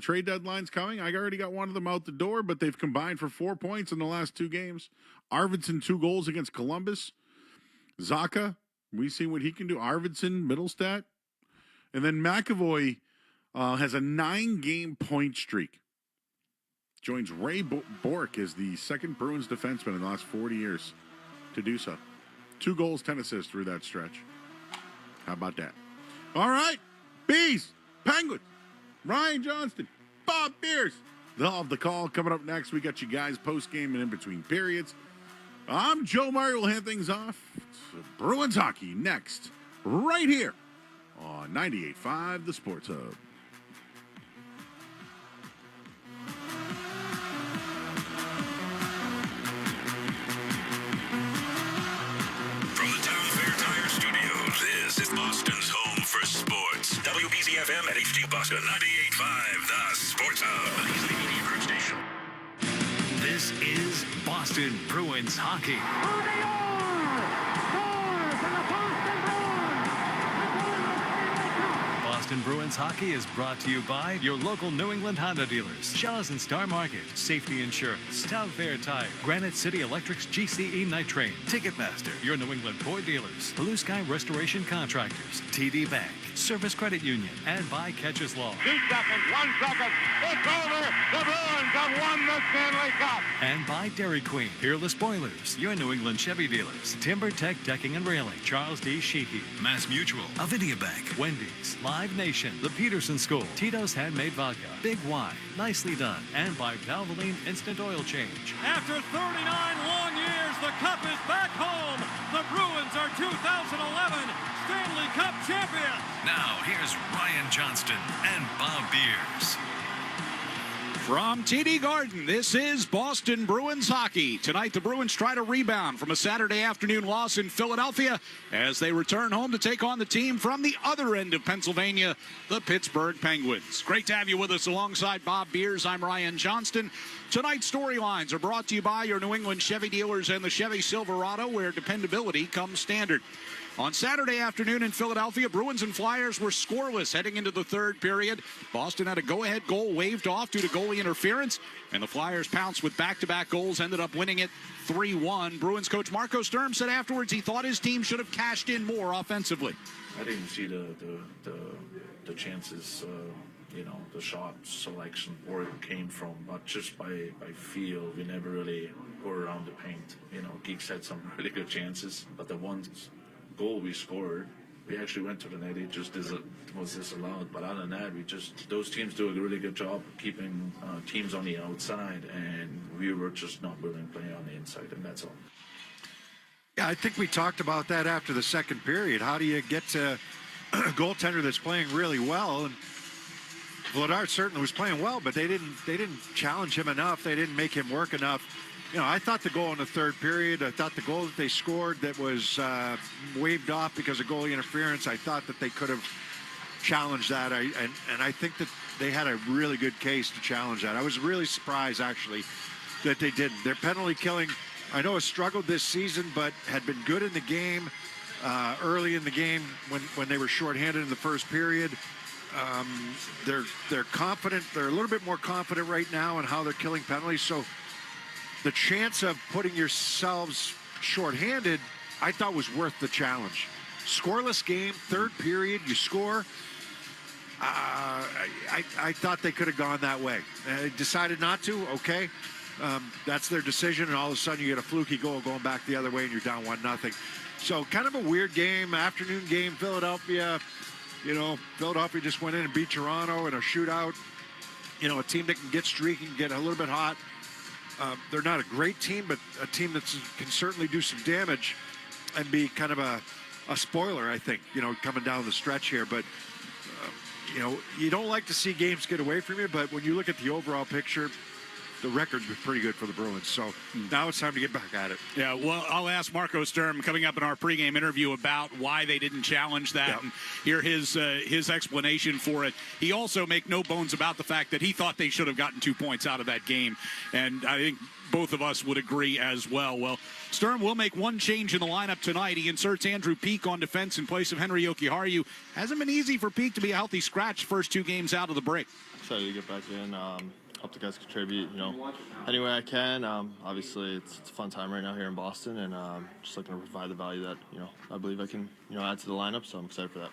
trade deadline's coming. I already got one of them out the door, but they've combined for 4 points in the last 2 games. Arvidsson, 2 goals against Columbus. Zacha, we see what he can do. Arvidsson, Middlestat. And then McAvoy has a 9-game point streak. Joins Ray Bourque as the second Bruins defenseman in the last 40 years to do so. 2 goals, 10 assists through that stretch. How about that? All right. Bees, Penguins, Ryan Johnston, Bob Beers. They'll have the call coming up next. We got you guys post-game and in between periods. I'm Joe Murray. We'll hand things off. It's Bruins hockey next, right here on 98.5 The Sports Hub. From the Town Fair Tire Studios, this is Boston's home for sports. WBZ-FM at HD Boston, 98.5 The Sports Hub. He's the media group station. This is Boston Bruins hockey. Boston Bruins hockey is brought to you by your local New England Honda dealers, Shaw's and Star Market, Safety Insurance, Town Fair Tire, Granite City Electric's GCE Night Train, Ticketmaster, your New England Ford dealers, Blue Sky Restoration Contractors, TD Bank, Service Credit Union, and by Catches Law. 2 seconds, 1 second, it's over. The Bruins have won the Stanley Cup. And by Dairy Queen, Peerless Boilers, your New England Chevy dealers, Timber Tech Decking and Railing, Charles D. Sheehy, Mass Mutual, Avidia Bank, Wendy's, Live Nation, The Peterson School, Tito's Handmade Vodka, Big Y, Nicely Done, and by Valvoline Instant Oil Change. After 39 long years, the Cup is back home. The Bruins are 2011 Stanley Cup champions. Now, here's Ryan Johnston and Bob Beers. From TD Garden, this is Boston Bruins hockey. Tonight, the Bruins try to rebound from a Saturday afternoon loss in Philadelphia as they return home to take on the team from the other end of Pennsylvania, the Pittsburgh Penguins. Great to have you with us alongside Bob Beers. I'm Ryan Johnston. Tonight's storylines are brought to you by your New England Chevy dealers and the Chevy Silverado, where dependability comes standard. On Saturday afternoon in Philadelphia, Bruins and Flyers were scoreless heading into the third period. Boston had a go-ahead goal waved off due to goalie interference, and the Flyers pounced with back-to-back goals, ended up winning it 3-1. Bruins coach Marco Sturm said afterwards he thought his team should have cashed in more offensively. I didn't see the chances, the shot selection where it came from, but just by feel, we never really were around the paint. Geeks had some really good chances, but the one goal we scored, we actually went to the net. It just was disallowed. But other than that, those teams do a really good job keeping teams on the outside, and we were just not willing to play on the inside, and that's all. Yeah, I think we talked about that after the second period. How do you get to a goaltender that's playing really well? And Vladar certainly was playing well, but they didn't challenge him enough. They didn't make him work enough. I thought the goal in the third period, I thought the goal that they scored that was waved off because of goalie interference, I thought that they could have challenged that. And I think that they had a really good case to challenge that. I was really surprised, actually, that they didn't. Their penalty killing, I know, has struggled this season, but had been good in the game, early in the game when they were shorthanded in the first period. They're confident. They're a little bit more confident right now in how they're killing penalties. So the chance of putting yourselves shorthanded, I thought was worth the challenge. Scoreless game, third period, you score. I thought they could have gone that way. Decided not to, okay. That's their decision, and all of a sudden you get a fluky goal going back the other way and you're down 1-0. So kind of a weird game, afternoon game, Philadelphia. Philadelphia just went in and beat Toronto in a shootout. A team that can get streaky, get a little bit hot. They're not a great team, but a team that can certainly do some damage and be kind of a spoiler, I think, coming down the stretch here. But, you don't like to see games get away from you, but when you look at the overall picture, the record's been pretty good for the Bruins. So now it's time to get back at it. Yeah, well, I'll ask Marco Sturm coming up in our pregame interview about why they didn't challenge that and hear his explanation for it. He also make no bones about the fact that he thought they should have gotten 2 points out of that game. And I think both of us would agree as well. Well, Sturm will make one change in the lineup tonight. He inserts Andrew Peeke on defense in place of Henry Jokiharju. Hasn't been easy for Peeke to be a healthy scratch first 2 games out of the break. excited to get back in. Hope the guys contribute, any way I can. Obviously, it's a fun time right now here in Boston, and just looking to provide the value that, I believe I can, add to the lineup, so I'm excited for that.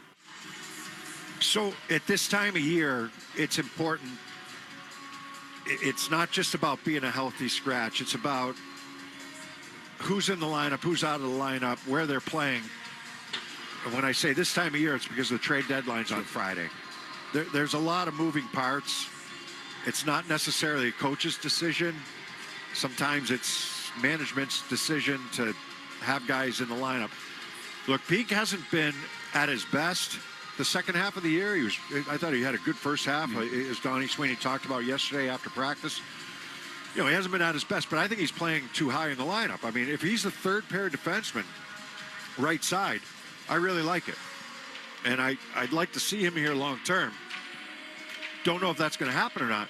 So at this time of year, it's important. It's not just about being a healthy scratch. It's about who's in the lineup, who's out of the lineup, where they're playing. And when I say this time of year, it's because the trade deadline's on Friday. There's a lot of moving parts. It's not necessarily a coach's decision. Sometimes it's management's decision to have guys in the lineup. Look, Peak hasn't been at his best the second half of the year. I thought he had a good first half, as Donnie Sweeney talked about yesterday after practice. He hasn't been at his best, but I think he's playing too high in the lineup. I mean, if he's the third pair defenseman, right side, I really like it. And I'd like to see him here long term. Don't know if that's going to happen or not.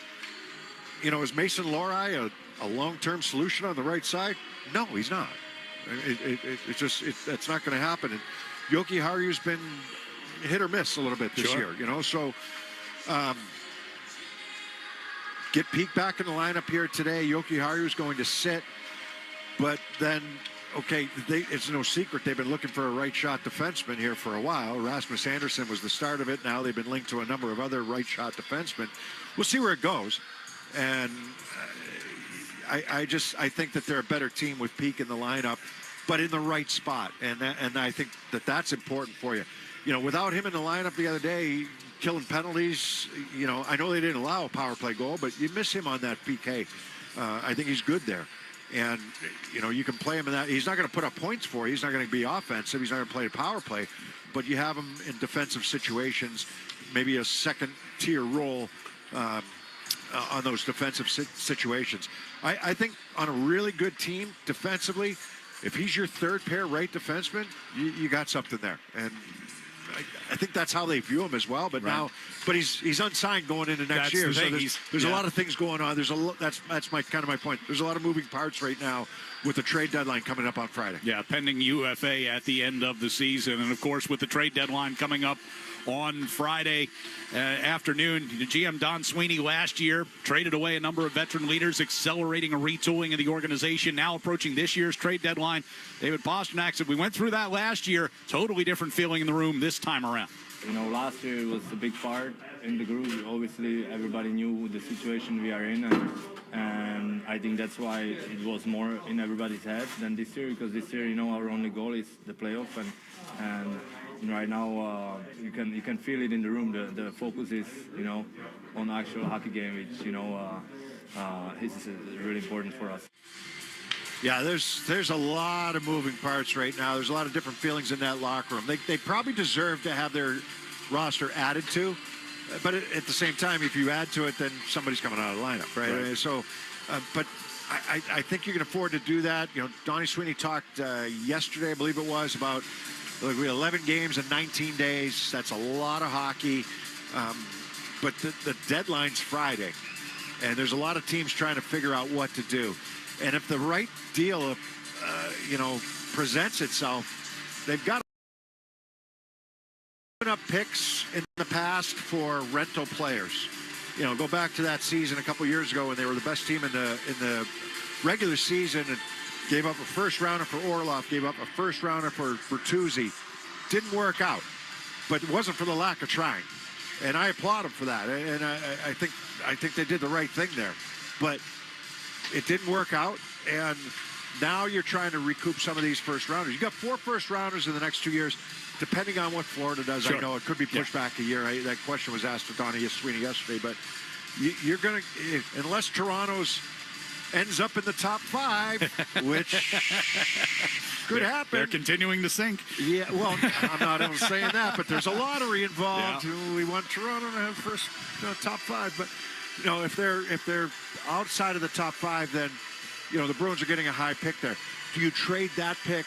Is Mason Lohrei a long-term solution on the right side? No, he's not. It's not going to happen. And Yoki Haru's been hit or miss a little bit this year, So get Peak back in the lineup here today. Yoki Haru's going to sit. But then, it's no secret they've been looking for a right shot defenseman here for a while. Rasmus Anderson was the start of it. Now they've been linked to a number of other right shot defensemen. We'll see where it goes. And I think that they're a better team with Peak in the lineup, but in the right spot. And I think that's important for you. Without him in the lineup the other day, killing penalties, I know they didn't allow a power play goal, but you miss him on that PK. I think he's good there. And, you can play him in that. He's not going to put up points for you. He's not going to be offensive. He's not going to play a power play. But you have him in defensive situations, maybe a second-tier role on those defensive situations. I think on a really good team defensively, if he's your third pair right defenseman, you got something there. And I think that's how they view him as well. But but he's unsigned going into next year. So there's a lot of things going on. That's my point. There's a lot of moving parts right now with the trade deadline coming up on Friday. Yeah, pending UFA at the end of the season, and of course with the trade deadline coming up on Friday afternoon. GM Don Sweeney last year traded away a number of veteran leaders, accelerating a retooling of the organization. Now approaching this year's trade deadline, David Pastrnak said, we went through that last year. Totally different feeling in the room this time around. Last year was a big part in the group. Obviously, everybody knew the situation we are in, and I think that's why it was more in everybody's head than this year, because this year, our only goal is the playoff, and right now you can feel it in the room. The focus is on the actual hockey game, which is really important for us. Yeah, there's a lot of moving parts right now. There's a lot of different feelings in that locker room. They probably deserve to have their roster added to, but at the same time, if you add to it, then somebody's coming out of the lineup, right? So, but I think you can afford to do that. Donnie Sweeney talked yesterday, I believe it was, about we had 11 games in 19 days. That's a lot of hockey. But the deadline's Friday, and there's a lot of teams trying to figure out what to do. And if the right deal, presents itself, they've got to put up picks in the past for rental players. Go back to that season a couple years ago when they were the best team in the regular season and gave up a first rounder for Orlov, gave up a first rounder for Bertuzzi. Didn't work out, but it wasn't for the lack of trying. And I applaud them for that. And I think they did the right thing there. But it didn't work out, and now you're trying to recoup some of these first rounders. You got 4 first rounders in the next 2 years, depending on what Florida does. Sure. I know it could be pushed back a year. That question was asked to Donnie Sweeney yesterday, but you're going to, unless Toronto's ends up in the top 5, which could happen. They're continuing to sink. Yeah, well, I'm not even saying that, but there's a lottery involved. Yeah. We want Toronto to have first top 5, but if they're outside of the top 5, then the Bruins are getting a high pick there. Do you trade that pick?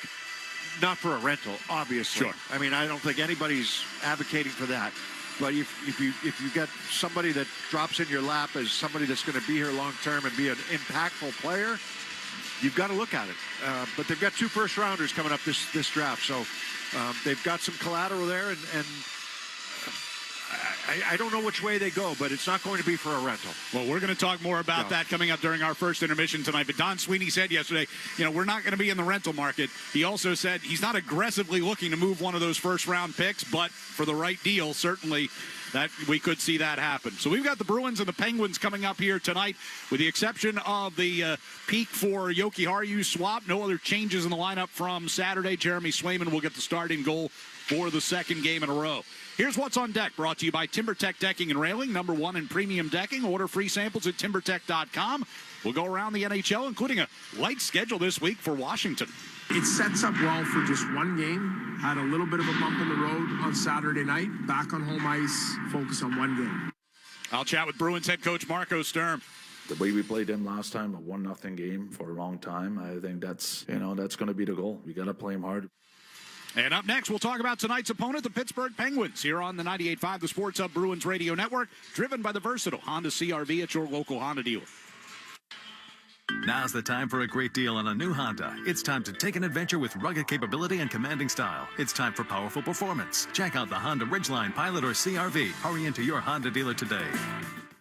Not for a rental, obviously. Sure. I mean, I don't think anybody's advocating for that. But if you get somebody that drops in your lap as somebody that's going to be here long term and be an impactful player, you've got to look at it. But they've got 2 first rounders coming up this draft, so they've got some collateral there, and I don't know which way they go, but it's not going to be for a rental. Well, we're going to talk more about that coming up during our first intermission tonight. But Don Sweeney said yesterday, we're not going to be in the rental market. He also said he's not aggressively looking to move one of those first-round picks, but for the right deal, certainly that we could see that happen. So we've got the Bruins and the Penguins coming up here tonight, with the exception of the peak for Yoki Haru's swap. No other changes in the lineup from Saturday. Jeremy Swayman will get the starting goal for the second game in a row. Here's what's on deck, brought to you by TimberTech Decking and Railing, #1 in premium decking. Order free samples at timbertech.com. We'll go around the NHL, including a light schedule this week for Washington. It sets up well for just one game. Had a little bit of a bump in the road on Saturday night. Back on home ice, focus on one game. I'll chat with Bruins head coach Marco Sturm. The way we played them last time, a 1-0 game for a long time, I think that's going to be the goal. We got to play them hard. And up next, we'll talk about tonight's opponent, the Pittsburgh Penguins, here on the 98.5, the Sports Hub Bruins Radio Network, driven by the versatile Honda CR-V at your local Honda dealer. Now's the time for a great deal on a new Honda. It's time to take an adventure with rugged capability and commanding style. It's time for powerful performance. Check out the Honda Ridgeline, Pilot, or CR-V. Hurry into your Honda dealer today.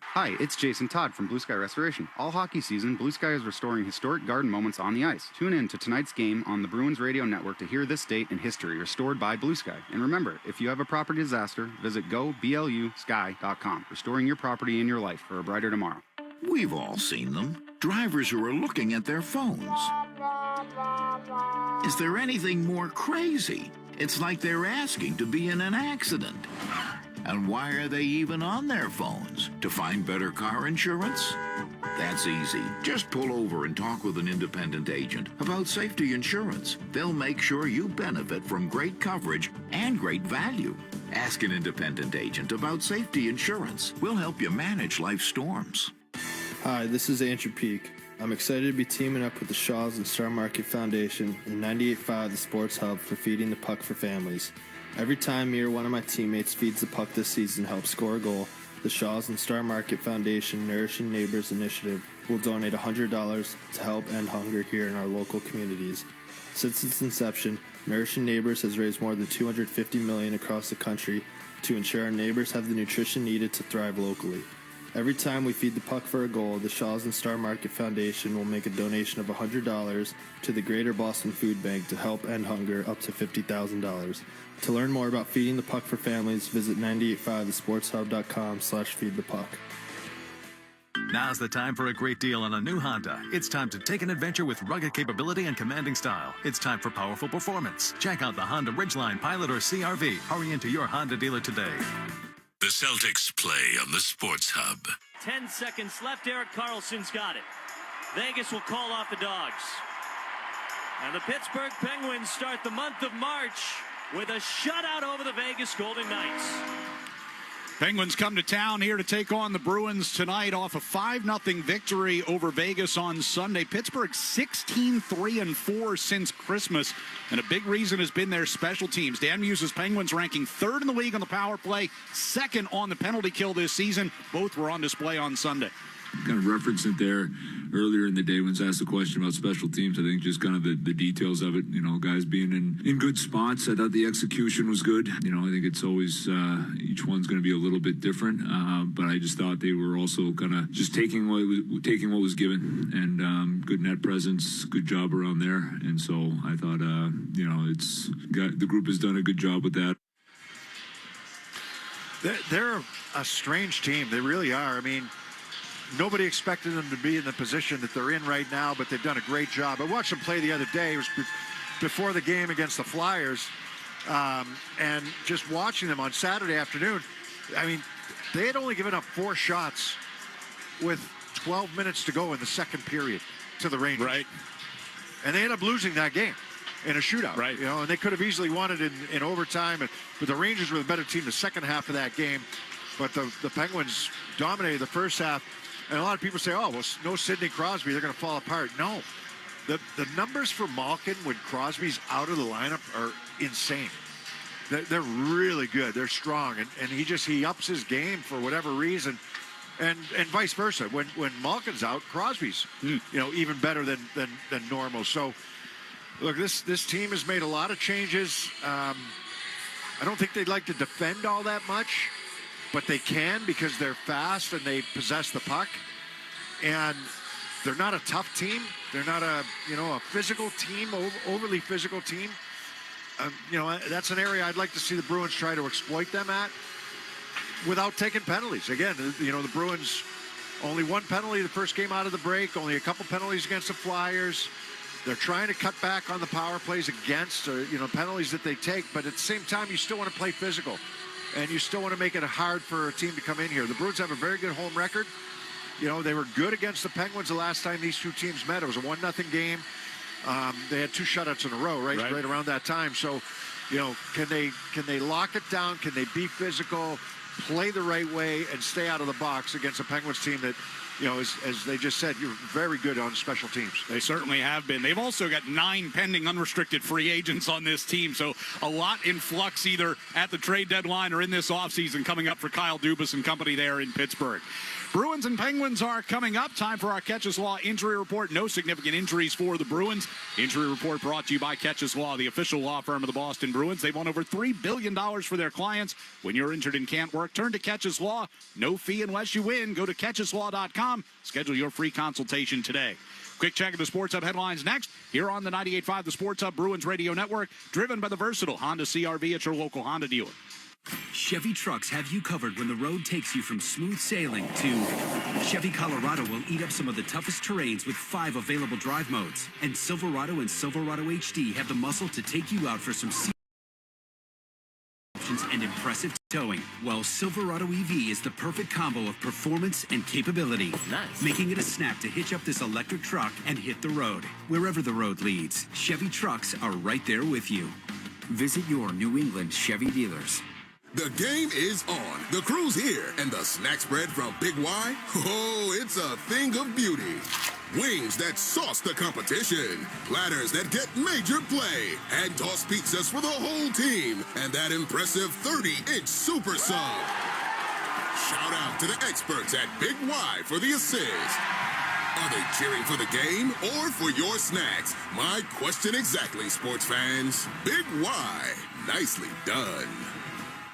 Hi, it's Jason Todd from Blue Sky Restoration. All hockey season, Blue Sky is restoring historic garden moments on the ice. Tune in to tonight's game on the Bruins Radio Network to hear this date in history restored by Blue Sky. And remember, if you have a property disaster, visit goblusky.com. Restoring your property and your life for a brighter tomorrow. We've all seen them. Drivers who are looking at their phones. Is there anything more crazy? It's like they're asking to be in an accident. And why are they even on their phones? To find better car insurance? That's easy. Just pull over and talk with an independent agent about safety insurance. They'll make sure you benefit from great coverage and great value. Ask an independent agent about safety insurance. We'll help you manage life's storms. Hi, this is Andrew Peak. I'm excited to be teaming up with the Shaws and Star Market Foundation and 98.5 The Sports Hub for Feeding the Puck for Families. Every time me or one of my teammates feeds the puck this season helps score a goal, the Shaws and Star Market Foundation Nourishing Neighbors Initiative will donate $100 to help end hunger here in our local communities. Since its inception, Nourishing Neighbors has raised more than $250 million across the country to ensure our neighbors have the nutrition needed to thrive locally. Every time we feed the puck for a goal, the Shaws and Star Market Foundation will make a donation of $100 to the Greater Boston Food Bank to help end hunger up to $50,000. To learn more about feeding the puck for families, visit 985thesportshub.com/feedthepuck. Now's the time for a great deal on a new Honda. It's time to take an adventure with rugged capability and commanding style. It's time for powerful performance. Check out the Honda Ridgeline, Pilot, or CR-V. Hurry into your Honda dealer today. The Celtics play on the Sports Hub. 10 seconds left. Erik Karlsson's got it. Vegas will call off the Dogs. And the Pittsburgh Penguins start the month of March with a shutout over the Vegas Golden Knights. Penguins come to town here to take on the Bruins tonight off a 5-0 victory over Vegas on Sunday. Pittsburgh 16-3-4 since Christmas, and a big reason has been their special teams. Dan Muse's Penguins ranking 3rd in the league on the power play, 2nd on the penalty kill this season. Both were on display on Sunday. Kind of referenced it there earlier in the day when I was asked a question about special teams. I think just kind of the details of it, guys being in good spots. I thought the execution was good. I think it's always, each one's going to be a little bit different. But I just thought they were also kind of just taking what was given, and good net presence, good job around there. And so I thought, the group has done a good job with that. They're a strange team. They really are. I mean, nobody expected them to be in the position that they're in right now, but they've done a great job. I watched them play the other day. It was before the game against the Flyers, and just watching them on Saturday afternoon, I mean, they had only given up 4 shots with 12 minutes to go in the second period to the Rangers. Right. And they ended up losing that game in a shootout. Right. And they could have easily won it in overtime, but the Rangers were the better team the second half of that game. But the Penguins dominated the first half. And a lot of people say, oh, well, no Sidney Crosby, they're going to fall apart. No. The numbers for Malkin when Crosby's out of the lineup are insane. They're really good. They're strong. And he ups his game for whatever reason. And vice versa. When Malkin's out, Crosby's, even better than normal. So, look, this team has made a lot of changes. I don't think they'd like to defend all that much. but they can because they're fast and they possess the puck. And they're not a tough team. They're not a physical team, overly physical team. That's an area I'd like to see the Bruins try to exploit them at without taking penalties. Again, the Bruins only one penalty the first game out of the break, only a couple penalties against the Flyers. They're trying to cut back on the power plays against, penalties that they take, but at the same time, you still want to play physical, and you still want to make it hard for a team to come in here. The Bruins have a very good home record. They were good against the Penguins the last time these two teams met. It was a 1-0 game. They had 2 shutouts in a row, right around that time. So, can they lock it down? Can they be physical, play the right way, and stay out of the box against a Penguins team that, as they just said, you're very good on special teams. They certainly have been. They've also got 9 pending unrestricted free agents on this team, so a lot in flux either at the trade deadline or in this offseason coming up for Kyle Dubas and company there in Pittsburgh. Bruins and Penguins are coming up. Time for our Catches Law injury report. No significant injuries for the Bruins. Injury report brought to you by Catches Law, the official law firm of the Boston Bruins. They've won over $3 billion for their clients. When you're injured and can't work, turn to Catches Law. No fee unless you win. Go to catcheslaw.com. Schedule your free consultation today. Quick check of the Sports Hub headlines next. Here on the 98.5 The Sports Hub Bruins Radio Network. Driven by the versatile Honda CR-V at your local Honda dealer. Chevy trucks have you covered when the road takes you from smooth sailing to Chevy Colorado will eat up some of the toughest terrains with 5 available drive modes. And Silverado and Silverado HD have the muscle to take you out for some options and impressive towing. While Silverado EV is the perfect combo of performance and capability. Nice. Making it a snap to hitch up this electric truck and hit the road. Wherever the road leads, Chevy trucks are right there with you. Visit your New England Chevy dealers. The game is on. The crew's here, and the snack spread from Big Y, oh, it's a thing of beauty. Wings that sauce the competition, platters that get major play, and tossed pizzas for the whole team, and that impressive 30-inch super sub. Shout out to the experts at Big Y for the assist. Are they cheering for the game or for your snacks? My question exactly, sports fans. Big Y, nicely done.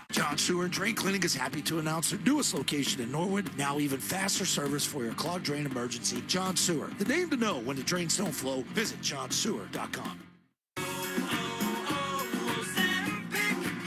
John Sewer Drain Cleaning is happy to announce their newest location in Norwood. Now even faster service for your clogged drain emergency. John Sewer, the name to know when the drains don't flow. Visit johnsewer.com.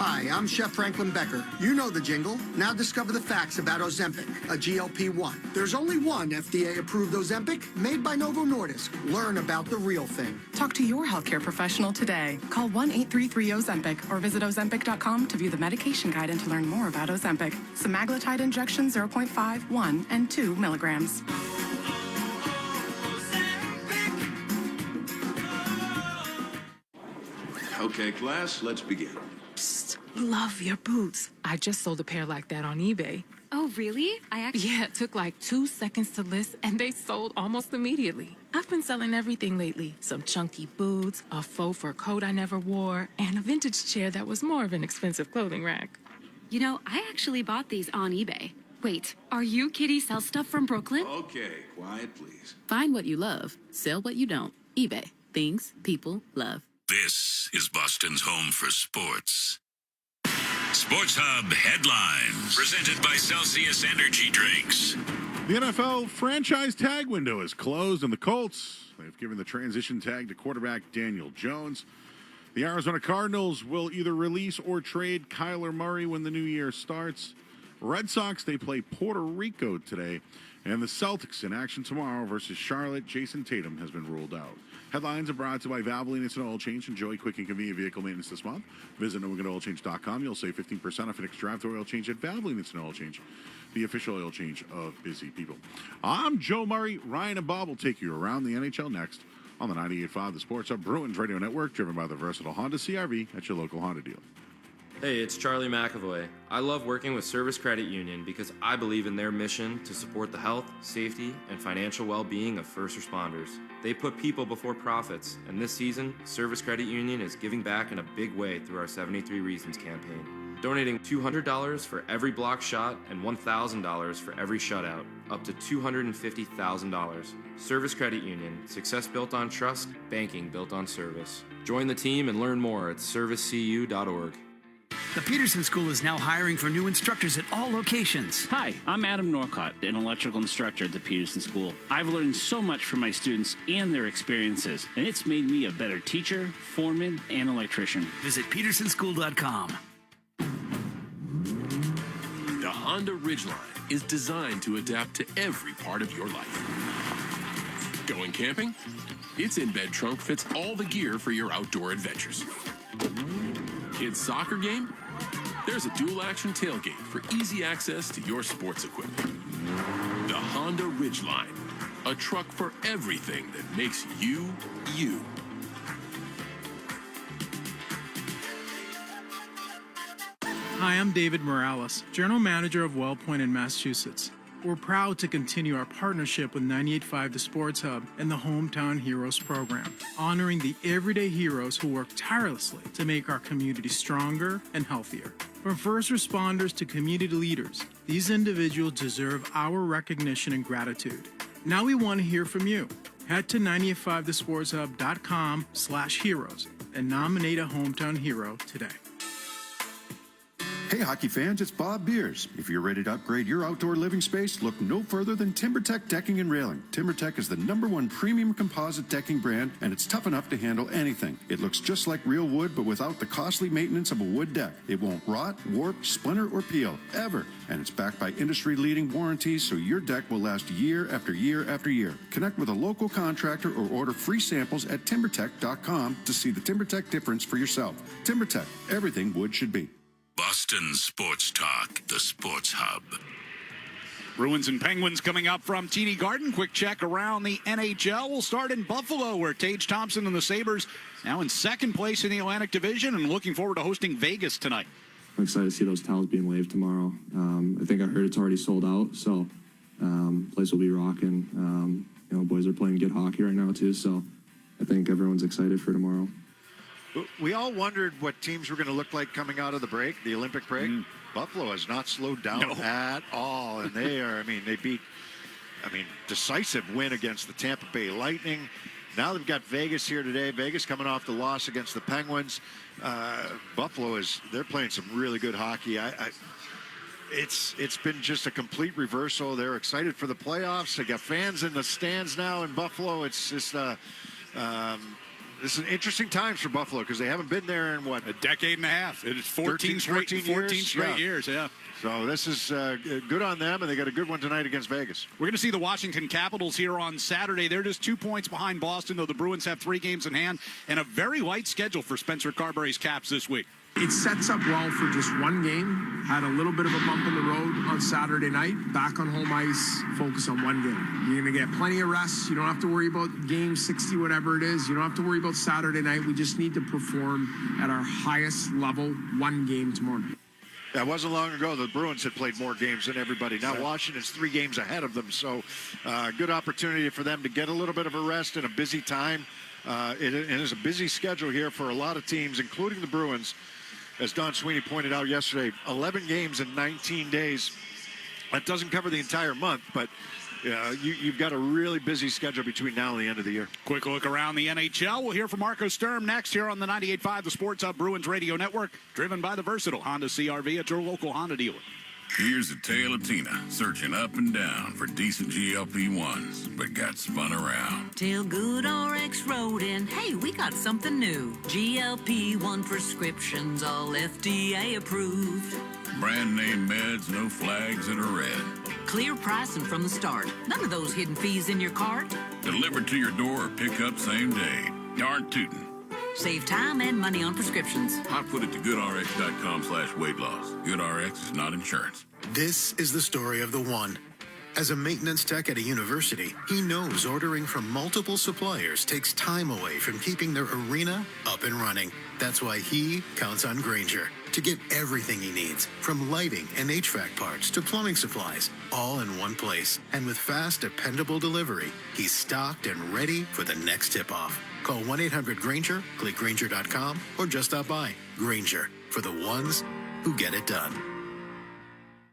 Hi, I'm Chef Franklin Becker. You know the jingle. Now discover the facts about Ozempic, a GLP-1. There's only one FDA-approved Ozempic made by Novo Nordisk. Learn about the real thing. Talk to your healthcare professional today. Call 1-833-OZEMPIC or visit Ozempic.com to view the medication guide and to learn more about Ozempic. Semaglutide injection 0.5, 1, and 2 milligrams. Okay, class, let's begin. Psst, love your boots. I just sold a pair like that on eBay. Oh, really? Yeah, it took like 2 seconds to list, and they sold almost immediately. I've been selling everything lately. Some chunky boots, a faux fur coat I never wore, and a vintage chair that was more of an expensive clothing rack. You know, I actually bought these on eBay. Wait, are you Kitty Sell Stuff from Brooklyn? Okay, quiet, please. Find what you love. Sell what you don't. eBay. Things people love. This is Boston's home for sports. Sports Hub headlines, presented by Celsius Energy Drinks. The NFL franchise tag window is closed, and the Colts, they've given the transition tag to quarterback Daniel Jones. The Arizona Cardinals will either release or trade Kyler Murray when the new year starts. Red Sox, they play Puerto Rico today. And the Celtics in action tomorrow versus Charlotte. Jason Tatum has been ruled out. Headlines are brought to you by Valvoline Instant Oil Change. Enjoy quick and convenient vehicle maintenance this month. Visit NewEnglandOilChange.com. You'll save 15% off an extra draft oil change at Valvoline Instant Oil Change, the official oil change of busy people. I'm Joe Murray. Ryan and Bob will take you around the NHL next on the 98.5 The Sports Hub Bruins Radio Network, driven by the versatile Honda CR-V at your local Honda dealer. Hey, it's Charlie McAvoy. I love working with Service Credit Union because I believe in their mission to support the health, safety, and financial well-being of first responders. They put people before profits, and this season, Service Credit Union is giving back in a big way through our 73 Reasons campaign, donating $200 for every block shot and $1,000 for every shutout, up to $250,000. Service Credit Union, success built on trust, banking built on service. Join the team and learn more at servicecu.org. The Peterson School is now hiring for new instructors at all locations. Hi, I'm Adam Norcott, an electrical instructor at the Peterson School. I've learned so much from my students and their experiences, and it's made me a better teacher, foreman, and electrician. Visit petersonschool.com. The Honda Ridgeline is designed to adapt to every part of your life. Going camping? Its in-bed trunk fits all the gear for your outdoor adventures. Kids' soccer game? There's a dual-action tailgate for easy access to your sports equipment. The Honda Ridgeline, a truck for everything that makes you, you. Hi, I'm David Morales, General Manager of WellPoint in Massachusetts. We're proud to continue our partnership with 98.5 The Sports Hub and the Hometown Heroes program, honoring the everyday heroes who work tirelessly to make our community stronger and healthier. From first responders to community leaders, these individuals deserve our recognition and gratitude. Now we want to hear from you. Head to 985thesportshub.com/heroes and nominate a hometown hero today. Hey hockey fans, it's Bob Beers. If you're ready to upgrade your outdoor living space, look no further than TimberTech Decking and Railing. TimberTech is the #1 premium composite decking brand, and it's tough enough to handle anything. It looks just like real wood, but without the costly maintenance of a wood deck. It won't rot, warp, splinter, or peel, ever. And it's backed by industry-leading warranties, so your deck will last year after year after year. Connect with a local contractor or order free samples at timbertech.com to see the TimberTech difference for yourself. TimberTech, everything wood should be. Boston Sports Talk, the Sports Hub. Bruins and Penguins coming up from TD Garden. Quick check around the NHL. We'll start in Buffalo, where Tage Thompson and the Sabres now in second place in the Atlantic Division and looking forward to hosting Vegas tonight. I'm excited to see those towels being waved tomorrow. I think I heard it's already sold out, so place will be rocking. Boys are playing good hockey right now too, so I think everyone's excited for tomorrow. We all wondered what teams were going to look like coming out of the break, the Olympic break. Buffalo has not slowed down at all, and they beat, decisive win against the Tampa Bay Lightning. Now they've got Vegas here today. Vegas coming off the loss against the Penguins. Buffalo they're playing some really good hockey. It's been just a complete reversal. They're excited for the playoffs. They got fans in the stands now in Buffalo. It's just this is interesting times for Buffalo because they haven't been there in a decade and a half. It's 14 straight years. Yeah. So this is good on them, and they got a good one tonight against Vegas. We're going to see the Washington Capitals here on Saturday. They're just 2 points behind Boston, though the Bruins have 3 games in hand and a very light schedule for Spencer Carberry's Caps this week. It sets up well for just one game. Had a little bit of a bump in the road on Saturday night. Back on home ice, focus on one game. You're going to get plenty of rest. You don't have to worry about game 60, whatever it is. You don't have to worry about Saturday night. We just need to perform at our highest level one game tomorrow. Yeah, it wasn't long ago the Bruins had played more games than everybody. Now Washington's 3 games ahead of them, so good opportunity for them to get a little bit of a rest in a busy time. It is a busy schedule here for a lot of teams, including the Bruins. As Don Sweeney pointed out yesterday, 11 games in 19 days. That doesn't cover the entire month, but you've got a really busy schedule between now and the end of the year. Quick look around the NHL. We'll hear from Marco Sturm next here on the 98.5 The Sports Hub Bruins Radio Network, driven by the versatile Honda CR-V at your local Honda dealer. Here's the tale of Tina, searching up and down for decent GLP-1s, but got spun around. Till Good RX wrote in, hey, we got something new. GLP-1 prescriptions, all FDA approved. Brand name meds, no flags that are red. Clear pricing from the start. None of those hidden fees in your cart. Delivered to your door or pick up same day. Darn tootin'. Save time and money on prescriptions. I put it to goodrx.com/weight loss. GoodRx is not insurance. This is the story of the one. As a maintenance tech at a university, he knows ordering from multiple suppliers takes time away from keeping their arena up and running. That's why he counts on Grainger to get everything he needs, from lighting and HVAC parts to plumbing supplies, all in one place. And with fast, dependable delivery, he's stocked and ready for the next tip-off. Call 1-800-GRAINGER, click Grainger.com, or just stop by. Grainger, for the ones who get it done.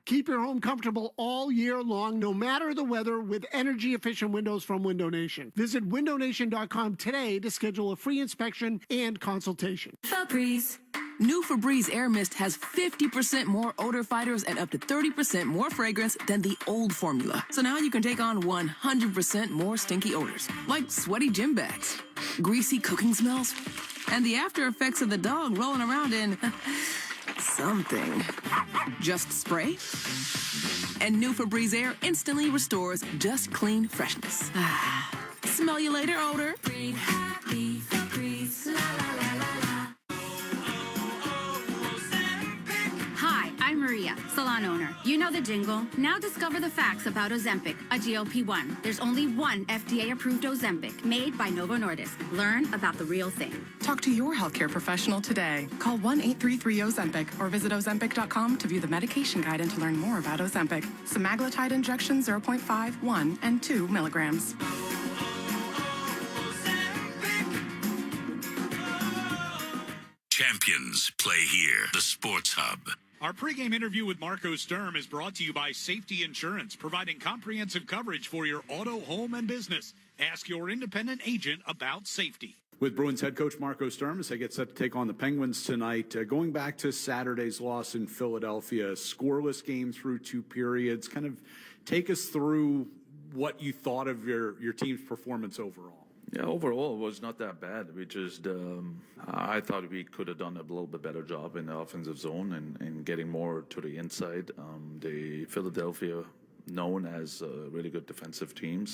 Keep your home comfortable all year long, no matter the weather, with energy-efficient windows from Window Nation. Visit windownation.com today to schedule a free inspection and consultation. Febreze. New Febreze Air Mist has 50% more odor fighters and up to 30% more fragrance than the old formula. So now you can take on 100% more stinky odors, like sweaty gym bags, greasy cooking smells, and the after effects of the dog rolling around in something. Just spray, and New Febreze Air instantly restores just clean freshness. Smell you later, odor. Breathe happy Febreze. La la la la la. Hi, I'm Maria, salon owner. You know the jingle. Now discover the facts about Ozempic, a GLP-1. There's only one FDA-approved Ozempic, made by Novo Nordisk. Learn about the real thing. Talk to your healthcare professional today. Call 1-833-OZEMPIC or visit Ozempic.com to view the medication guide and to learn more about Ozempic. Semaglutide injection 0.5, 1, and 2 milligrams. Champions play here. The Sports Hub. Our pregame interview with Marco Sturm is brought to you by Safety Insurance, providing comprehensive coverage for your auto, home, and business. Ask your independent agent about safety. With Bruins head coach Marco Sturm as they get set to take on the Penguins tonight. Going back to Saturday's loss in Philadelphia, scoreless game through 2 periods. Kind of take us through what you thought of your team's performance overall. Yeah, overall, it was not that bad. We just, I thought we could have done a little bit better job in the offensive zone and getting more to the inside. The Philadelphia, known as a really good defensive team,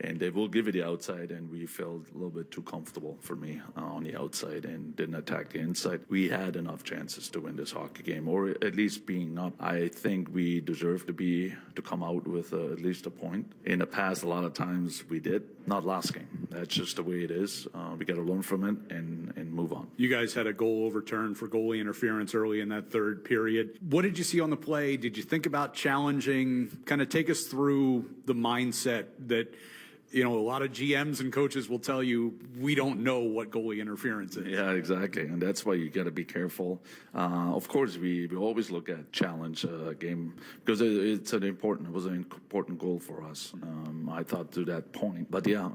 and they will give you the outside, and we felt a little bit too comfortable for me on the outside and didn't attack the inside. We had enough chances to win this hockey game, or at least being up. I think we deserve to come out with at least a point. In the past, a lot of times we did. Not last game. That's just the way it is. We got to learn from it and move on. You guys had a goal overturned for goalie interference early in that third period. What did you see on the play? Did you think about challenging? Kind of take us through the mindset that, you know, a lot of GMs and coaches will tell you, we don't know what goalie interference is. Yeah, exactly. And that's why you got to be careful. Of course, we always look at challenge game because it was an important goal for us. I thought to that point. But yeah,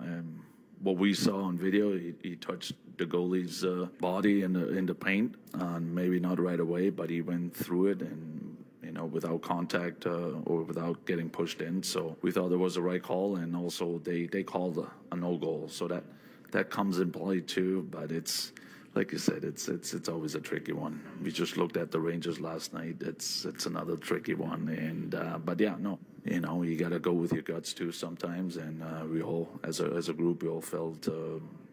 what we saw on video, he touched the goalie's body in the paint, maybe not right away, but he went through it and, you know, without contact or without getting pushed in. So we thought it was the right call, and also they called a no goal. So that comes in play too. But it's like you said, it's always a tricky one. We just looked at the Rangers last night. It's another tricky one. And but yeah, no, you know, you got to go with your guts too sometimes. And we all, as a group, we all felt.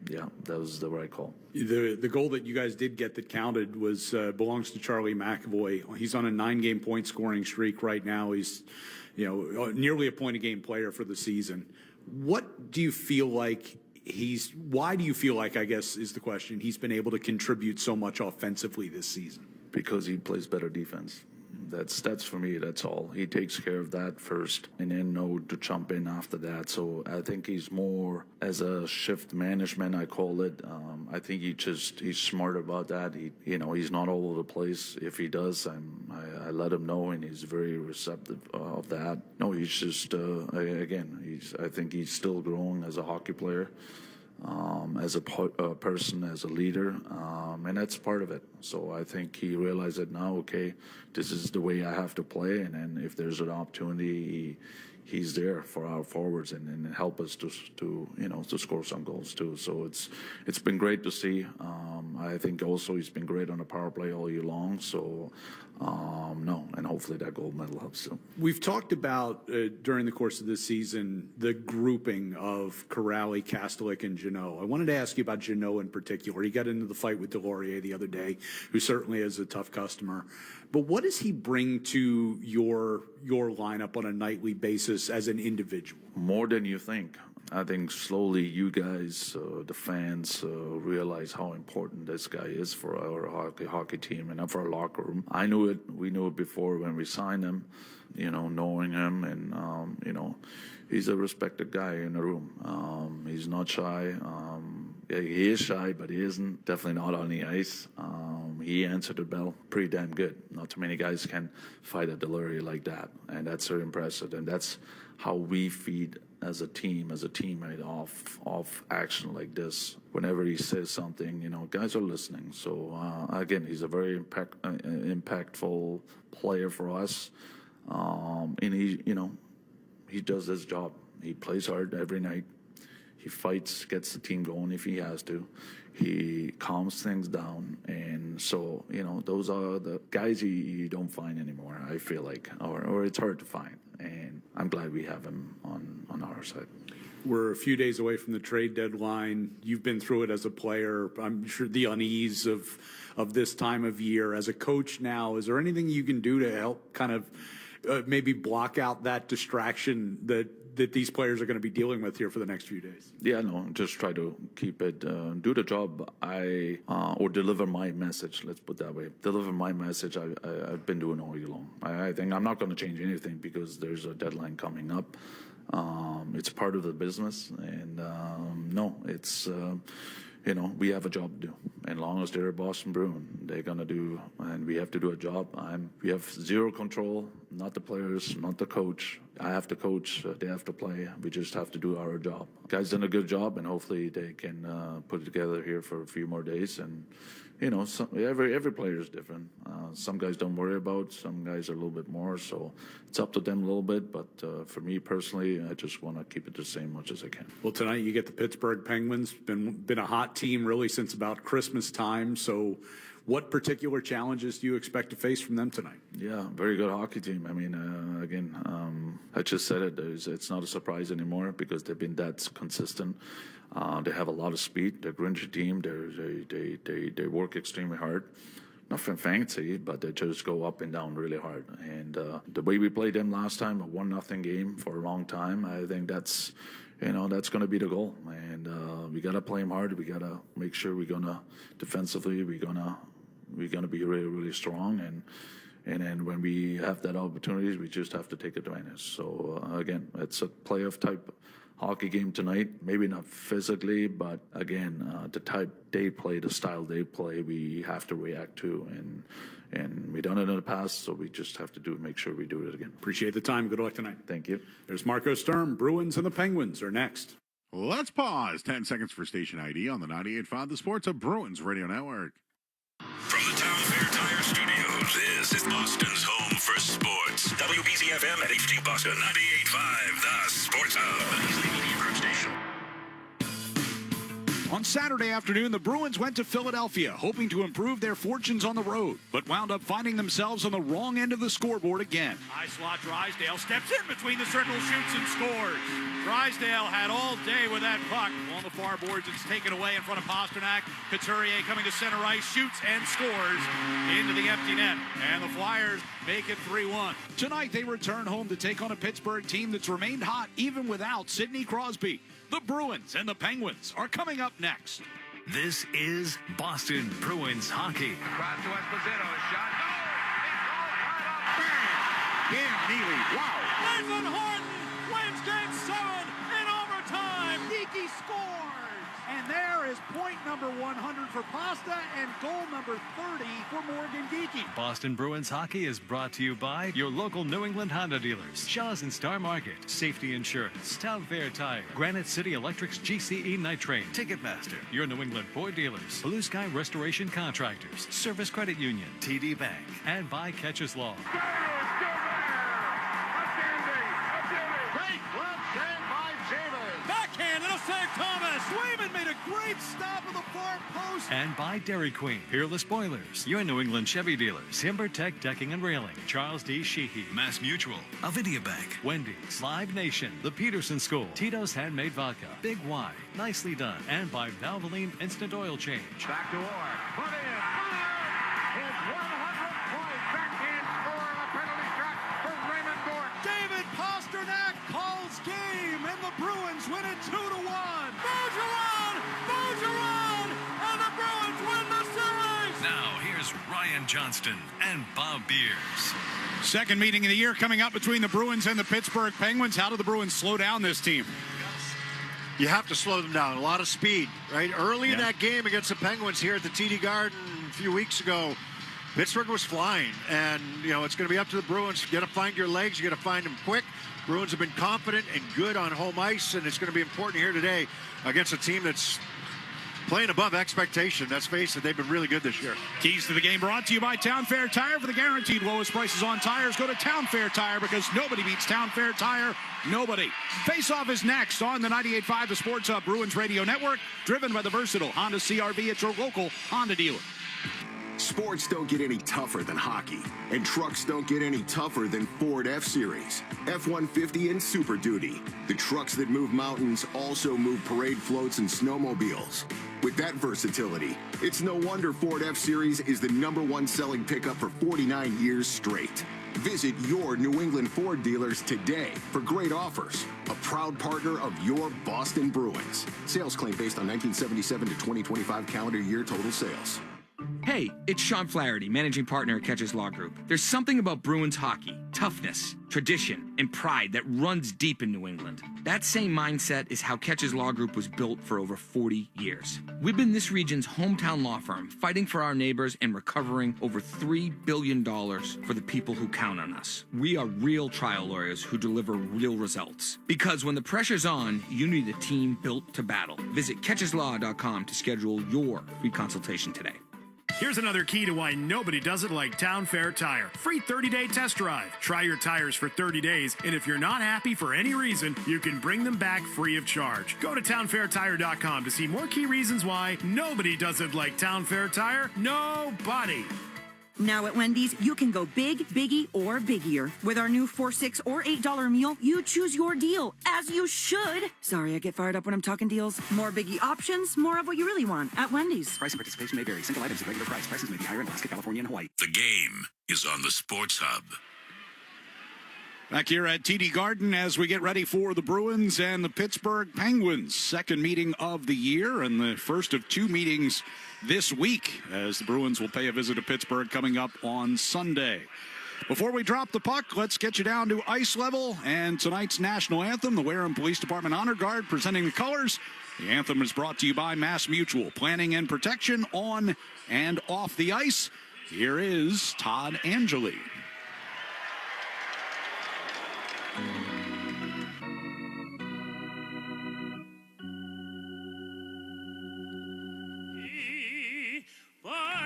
Yeah, that was the right call. The goal that you guys did get that counted was belongs to Charlie McAvoy. He's on a 9-game point scoring streak right now. He's, you know, nearly a point a game player for the season. What do you feel like why do you feel like, I guess is the question, he's been able to contribute so much offensively this season? Because he plays better defense. That's for me, that's all. He takes care of that first and then know to jump in after that. So I think he's more as a shift management, I call it. I think he's smart about that. He's not all over the place. If he does, I let him know, and he's very receptive of that. No, he's just, I think he's still growing as a hockey player. As a person, as a leader, and that's part of it. So I think he realized that now, okay, this is the way I have to play, and then if there's an opportunity, he's there for our forwards and help us to score some goals too. So it's been great to see. I think also he's been great on the power play all year long. So and hopefully that gold medal helps too. We've talked about during the course of this season the grouping of Corrali, Kastelik, and Jeannot. I wanted to ask you about Jeannot in particular. He got into the fight with Delorier the other day, who certainly is a tough customer. But what does he bring to your lineup on a nightly basis as an individual? More than you think. I think slowly you guys, the fans, realize how important this guy is for our hockey team and for our locker room. I knew it. We knew it before when we signed him, knowing him. And, he's a respected guy in the room. He's not shy. He is shy, but he isn't. Definitely not on the ice. He answered the bell pretty damn good. Not too many guys can fight a Delorier like that. And that's very impressive. And that's how we feed as a team, as a teammate off action like this. Whenever he says something, guys are listening. So again, he's a very impactful player for us, and he does his job. He plays hard every night. He fights, gets the team going if he has to. He calms things down. And so, those are the guys you don't find anymore, I feel like, or it's hard to find. And I'm glad we have him on our side. We're a few days away from the trade deadline. You've been through it as a player. I'm sure the unease of this time of year. As a coach now, is there anything you can do to help kind of maybe block out that distraction that these players are going to be dealing with here for the next few days? Yeah, no, just try to keep it, do the job or deliver my message, let's put it that way. Deliver my message I've been doing all year long. I think I'm not going to change anything because there's a deadline coming up. It's part of the business, and no, it's, we have a job to do. And as long as they're a Boston Bruin, they're going to do, and we have to do a job. We have zero control, not the players, not the coach. I have to coach, they have to play. We just have to do our job. Guys done a good job, and hopefully they can put it together here for a few more days. And, every player is different. Some guys don't worry about, some guys are a little bit more. So it's up to them a little bit. But for me personally, I just want to keep it the same much as I can. Well, tonight you get the Pittsburgh Penguins. Been a hot team really since about Christmas time. So what particular challenges do you expect to face from them tonight? Yeah, very good hockey team. I mean, again, I just said it. It's not a surprise anymore because they've been that consistent. They have a lot of speed. They're a grungy team. They work extremely hard. Nothing fancy, but they just go up and down really hard. And the way we played them last time, a 1-0 game for a long time, I think that's going to be the goal. And we got to play them hard. We got to make sure we're going to defensively, we're going to be really, really strong. And then when we have that opportunity, we just have to take advantage. So again, it's a playoff type hockey game tonight. Maybe not physically, but again, the type they play, the style they play, we have to react to. And we've done it in the past, so we just have to make sure we do it again. Appreciate the time. Good luck tonight. Thank you. There's Marco Sturm. Bruins and the Penguins are next. Let's pause. 10 seconds for station ID on the 98.5 The Sports of Bruins Radio Network. From the Town Fair Tire Studios, this is Boston's home for sports. WBZ-FM at HD Boston, 98.5 The Sports Hub. Easily Media Group Station. On Saturday afternoon, the Bruins went to Philadelphia, hoping to improve their fortunes on the road, but wound up finding themselves on the wrong end of the scoreboard again. High slot Drysdale steps in between the circle, shoots and scores. Drysdale had all day with that puck. On the far boards, it's taken away in front of Pasternak. Couturier coming to center ice, shoots and scores into the empty net. And the Flyers make it 3-1. Tonight, they return home to take on a Pittsburgh team that's remained hot even without Sidney Crosby. The Bruins and the Penguins are coming up next. This is Boston Bruins hockey. Across to Esposito, a shot. No! Bang! Cam Neely, wow! Nathan Horton wins Game 7 in overtime. Geeky scores! And there is point number 100 for Pasta and goal number 30 for Morgan Geeky. Boston Bruins hockey is brought to you by your local New England Honda dealers, Shaw's and Star Market, Safety Insurance, Town Fair Tire, Granite City Electric's GCE Night Train, Ticketmaster, your New England Ford dealers, Blue Sky Restoration Contractors, Service Credit Union, TD Bank, and by Catches Law. Backhand and a save, Thomas. Swayman made a great stop of the far post. And by Dairy Queen, Peerless Boilers, your New England Chevy dealers, TimberTech Decking and Railing, Charles D. Sheehy, Mass Mutual, Avidia Bank, Wendy's, Live Nation, The Peterson School, Tito's Handmade Vodka, Big Y, Nicely Done, and by Valvoline Instant Oil Change. Back to Orr. Put in. His 100th point. Backhand score on a penalty shot for Raymond Gordon. David Pasternak calls game, and the Bruins win it 2-1. Bergeron! And the Bruins win the series! Now, here's Ryan Johnston and Bob Beers. Second meeting of the year coming up between the Bruins and the Pittsburgh Penguins. How do the Bruins slow down this team? You have to slow them down. A lot of speed, right? Early in that game against the Penguins here at the TD Garden a few weeks ago, Pittsburgh was flying, and, it's going to be up to the Bruins. You got to find your legs. You got to find them quick. Bruins have been confident and good on home ice, and it's going to be important here today against a team that's playing above expectation. Let's face it, they've been really good this year. Keys to the game brought to you by Town Fair Tire. For the guaranteed lowest prices on tires, go to Town Fair Tire, because nobody beats Town Fair Tire. Nobody. Face-off is next on the 98.5 The Sports Hub Bruins Radio Network, driven by the versatile Honda CR-V at your local Honda dealer. Sports don't get any tougher than hockey, and trucks don't get any tougher than Ford F-Series, F-150, and Super Duty. The trucks that move mountains also move parade floats and snowmobiles. With that versatility, it's no wonder Ford F-Series is the #1 selling pickup for 49 years straight. Visit your New England Ford dealers today for great offers. A proud partner of your Boston Bruins. Sales claim based on 1977 to 2025 calendar year total sales. Hey, it's Sean Flaherty, managing partner at Catches Law Group. There's something about Bruins hockey, toughness, tradition, and pride that runs deep in New England. That same mindset is how Catches Law Group was built for over 40 years. We've been this region's hometown law firm, fighting for our neighbors and recovering over $3 billion for the people who count on us. We are real trial lawyers who deliver real results. Because when the pressure's on, you need a team built to battle. Visit catcheslaw.com to schedule your free consultation today. Here's another key to why nobody does it like Town Fair Tire. Free 30-day test drive. Try your tires for 30 days, and if you're not happy for any reason, you can bring them back free of charge. Go to townfairtire.com to see more key reasons why nobody does it like Town Fair Tire. Nobody. Now at Wendy's, you can go big, biggie, or biggier. With our new $4, $6, or $8 meal, you choose your deal, as you should. Sorry, I get fired up when I'm talking deals. More biggie options, more of what you really want at Wendy's. Price and participation may vary. Single items at regular price. Prices may be higher in Alaska, California, and Hawaii. The game is on the Sports Hub. Back here at TD Garden as we get ready for the Bruins and the Pittsburgh Penguins. Second meeting of the year and the first of two meetings this week, as the Bruins will pay a visit to Pittsburgh coming up on Sunday. Before we drop the puck, let's get you down to ice level and tonight's national anthem, the Wareham Police Department Honor Guard presenting the colors. The anthem is brought to you by Mass Mutual, planning and protection on and off the ice. Here is Todd Angeli.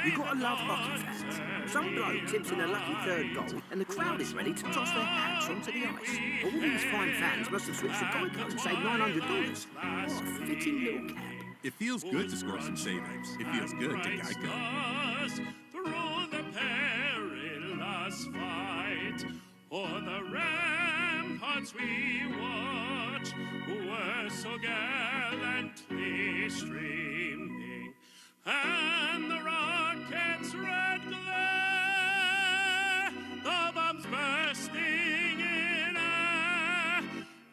You've got to love hockey fans. Some bloke tips in a lucky third goal and the crowd is ready to toss their hats onto the ice. All these fine fans must have switched to Geico and saved $900. What a fitting little cap. It feels good to score some savings. It feels good to Geico. Through the perilous fight, o'er the ramparts we watch, were so gallantly streaming, and the rocket's red glare, the bombs bursting in air,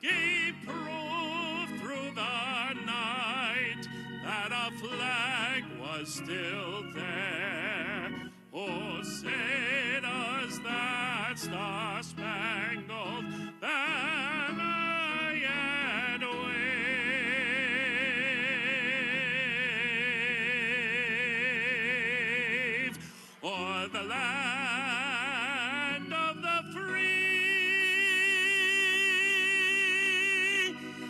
gave proof through the night that our flag was still there. Oh, say does that star-spangled banner yet wave o'er the land of the free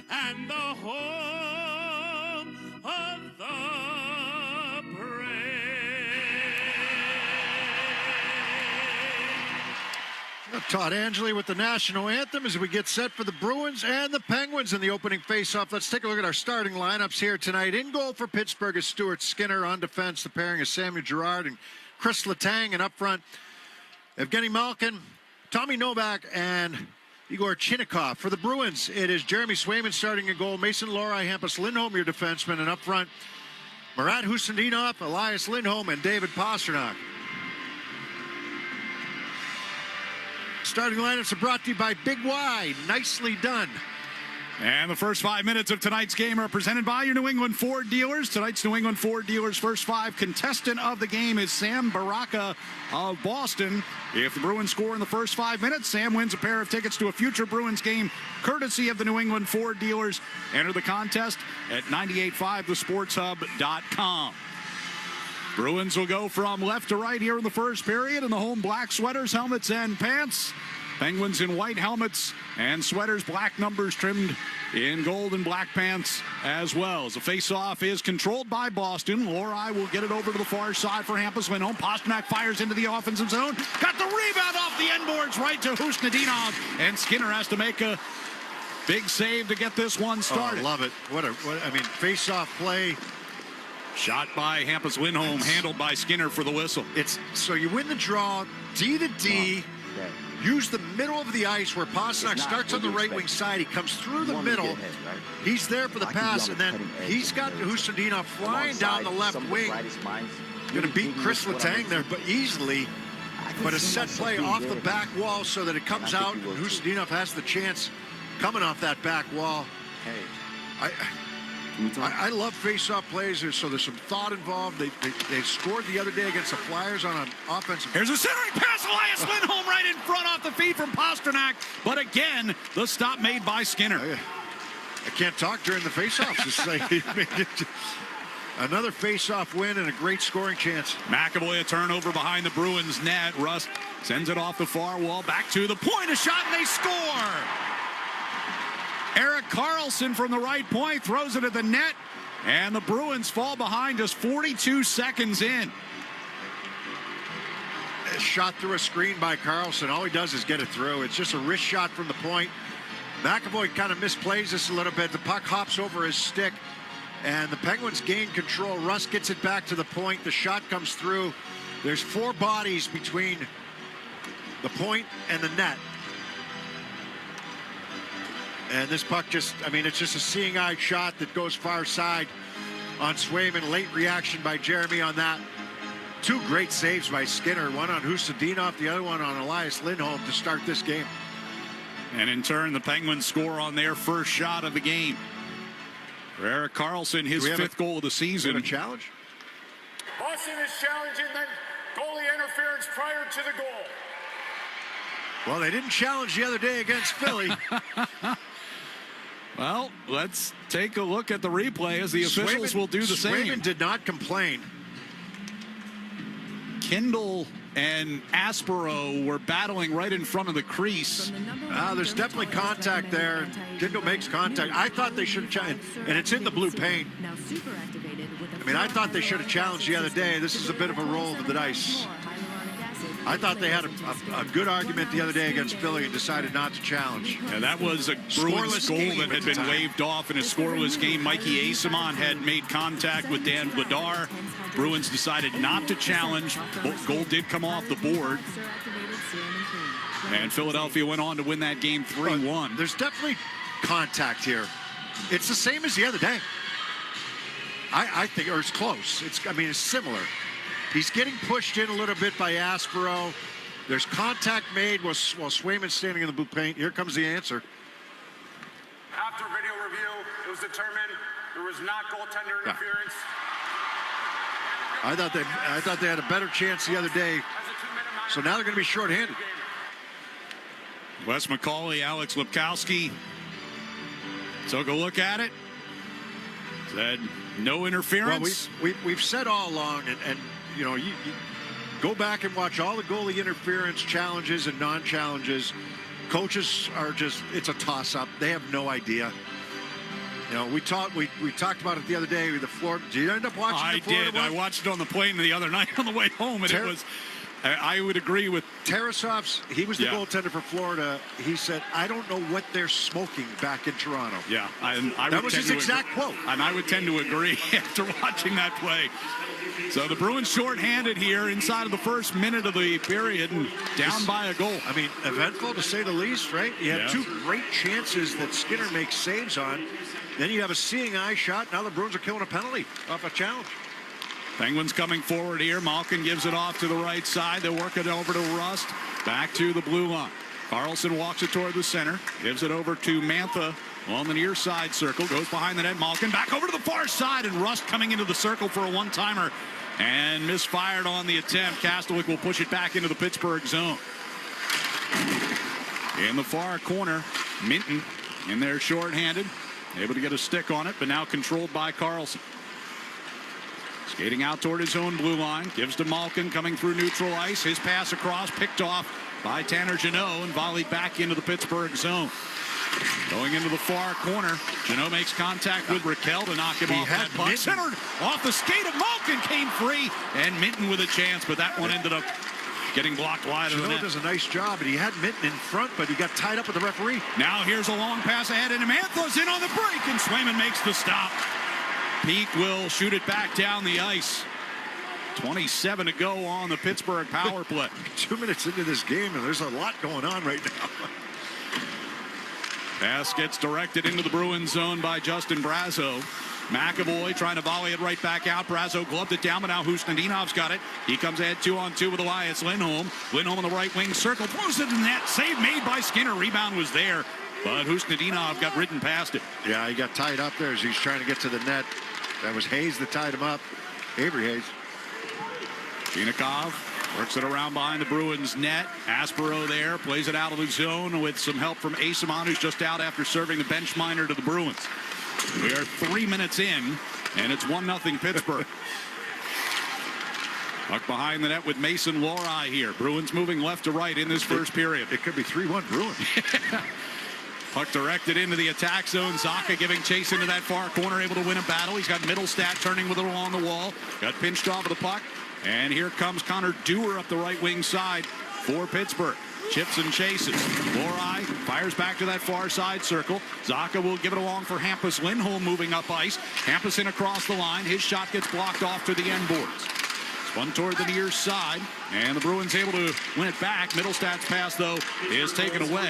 and the home of the brave. Todd Angeli with the national anthem as we get set for the Bruins and the Penguins in the opening faceoff. Let's take a look at our starting lineups here tonight. In goal for Pittsburgh is Stuart Skinner. On defense, the pairing is Samuel Girard and Chris Letang. And up front, Evgeny Malkin, Tommy Novak, and Igor Chinnikov. For the Bruins, it is Jeremy Swayman starting in goal, Mason Lohrei, Hampus Lindholm, your defenseman. And up front, Marat Husendinov, Elias Lindholm, and David Pastrnak. Starting lineups are brought to you by Big Y. Nicely done. And the first 5 minutes of tonight's game are presented by your New England Ford dealers. Tonight's New England Ford dealers' first five contestant of the game is Sam Baraka of Boston. If the Bruins score in the first 5 minutes, Sam wins a pair of tickets to a future Bruins game courtesy of the New England Ford dealers. Enter the contest at 985thesportshub.com. Bruins will go from left to right here in the first period in the home black sweaters, helmets, and pants. Penguins in white helmets and sweaters, black numbers trimmed in gold and black pants as well. As the face-off is controlled by Boston. Lori will get it over to the far side for Hampus Lindholm. Pasternak fires into the offensive zone. Got the rebound off the end boards right to Husnudinov. And Skinner has to make a big save to get this one started. Oh, love it. Face-off play. Shot by Hampus Lindholm, handled by Skinner for the whistle. So you win the draw, D to D. Use the middle of the ice where Pasternak starts on the right wing side. He comes through the middle. He's there for the pass, and then he's got Husnudinov flying down the left wing. Going to beat Chris Letang there, but easily. But a set play off the back wall so that it comes out, and Husnudinov has the chance coming off that back wall. I love face-off plays, so there's some thought involved. They scored the other day against the Flyers on an offensive. Here's a centering pass, Elias Lindholm right in front off the feed from Pasternak. But again, the stop made by Skinner. I can't talk during the face-offs. It's like another face-off win and a great scoring chance. McAvoy a turnover behind the Bruins net. Rust sends it off the far wall, back to the point, a shot, and they score. Erik Karlsson from the right point throws it at the net, and the Bruins fall behind just 42 seconds in. Shot through a screen by Karlsson. All he does is get it through. It's just a wrist shot from the point. McAvoy kind of misplays this a little bit. The puck hops over his stick, and the Penguins gain control. Rust gets it back to the point. The shot comes through. There's 4 bodies between the point and the net. And this puck it's just a seeing eye shot that goes far side on Swayman. Late reaction by Jeremy on that. 2 great saves by Skinner. One on Husnudinov, the other one on Elias Lindholm to start this game. And in turn, the Penguins score on their first shot of the game. For Erik Karlsson, his 5th goal of the season. A challenge? Boston is challenging the goalie interference prior to the goal. Well, they didn't challenge the other day against Philly. Well, let's take a look at the replay as the officials will do the same. Swayman did not complain. Kindle and Aspero were battling right in front of the crease. There's definitely contact there. Kindle makes contact. I thought they should have challenged, and it's in the blue paint. I thought they should have challenged the other day. This is a bit of a roll of the dice. I thought they had a good argument the other day against Philly and decided not to challenge. And that was a Bruins goal that had been waved off in a scoreless game. Mikey Asimon had made contact with Dan Vladar. Bruins decided not to challenge. Goal did come off the board. And Philadelphia went on to win that game 3-1. There's definitely contact here. It's the same as the other day. I think, or it's close. It's similar. He's getting pushed in a little bit by Aspero. There's contact made while Swayman's standing in the blue paint. Here comes the answer. After video review, it was determined there was not goaltender interference. I thought they had a better chance the other day. So now they're going to be shorthanded. Wes McCauley, Alex Lipkowski took a look at it. Said no interference. Well, we've said all along, and you go back and watch all the goalie interference challenges and non-challenges. Coaches are it's a toss-up. They have no idea. We talked about it the other day with the Florida. Did you end up watching the Florida one? I watched it on the plane the other night on the way home, and it was. I would agree with Tarasov's. He was the goaltender for Florida. He said, "I don't know what they're smoking back in Toronto." Yeah, that was his exact quote. And I would tend to agree after watching that play. So the Bruins shorthanded here inside of the first minute of the period and down by a goal. Eventful to say the least, right? You have 2 great chances that Skinner makes saves on. Then you have a seeing eye shot. Now the Bruins are killing a penalty off a challenge. Penguins coming forward here. Malkin gives it off to the right side. They work it over to Rust. Back to the blue line. Karlsson walks it toward the center. Gives it over to Mantha on the near side circle. Goes behind the net. Malkin back over to the far side. And Rust coming into the circle for a one-timer. And misfired on the attempt. Kastelik will push it back into the Pittsburgh zone. In the far corner, Minton in there shorthanded. Able to get a stick on it, but now controlled by Karlsson. Skating out toward his own blue line. Gives to Malkin coming through neutral ice. His pass across, picked off by Tanner Jeannot and volleyed back into the Pittsburgh zone. Going into the far corner. Jeannot makes contact with Raquel to knock him off that puck. Centered off the skate of Malkin, came free, and Minton with a chance, but that one ended up getting blocked wide of the net. Does a nice job, and he had Minton in front, but he got tied up with the referee. Now here's a long pass ahead, and Mantha's in on the break, and Swayman makes the stop. Peak will shoot it back down the ice. 27 to go on the Pittsburgh power play. 2 minutes into this game, and there's a lot going on right now. Pass gets directed into the Bruins zone by Justin Brazeau. McAvoy trying to volley it right back out. Brazeau gloved it down, but now Husnadinov's got it. He comes ahead 2-on-2 with Elias Lindholm. Lindholm on the right wing circle. Throws it in the net. Save made by Skinner. Rebound was there, but Husnadinov got ridden past it. Yeah, he got tied up there as he's trying to get to the net. That was Hayes that tied him up. Avery Hayes. Chinikov works it around behind the Bruins net. Aspero there, plays it out of the zone with some help from Asimon, who's just out after serving the bench minor to the Bruins. We are 3 minutes in, and it's 1-0 Pittsburgh. Puck behind the net with Mason Lohrei here. Bruins moving left to right in this first period. It could be 3-1 Bruins. Puck directed into the attack zone. Zacha giving chase into that far corner, able to win a battle. He's got Middlestat turning with it along the wall. Got pinched off of the puck. And here comes Connor Dewar up the right wing side for Pittsburgh. Chips and chases. Lohrei fires back to that far side circle. Zacha will give it along for Hampus Lindholm moving up ice. Hampus in across the line. His shot gets blocked off to the end boards. Spun toward the near side, and the Bruins able to win it back. Middlestat's pass, though, is taken away.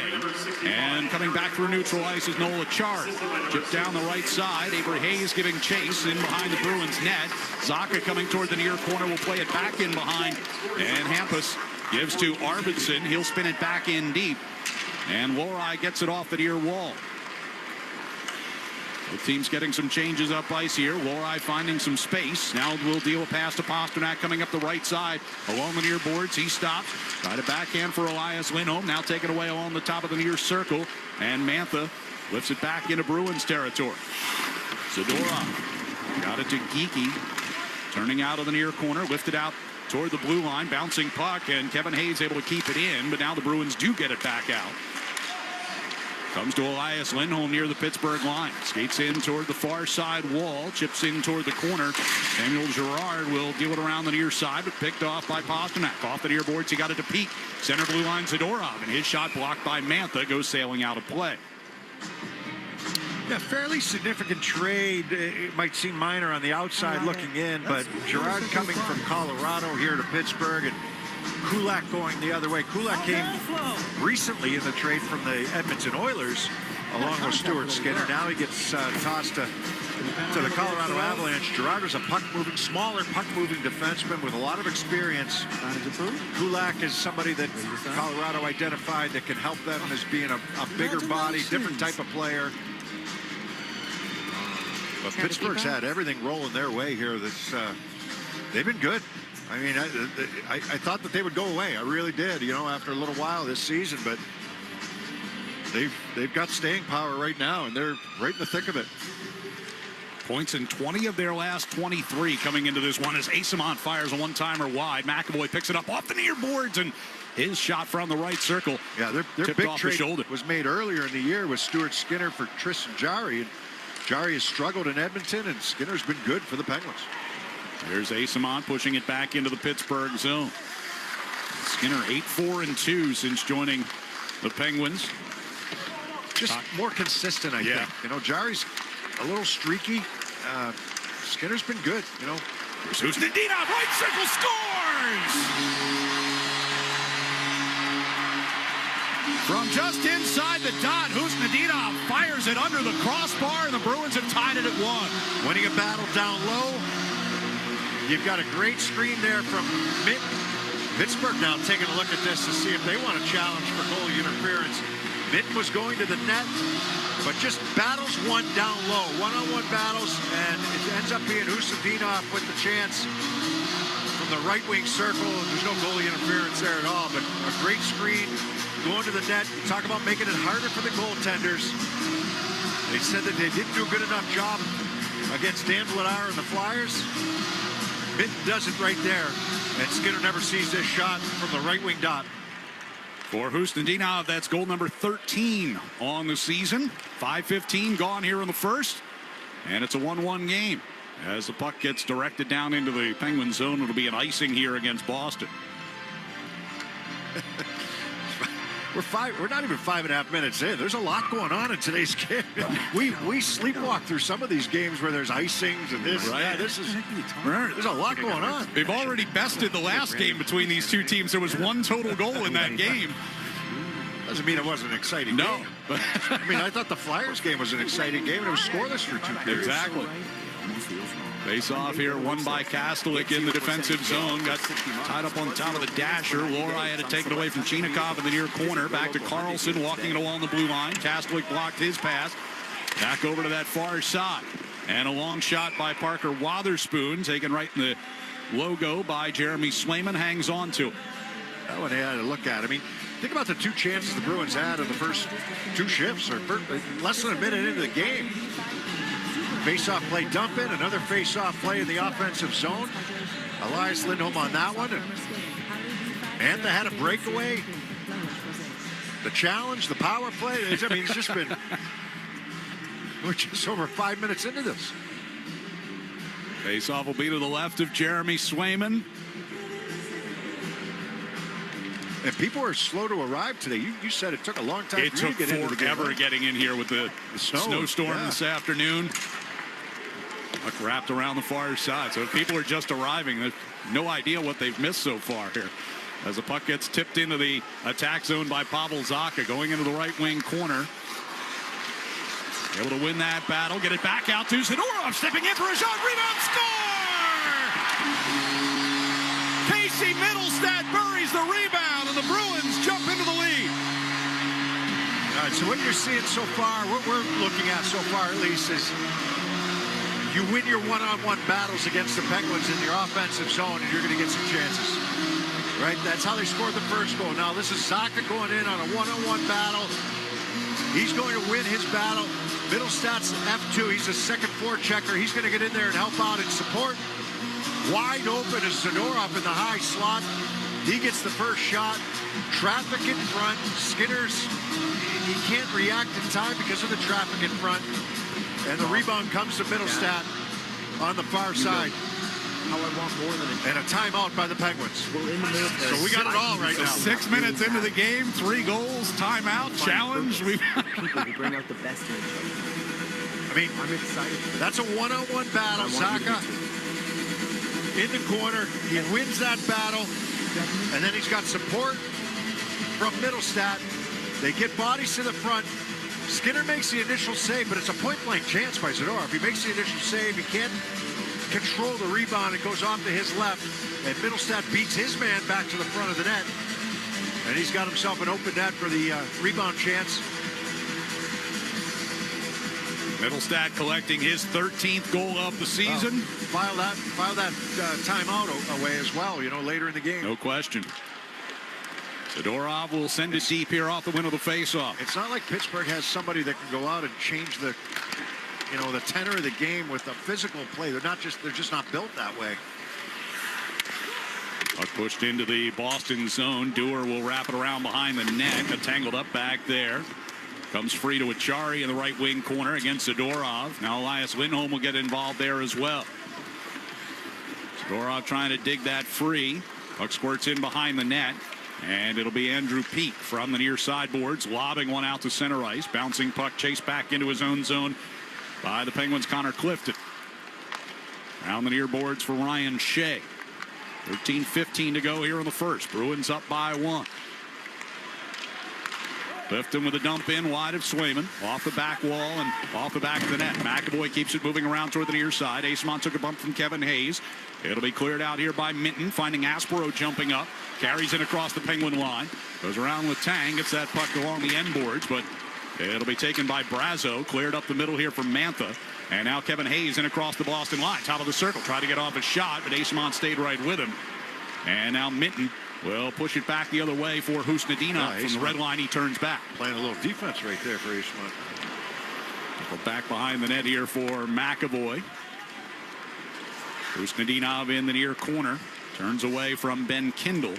And coming back through neutral ice is Nola Chard. Chipped down the right side. Avery Hayes giving chase in behind the Bruins net. Zacha coming toward the near corner will play it back in behind. And Hampus gives to Arvidsson. He'll spin it back in deep. And Lohrei gets it off the near wall. The team's getting some changes up ice here. Lohrei finding some space. Now we'll deal a pass to Pasternak coming up the right side. Along the near boards, he stops. Try to backhand for Elias Lindholm. Now taken away along the top of the near circle. And Mantha lifts it back into Bruins territory. Zadorov got it to Geekie. Turning out of the near corner. Lifted out toward the blue line. Bouncing puck. And Kevin Hayes able to keep it in. But now the Bruins do get it back out. Comes to Elias Lindholm near the Pittsburgh line. Skates in toward the far side wall. Chips in toward the corner. Samuel Girard will deal it around the near side, but picked off by Pasternak. Off the near boards, he got it to Peak. Center blue line, Zadorov, and his shot blocked by Mantha goes sailing out of play. Yeah, fairly significant trade. It might seem minor on the outside looking in, but Girard coming from Colorado here to Pittsburgh, and Kulak going the other way. Kulak came recently in the trade from the Edmonton Oilers along with Stuart Skinner. Now he gets tossed to the Colorado Avalanche. Girard is a puck-moving, smaller puck-moving defenseman with a lot of experience. Kulak is somebody that Colorado identified that can help them as being a bigger body, different type of player. But Pittsburgh's had everything rolling their way here. They've been good. I mean, I thought that they would go away. I really did, you know, after a little while this season. But they've got staying power right now, and they're right in the thick of it. Points in 20 of their last 23 coming into this one as Asimon fires a one-timer wide. McAvoy picks it up off the near boards, and his shot from the right circle. Yeah, their tipped big off trade the shoulder. was made earlier in the year with Stuart Skinner for Tristan Jarry. And Jarry has struggled in Edmonton, and Skinner's been good for the Penguins. There's Asimon pushing it back into the Pittsburgh zone. Skinner 8-4-2 since joining the Penguins. Just more consistent, I think. You know, Jarry's a little streaky. Skinner's been good, you know. Here's Husnadinov, right circle, scores! From just inside the dot, Husnadinov fires it under the crossbar, and the Bruins have tied it at 1. Winning a battle down low. You've got a great screen there from Minton. Pittsburgh now taking a look at this to see if they want to challenge for goalie interference. Minton was going to the net, but just battles one down low. One-on-one battles, and it ends up being Husnadinov with the chance from the right wing circle. There's no goalie interference there at all, but a great screen going to the net. You talk about making it harder for the goaltenders. They said that they didn't do a good enough job against Dan Vladar and the Flyers. Mitten does it right there, and Skinner never sees this shot from the right wing dot. For Husnudinov, that's goal number 13 on the season. 5:15 gone here in the first, and it's a 1-1 game. As the puck gets directed down into the Penguin zone, it'll be an icing here against Boston. We're not even 5.5 minutes in. There's a lot going on in today's game. We sleepwalk through some of these games where there's icings and this. Right. Yeah, there's a lot going on. They've already bested the last game between these two teams. There was one total goal in that game. Doesn't mean it wasn't an exciting game. No. I mean, I thought the Flyers game was an exciting game, and it was scoreless for 2 periods. Exactly. Face off here, won by Kastelik in the defensive zone. Got tied up on top of the dasher. Lohrei had it taken away from Chinakhov in the near corner. Back to Carlson, walking it along the blue line. Kastelik blocked his pass. Back over to that far side. And a long shot by Parker Wotherspoon, taken right in the logo by Jeremy Swayman. Hangs on to it. That one they had to look at. I mean, think about the 2 chances the Bruins had in the first 2 shifts, or less than a minute into the game. Face-off play dump in, another face-off play in the offensive zone. Elias Lindholm on that one. And Mantha had a breakaway. The challenge, the power play. I mean, it's just been... We're just over 5 minutes into this. Face-off will be to the left of Jeremy Swayman. And people are slow to arrive today. You said it took a long time for you to get into the game. It took forever getting in here with the snowstorm this afternoon. Puck wrapped around the far side. So if people are just arriving, there's no idea what they've missed so far here. As the puck gets tipped into the attack zone by Pavel Zacha, going into the right wing corner. Able to win that battle, get it back out to Zadorov, stepping in for a shot, rebound, score! Casey Middlestat buries the rebound, and the Bruins jump into the lead. All right, so what you're seeing so far, what we're looking at so far at least, is you win your one-on-one battles against the Penguins in your offensive zone, and you're going to get some chances. Right? That's how they scored the first goal. Now, this is Zacha going in on a one-on-one battle. He's going to win his battle. Middlestat's F2. He's a second forechecker. He's going to get in there and help out and support. Wide open is Zadorov in the high slot. He gets the first shot. Traffic in front. Skinner's, he can't react in time because of the traffic in front. And the rebound comes to Middlestat on the far side. How I want more than and a timeout by the Penguins. Well, in the military, so we got it all right now. 6 minutes into the game, 3 goals, timeout, challenge. People who bring out the best in each other. I mean, I'm excited. That's a one-on-one battle. Zacha in the corner. He wins that battle. And then he's got support from Middlestat. They get bodies to the front. Skinner makes the initial save, but it's a point-blank chance by Zadorov. He makes the initial save. He can't control the rebound. It goes off to his left, and Middlestat beats his man back to the front of the net. And he's got himself an open net for the rebound chance. Middlestat collecting his 13th goal of the season. File that timeout away as well, you know, later in the game. No question. Zadorov will send it deep here off the win of the faceoff. It's not like Pittsburgh has somebody that can go out and change the, you know, the tenor of the game with the physical play. They're just not built that way. Puck pushed into the Boston zone. Dewar will wrap it around behind the net. A tangled up back there. Comes free to Achari in the right wing corner against Zadorov. Now Elias Lindholm will get involved there as well. Zadorov trying to dig that free. Puck squirts in behind the net. And it'll be Andrew Peak from the near sideboards, lobbing one out to center ice. Bouncing puck chased back into his own zone by the Penguins' Connor Clifton. Around the near boards for Ryan Shea. 13:15 to go here in the first. Bruins up by 1. Clifton with a dump in wide of Swayman. Off the back wall and off the back of the net. McAvoy keeps it moving around toward the near side. Eamon took a bump from Kevin Hayes. It'll be cleared out here by Minton, finding Aspero jumping up. Carries it across the Penguin line. Goes around with Tang. Gets that puck along the end boards, but it'll be taken by Brazo. Cleared up the middle here from Mantha. And now Kevin Hayes in across the Boston line. Top of the circle. Tried to get off a shot, but Eamon stayed right with him. And now Minton will push it back the other way for Husnudinov. From the red line, he turns back. Playing a little defense right there for Eamon. Back behind the net here for McAvoy. Usnadinov in the near corner. Turns away from Ben Kindle.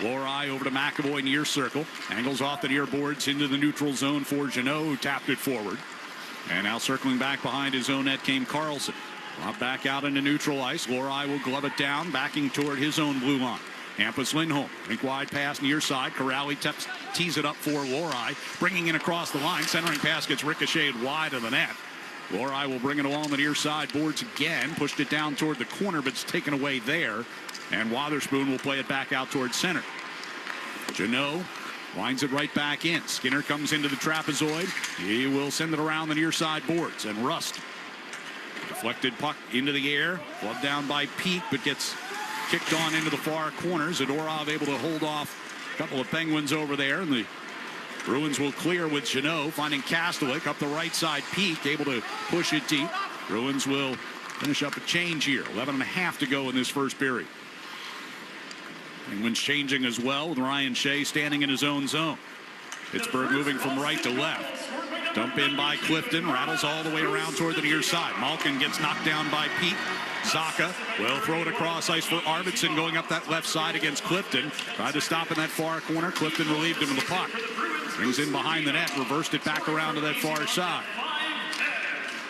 Lorai over to McAvoy near circle. Angles off the near boards into the neutral zone for Jeannot, who tapped it forward. And now circling back behind his own net came Carlson. Lob back out into neutral ice. Lorai will glove it down, backing toward his own blue line. Hampus Lindholm, rink wide pass near side. Corrali tees it up for Lorai, bringing in across the line. Centering pass gets ricocheted wide of the net. Lorai will bring it along the near side boards again. Pushed it down toward the corner, but it's taken away there. And Wotherspoon will play it back out towards center. Jeannot winds it right back in. Skinner comes into the trapezoid. He will send it around the near side boards. And Rust, deflected puck into the air. Gloved down by Peak, but gets kicked on into the far corner. Zadorov able to hold off a couple of Penguins over there. And the Bruins will clear with Jeannot, finding Kastelic up the right side. Peak able to push it deep. Bruins will finish up a change here. 11.5 to go in this first period. Penguins changing as well with Ryan Shea standing in his own zone. Pittsburgh moving from right to left. Dump in by Clifton, rattles all the way around toward the near side. Malkin gets knocked down by Peak. Zaka will throw it across ice for Arvidsson going up that left side against Clifton. Tried to stop in that far corner. Clifton relieved him of the puck. Brings in behind the net, reversed it back around to that far side.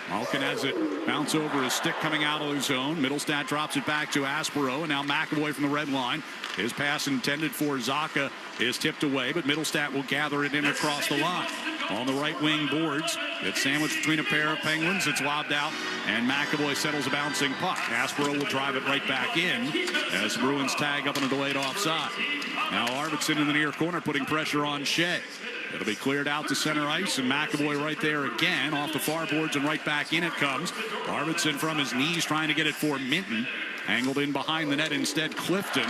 Malkin has it bounce over his stick coming out of his zone. Middlestat drops it back to Aspero, and now McAvoy from the red line. His pass intended for Zaka is tipped away, but Middlestat will gather it in across the line. On the right wing boards, it's sandwiched between a pair of Penguins. It's lobbed out, and McAvoy settles a bouncing puck. Aspero will drive it right back in as the Bruins tag up on a delayed offside. Now Arvidsson in the near corner putting pressure on Shea. It'll be cleared out to center ice, and McAvoy right there again off the far boards, and right back in it comes. Arvidsson from his knees trying to get it for Minton. Angled in behind the net instead. Clifton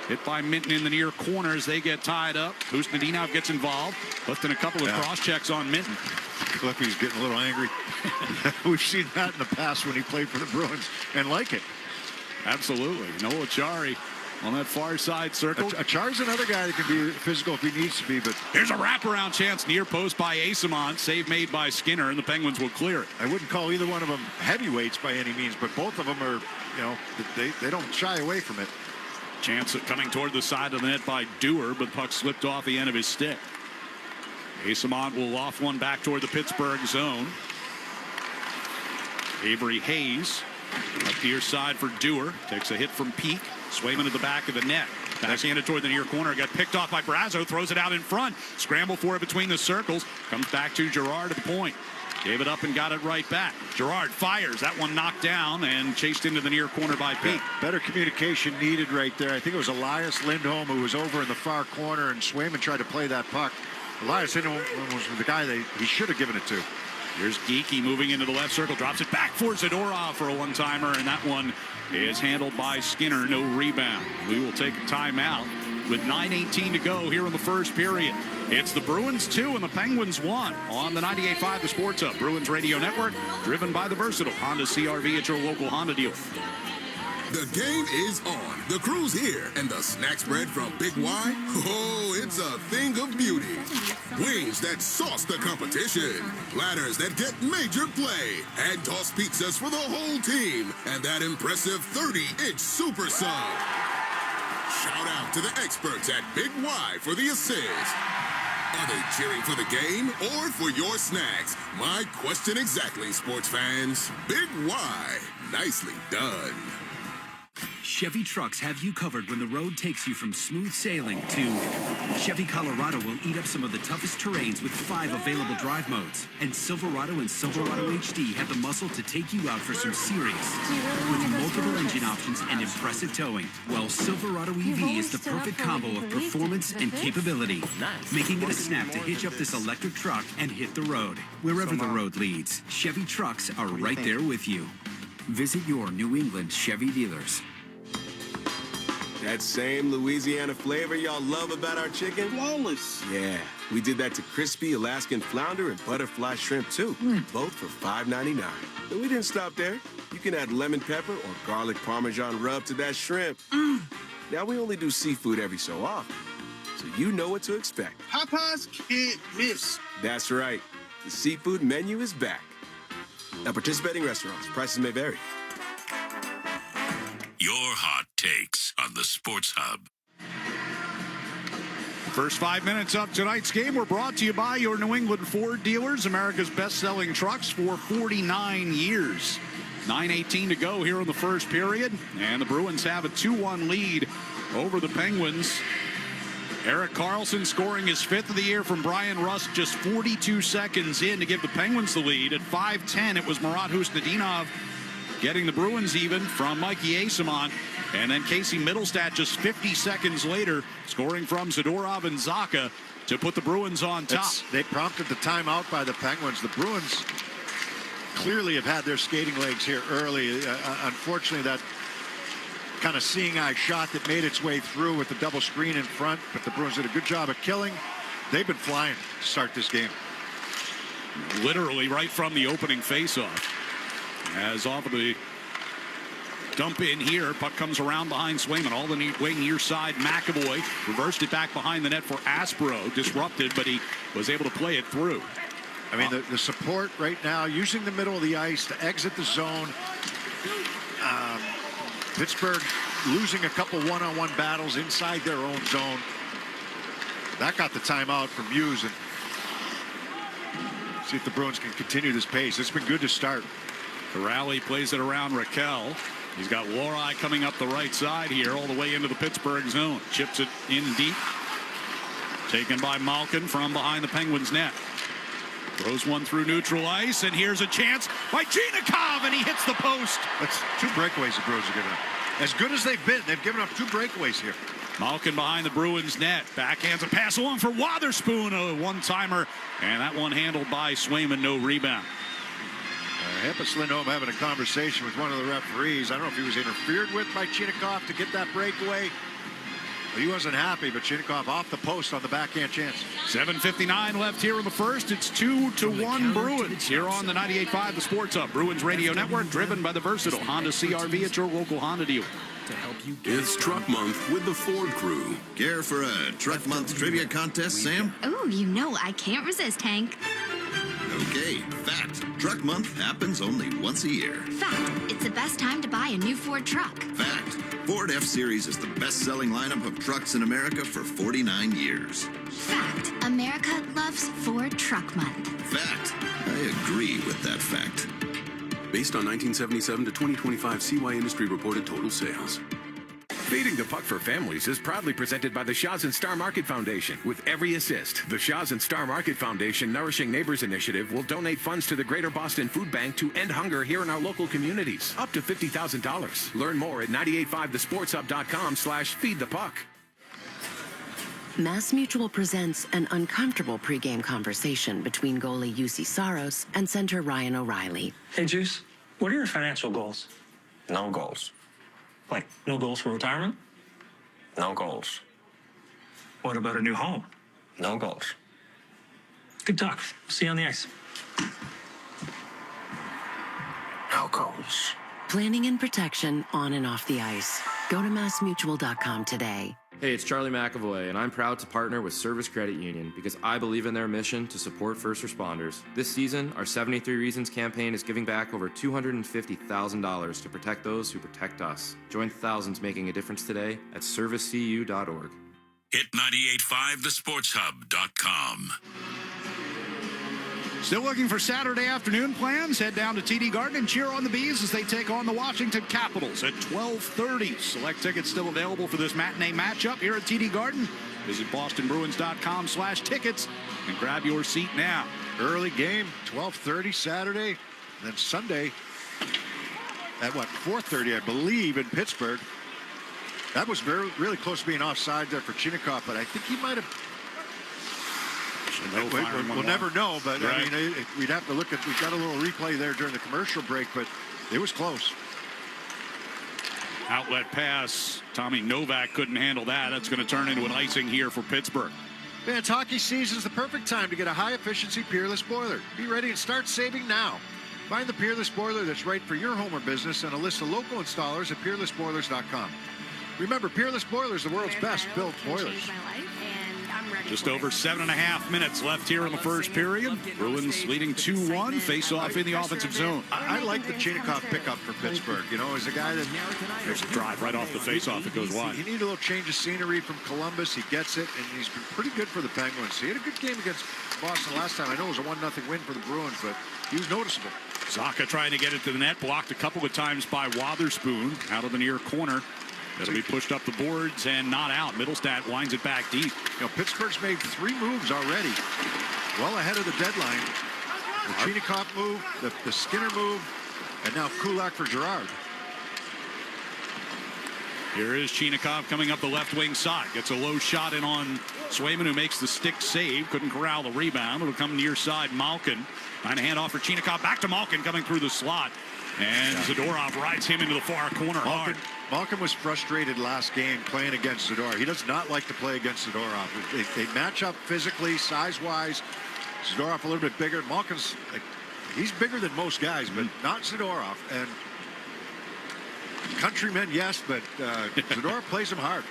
hit by Minton in the near corners. They get tied up. Usnadinov gets involved. Clifton a couple of cross checks on Minton. Cliffy's getting a little angry. We've seen that in the past when he played for the Bruins and like it. Absolutely. Noah Chari on that far side circle. Chari's another guy that can be physical if he needs to be, but here's a wraparound chance near post by Asimont. Save made by Skinner, and the Penguins will clear it. I wouldn't call either one of them heavyweights by any means, but both of them are, they don't shy away from it. Chance coming toward the side of the net by Dewar, but puck slipped off the end of his stick. Asimont will loft one back toward the Pittsburgh zone. Avery Hayes up the near side for Dewar. Takes a hit from Peak. Swayman at the back of the net. Backhanded toward the near corner. Got picked off by Brazo. Throws it out in front. Scramble for it between the circles. Comes back to Girard at the point. Gave it up and got it right back. Girard fires. That one knocked down and chased into the near corner by Peak. Yeah, better communication needed right there. I think it was Elias Lindholm who was over in the far corner, and Swayman tried to play that puck. Elias Lindholm was the guy he should have given it to. Here's Geekie moving into the left circle. Drops it back for Zadorov for a one-timer, and that one is handled by Skinner. No rebound. We will take a timeout with 9:18 to go here in the first period. It's the Bruins 2 and the Penguins 1 on the 98.5 The Sports Hub Bruins Radio Network, driven by the versatile Honda CR-V at your local Honda dealer. The game is on. The crew's here. And the snack spread from Big Y? Oh, it's a thing of beauty. Wings that sauce the competition. Platters that get major play. And tossed pizzas for the whole team. And that impressive 30-inch super sub. Shout out to the experts at Big Y for the assist. Are they cheering for the game or for your snacks? My question exactly, sports fans. Big Y. Nicely done. Chevy trucks have you covered when the road takes you from smooth sailing to Chevy Colorado will eat up some of the toughest terrains with 5 available drive modes. And Silverado and Silverado HD have the muscle to take you out for some serious. With multiple engine options and impressive towing. Well, Silverado EV is the perfect combo of performance and capability. Making it a snap to hitch up this electric truck and hit the road. Wherever the road leads, Chevy trucks are right there with you. Visit your New England Chevy dealers. That same Louisiana flavor y'all love about our chicken? Flawless. Yeah, we did that to crispy Alaskan flounder and butterfly shrimp, too. Both for $5.99. But we didn't stop there. You can add lemon pepper or garlic Parmesan rub to that shrimp. Now, we only do seafood every so often, so you know what to expect. Popeye's can't miss. That's right. The seafood menu is back. At participating restaurants, prices may vary. Your hot takes on the Sports Hub. First 5 minutes of tonight's game were brought to you by your New England Ford dealers, America's best-selling trucks for 49 years. 9:18 to go here in the first period, and the Bruins have a 2-1 lead over the Penguins. Erik Karlsson scoring his 5th of the year from Brian Rust just 42 seconds in to give the Penguins the lead. At 5:10, it was Marat Husnudinov getting the Bruins even from Mikey Asimont. And then Casey Middlestat just 50 seconds later scoring from Zadorov and Zacha to put the Bruins on top. They prompted the timeout by the Penguins. The Bruins clearly have had their skating legs here early. Unfortunately, that kind of seeing-eye shot that made its way through with the double screen in front, but the Bruins did a good job of killing. They've been flying to start this game. Literally right from the opening faceoff. As off of the dump in here, puck comes around behind Swayman, all the way near side. McAvoy reversed it back behind the net for Aspro, disrupted, but he was able to play it through. I mean, the support right now, using the middle of the ice to exit the zone. Pittsburgh losing a couple one-on-one battles inside their own zone. That got the timeout from Hughes, and see if the Bruins can continue this pace. It's been good to start. Rally plays it around Raquel. He's got Lorai coming up the right side here all the way into the Pittsburgh zone. Chips it in deep. Taken by Malkin from behind the Penguins net. Throws one through neutral ice, and here's a chance by Chinikov, and he hits the post. That's 2 breakaways the Bruins are giving up. As good as they've been, they've given up 2 breakaways here. Malkin behind the Bruins net. Backhands a pass along for Wotherspoon, a one-timer, and that one handled by Swayman, no rebound. Hampus Lindholm having a conversation with one of the referees. I don't know if he was interfered with by Chinikov to get that breakaway. He wasn't happy, but Chinikov off the post on the backhand chance. 7:59 left here in the first. It's 2-1 Bruins here on the 98.5 The Sports Hub. Bruins Radio Network, driven by the versatile Honda CR-V at your local Honda dealer. To help you it's Truck Month with the Ford crew. Care for a Truck Month trivia contest, Sam? Oh, you know I can't resist, Hank. Okay, fact. Truck Month happens only once a year. Fact, it's the best time to buy a new Ford truck. Fact. Ford F-Series is the best-selling lineup of trucks in America for 49 years. Fact, America loves Ford Truck Month. Fact. I agree with that fact. Based on 1977 to 2025 CY Industry reported total sales. Feeding the Puck for Families is proudly presented by the Shaw's and Star Market Foundation. With every assist, the Shaw's and Star Market Foundation Nourishing Neighbors Initiative will donate funds to the Greater Boston Food Bank to end hunger here in our local communities. Up to $50,000. Learn more at 985thesportshub.com/feedthepuck. Mass Mutual presents an uncomfortable pregame conversation between goalie UC Saros and center Ryan O'Reilly. Hey, Juice, what are your financial goals? No goals. Like, no goals for retirement? No goals. What about a new home? No goals. Good talk. See you on the ice. No goals. Planning and protection on and off the ice. Go to massmutual.com today. Hey, it's Charlie McAvoy, and I'm proud to partner with Service Credit Union because I believe in their mission to support first responders. This season, our 73 Reasons campaign is giving back over $250,000 to protect those who protect us. Join thousands making a difference today at servicecu.org. Hit 985thesportshub.com. Still looking for Saturday afternoon plans? Head down to TD Garden and cheer on the Bees as they take on the Washington Capitals at 12:30. Select tickets still available for this matinee matchup here at TD Garden. Visit bostonbruins.com/tickets and grab your seat now. Early game, 12:30 Saturday, then Sunday at 4:30, I believe, in Pittsburgh. That was really close to being offside there for Chinikov, but I think he might have. We'll never know, but right. I mean, we'd have to look at. We've got a little replay there during the commercial break, but it was close. Outlet pass. Tommy Novak couldn't handle that. That's going to turn into an icing here for Pittsburgh. Fans, hockey season is the perfect time to get a high-efficiency Peerless boiler. Be ready and start saving now. Find the Peerless boiler that's right for your home or business and a list of local installers at peerlessboilers.com. Remember, Peerless Boilers, the world's best built boilers. Just over 7.5 minutes left here in the first period. Bruins leading 2-1. Face-off in the offensive zone. I like the Chinakhov pickup for Pittsburgh. You know, as a guy that... There's a drive right off the face-off. It goes wide. He needed a little change of scenery from Columbus. He gets it, and he's been pretty good for the Penguins. He had a good game against Boston last time. I know it was a 1-0 win for the Bruins, but he was noticeable. Zaka trying to get it to the net. Blocked a couple of times by Wotherspoon out of the near corner. That'll be pushed up the boards and not out. Middlestat winds it back deep. You know, Pittsburgh's made 3 moves already, well ahead of the deadline. The Chinakhov move, the Skinner move, and now Kulak for Girard. Here is Chinakhov coming up the left wing side. Gets a low shot in on Swayman, who makes the stick save. Couldn't corral the rebound. It'll come near side. Malkin trying to hand off for Chinakhov. Back to Malkin coming through the slot. And Zadorov rides him into the far corner hard. Malkin was frustrated last game playing against Zadorov. He does not like to play against Zadorov. They match up physically, size-wise. Zadorov a little bit bigger. Malkin's, he's bigger than most guys, but not Zadorov. And countrymen, yes, but Zadorov plays him hard.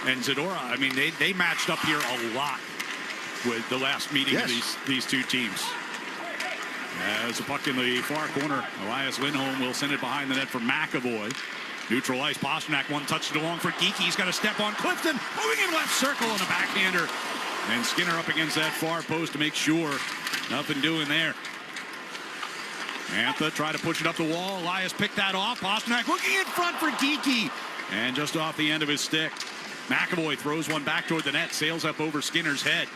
And Zadorov, I mean, they matched up here a lot with the last meeting of these two teams. As a puck in the far corner, Elias Lindholm will send it behind the net for McAvoy. Neutral ice, Pasternak one touched it along for Geekie. He's got to step on Clifton, moving in left circle on a backhander. And Skinner up against that far post to make sure nothing doing there. Antha tried to push it up the wall. Elias picked that off. Pasternak looking in front for Geekie. And just off the end of his stick. McAvoy throws one back toward the net, sails up over Skinner's head.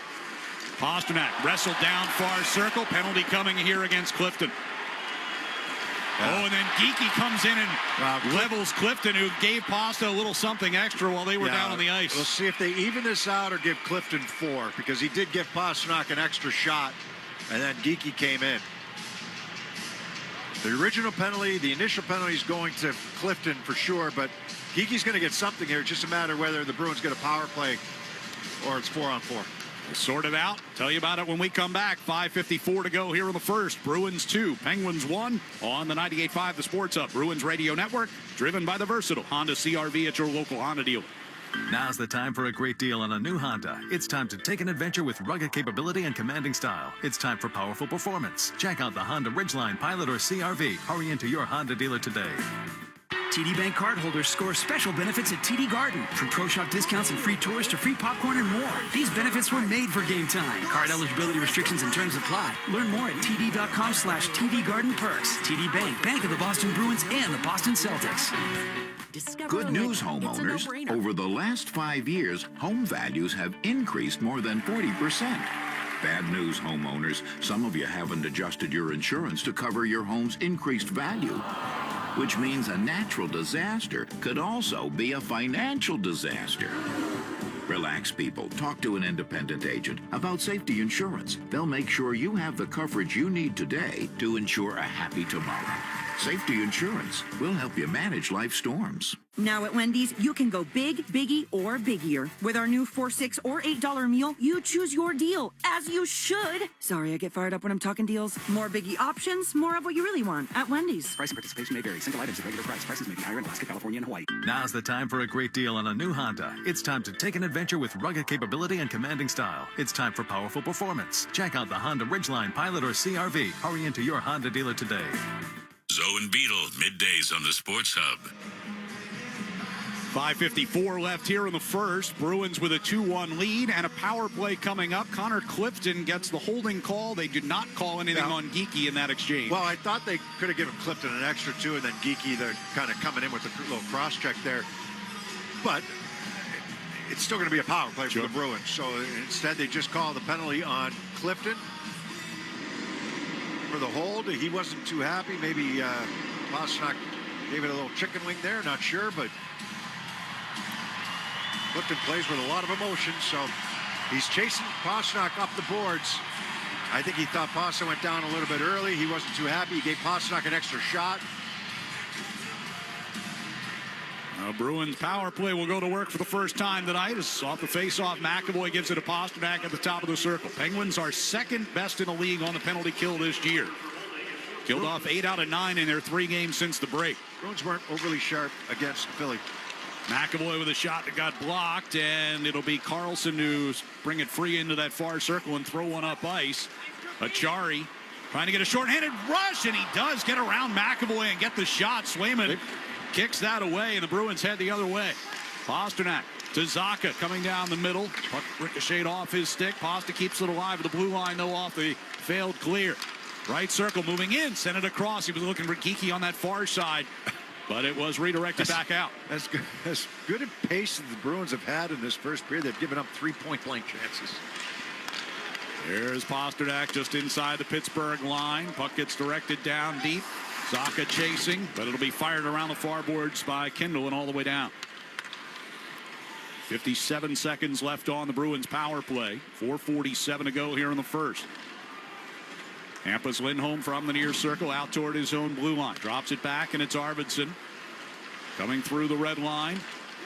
Pasternak wrestled down far circle. Penalty coming here against Clifton. Oh, and then Geekie comes in and levels Clifton, who gave Pasta a little something extra while they were down on the ice. We'll see if they even this out or give Clifton 4, because he did give Pasternak an extra shot, and then Geekie came in. The original penalty, the initial penalty is going to Clifton for sure, but Geekie's going to get something here. It's just a matter whether the Bruins get a power play or it's 4-on-4. We'll sort it out. Tell you about it when we come back. 5:54 to go here in the first. Bruins 2, Penguins 1 on the 98.5 The Sports Hub Bruins Radio Network, driven by the versatile Honda CR-V at your local Honda dealer. Now's the time for a great deal on a new Honda. It's time to take an adventure with rugged capability and commanding style. It's time for powerful performance. Check out the Honda Ridgeline, Pilot, or CR-V. Hurry into your Honda dealer today. TD Bank cardholders score special benefits at TD Garden. From Pro Shop discounts and free tours to free popcorn and more. These benefits were made for game time. Card eligibility restrictions and terms apply. Learn more at td.com/TD Garden Perks. TD Bank, Bank of the Boston Bruins and the Boston Celtics. Good news, homeowners. Over the last 5 years, home values have increased more than 40%. Bad news, homeowners. Some of you haven't adjusted your insurance to cover your home's increased value, which means a natural disaster could also be a financial disaster. Relax, people. Talk to an independent agent about safety insurance. They'll make sure you have the coverage you need today to ensure a happy tomorrow. Safety insurance will help you manage life storms. Now at Wendy's, you can go big, biggie, or biggier. With our new $4, $6, or $8 meal, you choose your deal, as you should. Sorry, I get fired up when I'm talking deals. More biggie options, more of what you really want at Wendy's. Price and participation may vary. Single items at regular price. Prices may be higher in Alaska, California, and Hawaii. Now's the time for a great deal on a new Honda. It's time to take an adventure with rugged capability and commanding style. It's time for powerful performance. Check out the Honda Ridgeline, Pilot, or CR-V. Hurry into your Honda dealer today. Zoe and Beetle, middays on the Sports Hub. 5:54 left here in the first. Bruins with a 2-1 lead and a power play coming up. Connor Clifton gets the holding call. They did not call anything on Geekie in that exchange. Well, I thought they could have given Clifton an extra 2, and then Geekie, they're kind of coming in with a little cross-check there. But it's still going to be a power play for the Bruins. So instead, they just call the penalty on Clifton for the hold. He wasn't too happy. Maybe Pasternak gave it a little chicken wing there. Not sure, but Clifton plays with a lot of emotion, so he's chasing Pasternak up the boards. I think he thought Pasta went down a little bit early. He wasn't too happy. He gave Pasternak an extra shot. Bruins power play will go to work for the first time tonight. As off the face-off, McAvoy gives it to Pasternak at the top of the circle. Penguins are second best in the league on the penalty kill this year. Killed off 8 out of 9 in their 3 games since the break. Bruins weren't overly sharp against Philly. McAvoy with a shot that got blocked, and it'll be Carlson to bring it free into that far circle and throw one up ice. Achari trying to get a shorthanded rush, and he does get around McAvoy and get the shot. Swayman kicks that away, and the Bruins head the other way. Pasternak to Zacha coming down the middle. Puck ricocheted off his stick. Pasta keeps it alive with the blue line, though, off the failed clear. Right circle moving in, sent it across. He was looking for Geeky on that far side, but it was redirected back out. As good a pace as the Bruins have had in this first period, they've given up 3 point-blank chances. Here's Pasternak just inside the Pittsburgh line. Puck gets directed down deep. Zacha chasing, but it'll be fired around the far boards by Kindle and all the way down. 57 seconds left on the Bruins power play. 4:47 to go here in the first. Hampus Lindholm from the near circle out toward his own blue line. Drops it back, and it's Arvidsson coming through the red line.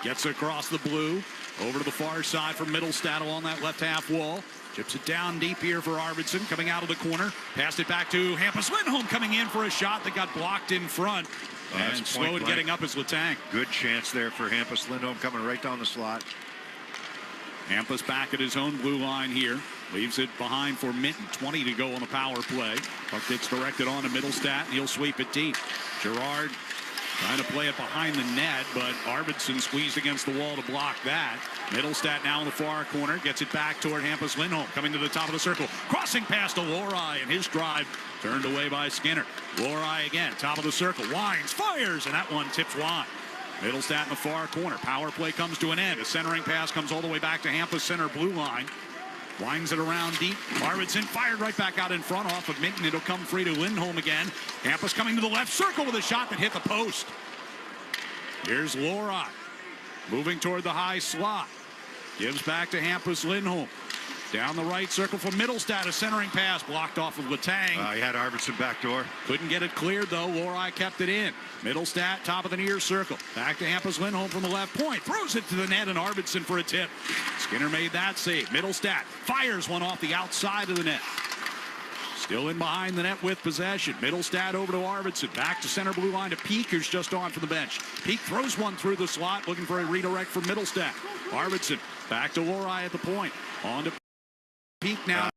Gets across the blue. Over to the far side for Middlestad along that left half wall. Chips it down deep here for Arvidsson coming out of the corner. Passed it back to Hampus Lindholm coming in for a shot that got blocked in front. And slowed getting up is Letang. Good chance there for Hampus Lindholm coming right down the slot. Hampus back at his own blue line here. Leaves it behind for Minton. 20 to go on the power play. Puck gets directed on to Middlestat, and he'll sweep it deep. Gerard trying to play it behind the net, but Arvidsson squeezed against the wall to block that. Middlestat now in the far corner. Gets it back toward Hampus Lindholm. Coming to the top of the circle. Crossing past to Lohrei, and his drive turned away by Skinner. Lohrei again. Top of the circle. Winds. Fires. And that one tips wide. Middlestat in the far corner. Power play comes to an end. A centering pass comes all the way back to Hampus center blue line. Winds it around deep. Arvidsson fired right back out in front off of Minton. It'll come free to Lindholm again. Hampus coming to the left circle with a shot that hit the post. Here's Lohrei. Moving toward the high slot. Gives back to Hampus Lindholm. Down the right circle for Middlestat. A centering pass blocked off of Letang. He had Arvidsson backdoor. Couldn't get it cleared, though. Lohrei kept it in. Middlestat, top of the near circle. Back to Hampus Lindholm from the left point. Throws it to the net, and Arvidsson for a tip. Skinner made that save. Middlestat fires one off the outside of the net. Still in behind the net with possession. Middlestat over to Arvidsson. Back to center blue line to Peak, who's just on from the bench. Peak throws one through the slot, looking for a redirect from Middlestat. Arvidsson back to Lohrei at the point. On to Peak now.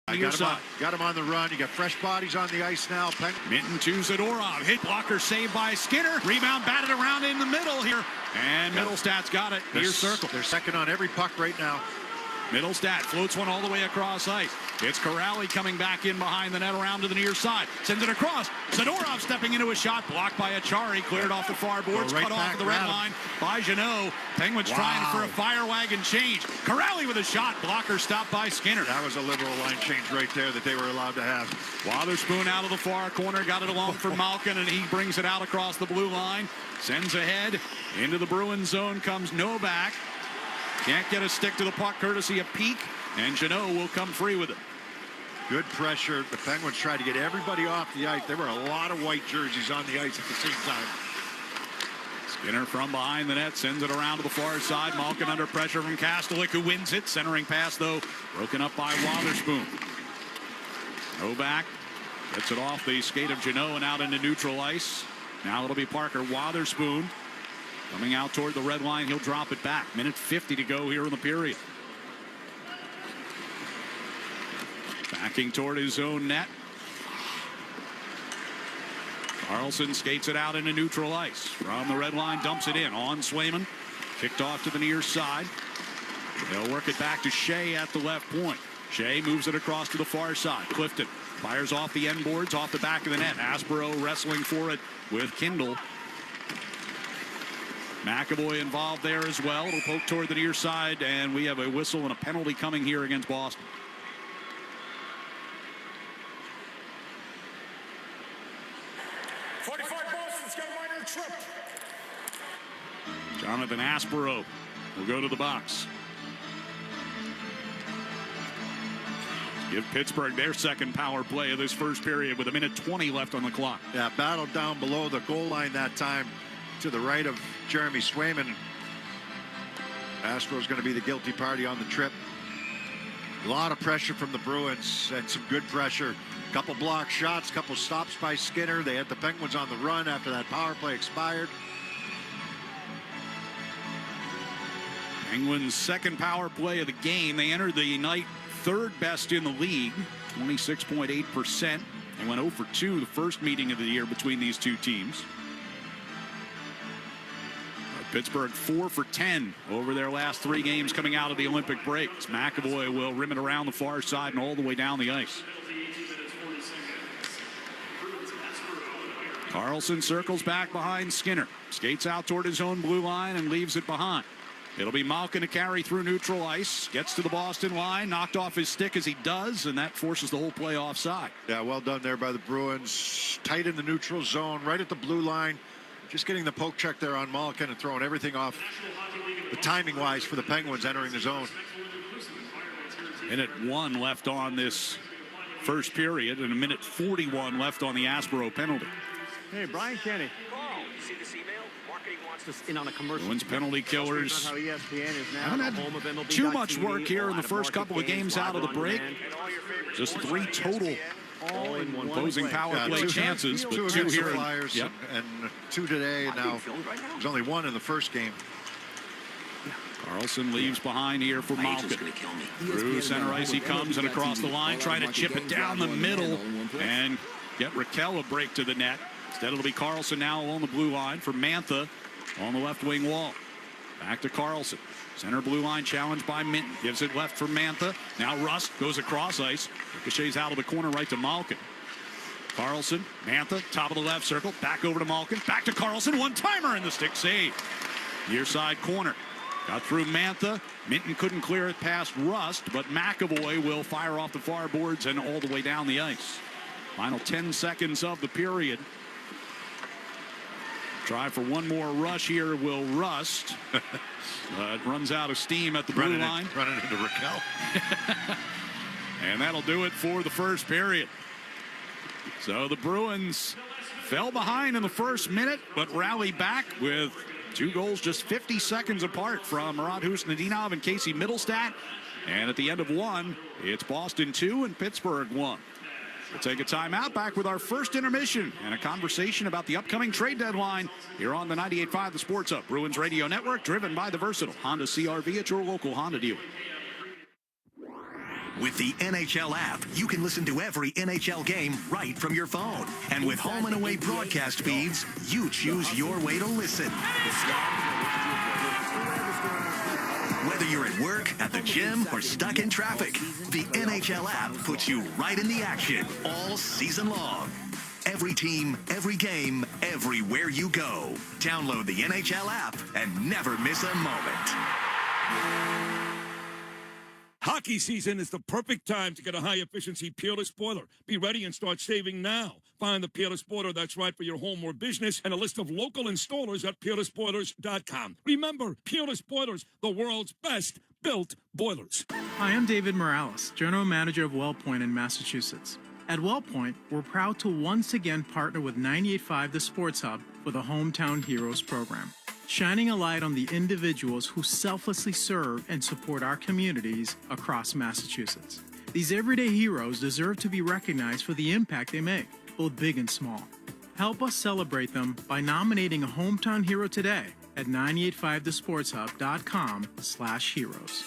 Got him on the run. You got fresh bodies on the ice now. Minton to Zadorov. Hit blocker saved by Skinner. Rebound batted around in the middle here. And Middlestat's got it. Near circle. They're second on every puck right now. Middlestat floats one all the way across ice. It's Corrali coming back in behind the net around to the near side. Sends it across. Zadorov stepping into a shot. Blocked by Achari. Cleared off the far boards. Cut off the red line by Jeannot. Penguins trying for a fire wagon change. Corrali with a shot. Blocker stopped by Skinner. That was a liberal line change right there that they were allowed to have. Wotherspoon out of the far corner. Got it along for Malkin, and he brings it out across the blue line. Sends ahead. Into the Bruins zone comes Novak. Can't get a stick to the puck courtesy of Peak, and Jeannot will come free with it. Good pressure. The Penguins tried to get everybody off the ice. There were a lot of white jerseys on the ice at the same time. Skinner from behind the net sends it around to the far side. Malkin under pressure from Kastelik, who wins it. Centering pass, though, broken up by Wotherspoon. Novak gets it off the skate of Jeannot and out into neutral ice. Now it'll be Parker Wotherspoon. Coming out toward the red line, he'll drop it back. Minute 50 to go here in the period. Backing toward his own net. Carlson skates it out into neutral ice. From the red line, dumps it in on Swayman. Kicked off to the near side. They'll work it back to Shea at the left point. Shea moves it across to the far side. Clifton fires off the end boards, off the back of the net. Aspero wrestling for it with Kindle. McAvoy involved there as well. It'll poke toward the near side, and we have a whistle and a penalty coming here against Boston. Jonathan Aspero will go to the box. Give Pittsburgh their second power play of this first period with 1:20 left on the clock. Yeah, battle down below the goal line that time to the right of Jeremy Swayman. Astro's going to be the guilty party on the trip. A lot of pressure from the Bruins and some good pressure. Couple block shots, couple stops by Skinner. They had the Penguins on the run after that power play expired. Penguins' second power play of the game. They entered the night third best in the league, 26.8%. They went 0 for 2 the first meeting of the year between these two teams. Pittsburgh 4 for 10 over their last 3 games coming out of the Olympic breaks. McAvoy will rim it around the far side and all the way down the ice. Carlson circles back behind Skinner. Skates out toward his own blue line and leaves it behind. It'll be Malkin to carry through neutral ice. Gets to the Boston line, knocked off his stick as he does, and that forces the whole play offside. Yeah, well done there by the Bruins. Tight in the neutral zone, right at the blue line. Just getting the poke check there on Malkin and throwing everything off the timing-wise for the Penguins entering the zone. Minute 1 left on this first period, and a minute 41 left on the Aspero penalty. Hey, Brian Kenny. Carl, you see this email? Marketing wants us in on a commercial. Bruins penalty killers How ESPN is now haven't had too much work here in the first couple of games out of the break. Just 3 total opposing power play chances, but 2 here. Flyers and 2 today. Now there's only 1 in the first game. Carlson leaves behind here for Malkin. Through center ice he comes and across the line, trying to chip it down the middle and get Raquel a break to the net. Instead it'll be Carlson now on the blue line for Mantha on the left wing wall. Back to Carlson. Center blue line challenged by Minton. Gives it left for Mantha. Now Rust goes across ice. Ricochets out of the corner right to Malkin. Carlson, Mantha, top of the left circle. Back over to Malkin. Back to Carlson. One-timer in the stick save. Near side corner. Got through Mantha. Minton couldn't clear it past Rust, but McAvoy will fire off the far boards and all the way down the ice. Final 10 seconds of the period. Try for one more rush here will Rust. It runs out of steam at the blue line. Running into Raquel. And that'll do it for the first period. So the Bruins fell behind in the first minute, but rallied back with 2 goals just 50 seconds apart from Murat Husnudinov and Casey Middlestat. And at the end of 1, it's Boston 2 and Pittsburgh 1. We'll take a timeout, back with our first intermission and a conversation about the upcoming trade deadline here on the 98.5 The Sports Hub, Bruins Radio Network, driven by the versatile Honda CR-V at your local Honda dealer. With the NHL app, you can listen to every NHL game right from your phone. And with home and away broadcast feeds, you choose your way to listen. Whether you're at work, at the gym, or stuck in traffic, the NHL app puts you right in the action all season long. Every team, every game, everywhere you go. Download the NHL app and never miss a moment. Hockey season is the perfect time to get a high-efficiency Peerless boiler. Be ready and start saving now. Find the Peerless boiler that's right for your home or business and a list of local installers at peerlessboilers.com. Remember, Peerless Boilers, the world's best built boilers. Hi, I'm David Morales, General Manager of WellPoint in Massachusetts. At WellPoint, we're proud to once again partner with 98.5 The Sports Hub for the Hometown Heroes program, shining a light on the individuals who selflessly serve and support our communities across Massachusetts. These everyday heroes deserve to be recognized for the impact they make, both big and small. Help us celebrate them by nominating a hometown hero today at 985thesportshub.com/heroes.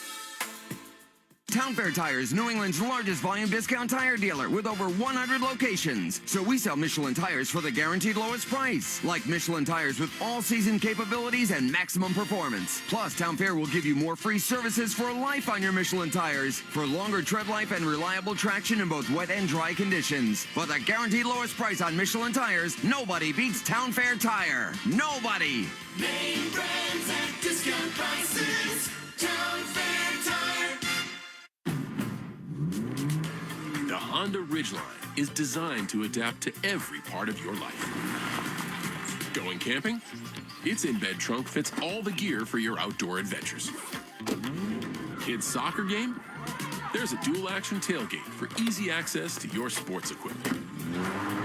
Town Fair Tire is New England's largest volume discount tire dealer with over 100 locations. So we sell Michelin tires for the guaranteed lowest price. Like Michelin tires with all-season capabilities and maximum performance. Plus, Town Fair will give you more free services for life on your Michelin tires for longer tread life and reliable traction in both wet and dry conditions. For the guaranteed lowest price on Michelin tires, nobody beats Town Fair Tire. Nobody! Name brands at discount prices. Town Fair Tire. The Honda Ridgeline is designed to adapt to every part of your life. Going camping? Its in-bed trunk fits all the gear for your outdoor adventures. Kids' soccer game? There's a dual-action tailgate for easy access to your sports equipment.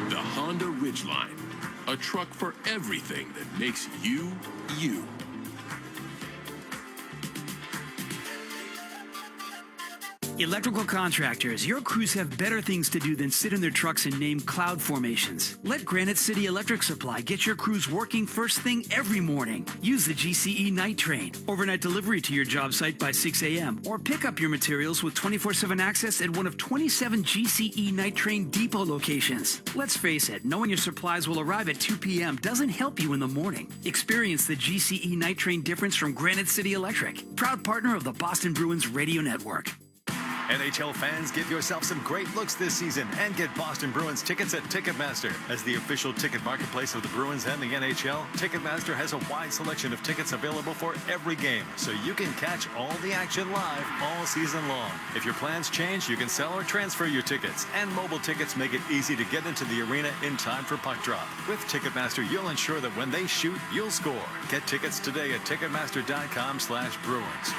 The Honda Ridgeline, a truck for everything that makes you, you. Electrical contractors, your crews have better things to do than sit in their trucks and name cloud formations. Let Granite City Electric Supply get your crews working first thing every morning. Use the GCE Night Train. Overnight delivery to your job site by 6 a.m. Or pick up your materials with 24/7 access at one of 27 GCE Night Train depot locations. Let's face it, knowing your supplies will arrive at 2 p.m. doesn't help you in the morning. Experience the GCE Night Train difference from Granite City Electric, proud partner of the Boston Bruins Radio Network. NHL fans, give yourself some great looks this season and get Boston Bruins tickets at Ticketmaster. As the official ticket marketplace of the Bruins and the NHL, Ticketmaster has a wide selection of tickets available for every game, so you can catch all the action live all season long. If your plans change, you can sell or transfer your tickets, and mobile tickets make it easy to get into the arena in time for puck drop. With Ticketmaster, you'll ensure that when they shoot, you'll score. Get tickets today at Ticketmaster.com/Bruins.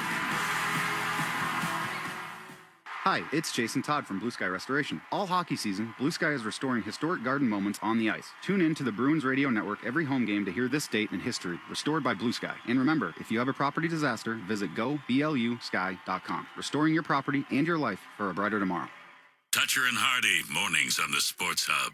Hi, it's Jason Todd from Blue Sky Restoration. All hockey season, Blue Sky is restoring historic garden moments on the ice. Tune in to the Bruins Radio Network every home game to hear this date in history, restored by Blue Sky. And remember, if you have a property disaster, visit goblusky.com. Restoring your property and your life for a brighter tomorrow. Toucher and Hardy, mornings on the Sports Hub.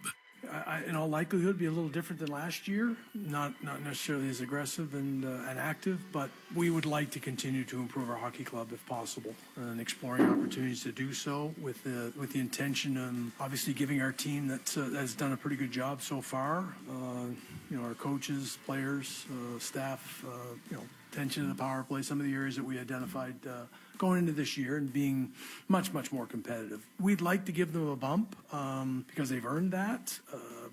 In all likelihood, be a little different than last year. Not necessarily as aggressive and active, but we would like to continue to improve our hockey club if possible, and exploring opportunities to do so with the intention of obviously giving our team that has done a pretty good job so far. Our coaches, players, staff, attention to the power play, some of the areas that we identified going into this year and being much, much more competitive. We'd like to give them a bump because they've earned that,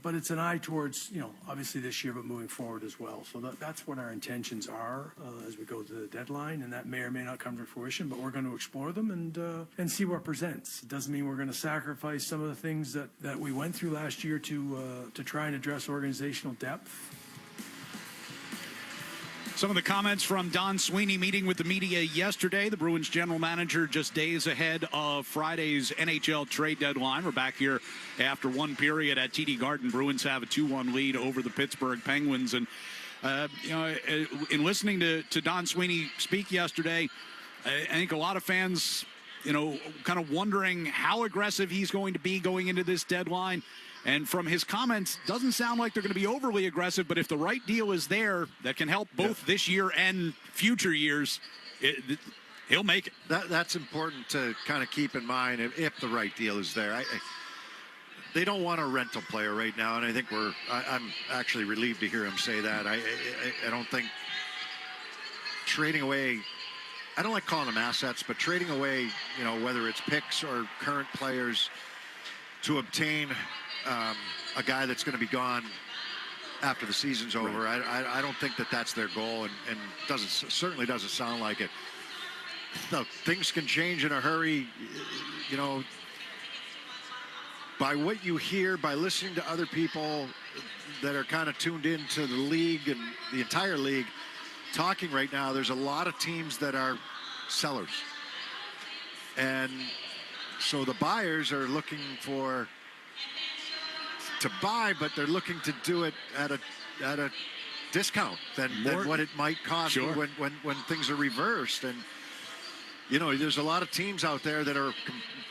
but it's an eye towards, obviously this year, but moving forward as well. So that's what our intentions are as we go to the deadline, and that may or may not come to fruition, but we're going to explore them and see what presents. It doesn't mean we're going to sacrifice some of the things that we went through last year to try and address organizational depth. Some of the comments from Don Sweeney meeting with the media yesterday. The Bruins general manager just days ahead of Friday's NHL trade deadline. We're back here after one period at TD Garden. Bruins have a 2-1 lead over the Pittsburgh Penguins. And, in listening to Don Sweeney speak yesterday, I think a lot of fans, kind of wondering how aggressive he's going to be going into this deadline. And from his comments, doesn't sound like they're going to be overly aggressive, but if the right deal is there that can help both this year and future years, he'll make it. That's important to kind of keep in mind if the right deal is there. They don't want a rental player right now, and I think I'm actually relieved to hear him say that. I don't think trading away, I don't like calling them assets, but trading away, whether it's picks or current players to obtain a guy that's going to be gone after the season's over. Right. I don't think that's their goal, and certainly doesn't sound like it. Look, things can change in a hurry, by what you hear, by listening to other people that are kind of tuned into the league and the entire league talking right now. There's a lot of teams that are sellers, and so the buyers are looking to buy, but they're looking to do it at a discount than what it might cost when things are reversed. And there's a lot of teams out there that are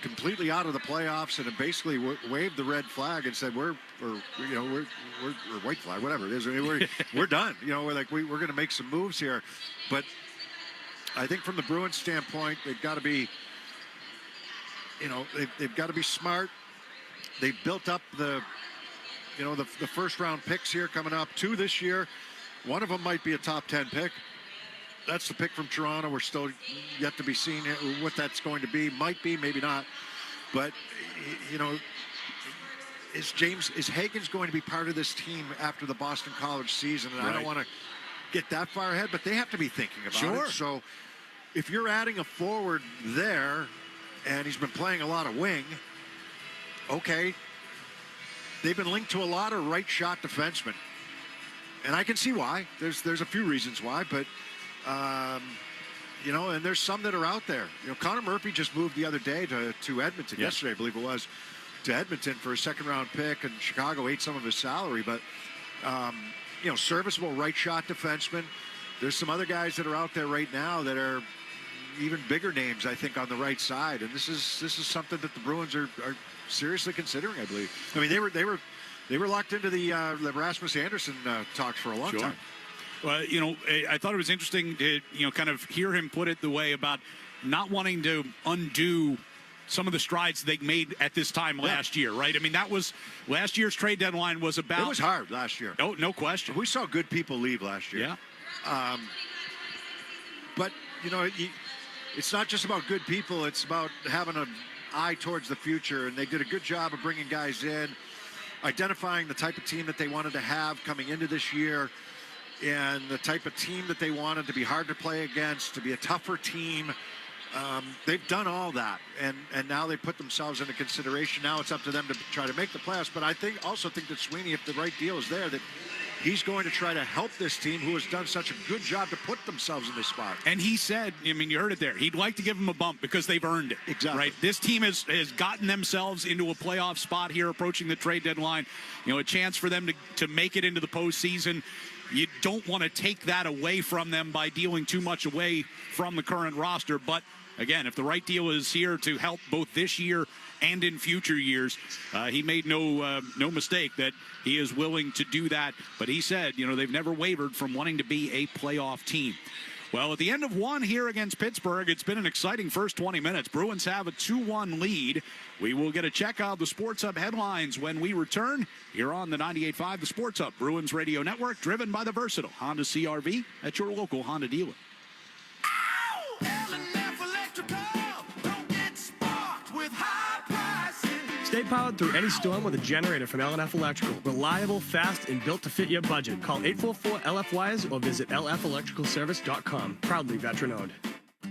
completely out of the playoffs and have basically waved the red flag and said we're white flag, whatever it is. We're done. We're going to make some moves here. But I think from the Bruins standpoint, they've got to be they've got to be smart. They've built up the first round picks here coming up, 2 this year. One of them might be a top 10 pick. That's the pick from Toronto. We're still yet to be seen what that's going to be. Might be, maybe not. But, is Hagen's going to be part of this team after the Boston College season? And I don't want to get that far ahead, but they have to be thinking about it. So if you're adding a forward there, and he's been playing a lot of wing, okay, they've been linked to a lot of right shot defensemen, and I can see why. There's a few reasons why, but and there's some that are out there. Connor Murphy just moved the other day to Edmonton, yesterday I believe it was, to Edmonton for a second-round pick, and Chicago ate some of his salary. But serviceable right shot defenseman. There's some other guys that are out there right now that are even bigger names, I think, on the right side. And this is something that the Bruins are seriously considering, I believe. I mean, they were locked into the Rasmus Anderson talks for a long time. Well, I thought it was interesting to, kind of hear him put it the way about not wanting to undo some of the strides they made at this time last year, right? I mean, that was last year's trade deadline was about. It was hard last year. No question. We saw good people leave last year. Yeah. But, it's not just about good people. It's about having an eye towards the future. And they did a good job of bringing guys in, identifying the type of team that they wanted to have coming into this year, and the type of team that they wanted to be hard to play against, to be a tougher team. They've done all that, and now they put themselves into consideration. Now it's up to them to try to make the playoffs. But I also think that Sweeney, if the right deal is there, that he's going to try to help this team who has done such a good job to put themselves in this spot. And he said, you heard it there, he'd like to give them a bump because they've earned it. Exactly. Right? This team has gotten themselves into a playoff spot here approaching the trade deadline. A chance for them to make it into the postseason. You don't want to take that away from them by dealing too much away from the current roster. But, again, if the right deal is here to help both this year and in future years, he made no mistake that he is willing to do that. But he said, they've never wavered from wanting to be a playoff team. Well, at the end of one here against Pittsburgh, it's been an exciting first 20 minutes. Bruins have a 2-1 lead. We will get a check of the Sports Hub headlines when we return here on the 98.5 The Sports Hub Bruins Radio Network, driven by the versatile Honda CR-V at your local Honda dealer. Stay powered through any storm with a generator from L&F Electrical. Reliable, fast, and built to fit your budget. Call 844-LF-WIRES or visit lfelectricalservice.com. Proudly veteran-owned.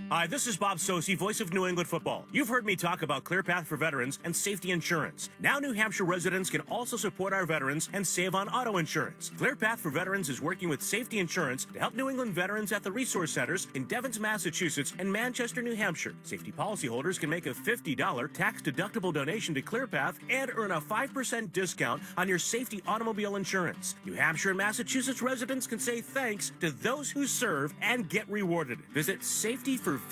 Hi, this is Bob Sosi, voice of New England football. You've heard me talk about ClearPath for Veterans and safety insurance. Now New Hampshire residents can also support our veterans and save on auto insurance. ClearPath for Veterans is working with safety insurance to help New England veterans at the resource centers in Devens, Massachusetts and Manchester, New Hampshire. Safety policyholders can make a $50 tax-deductible donation to ClearPath and earn a 5% discount on your safety automobile insurance. New Hampshire and Massachusetts residents can say thanks to those who serve and get rewarded. Visit safetyforvets.com.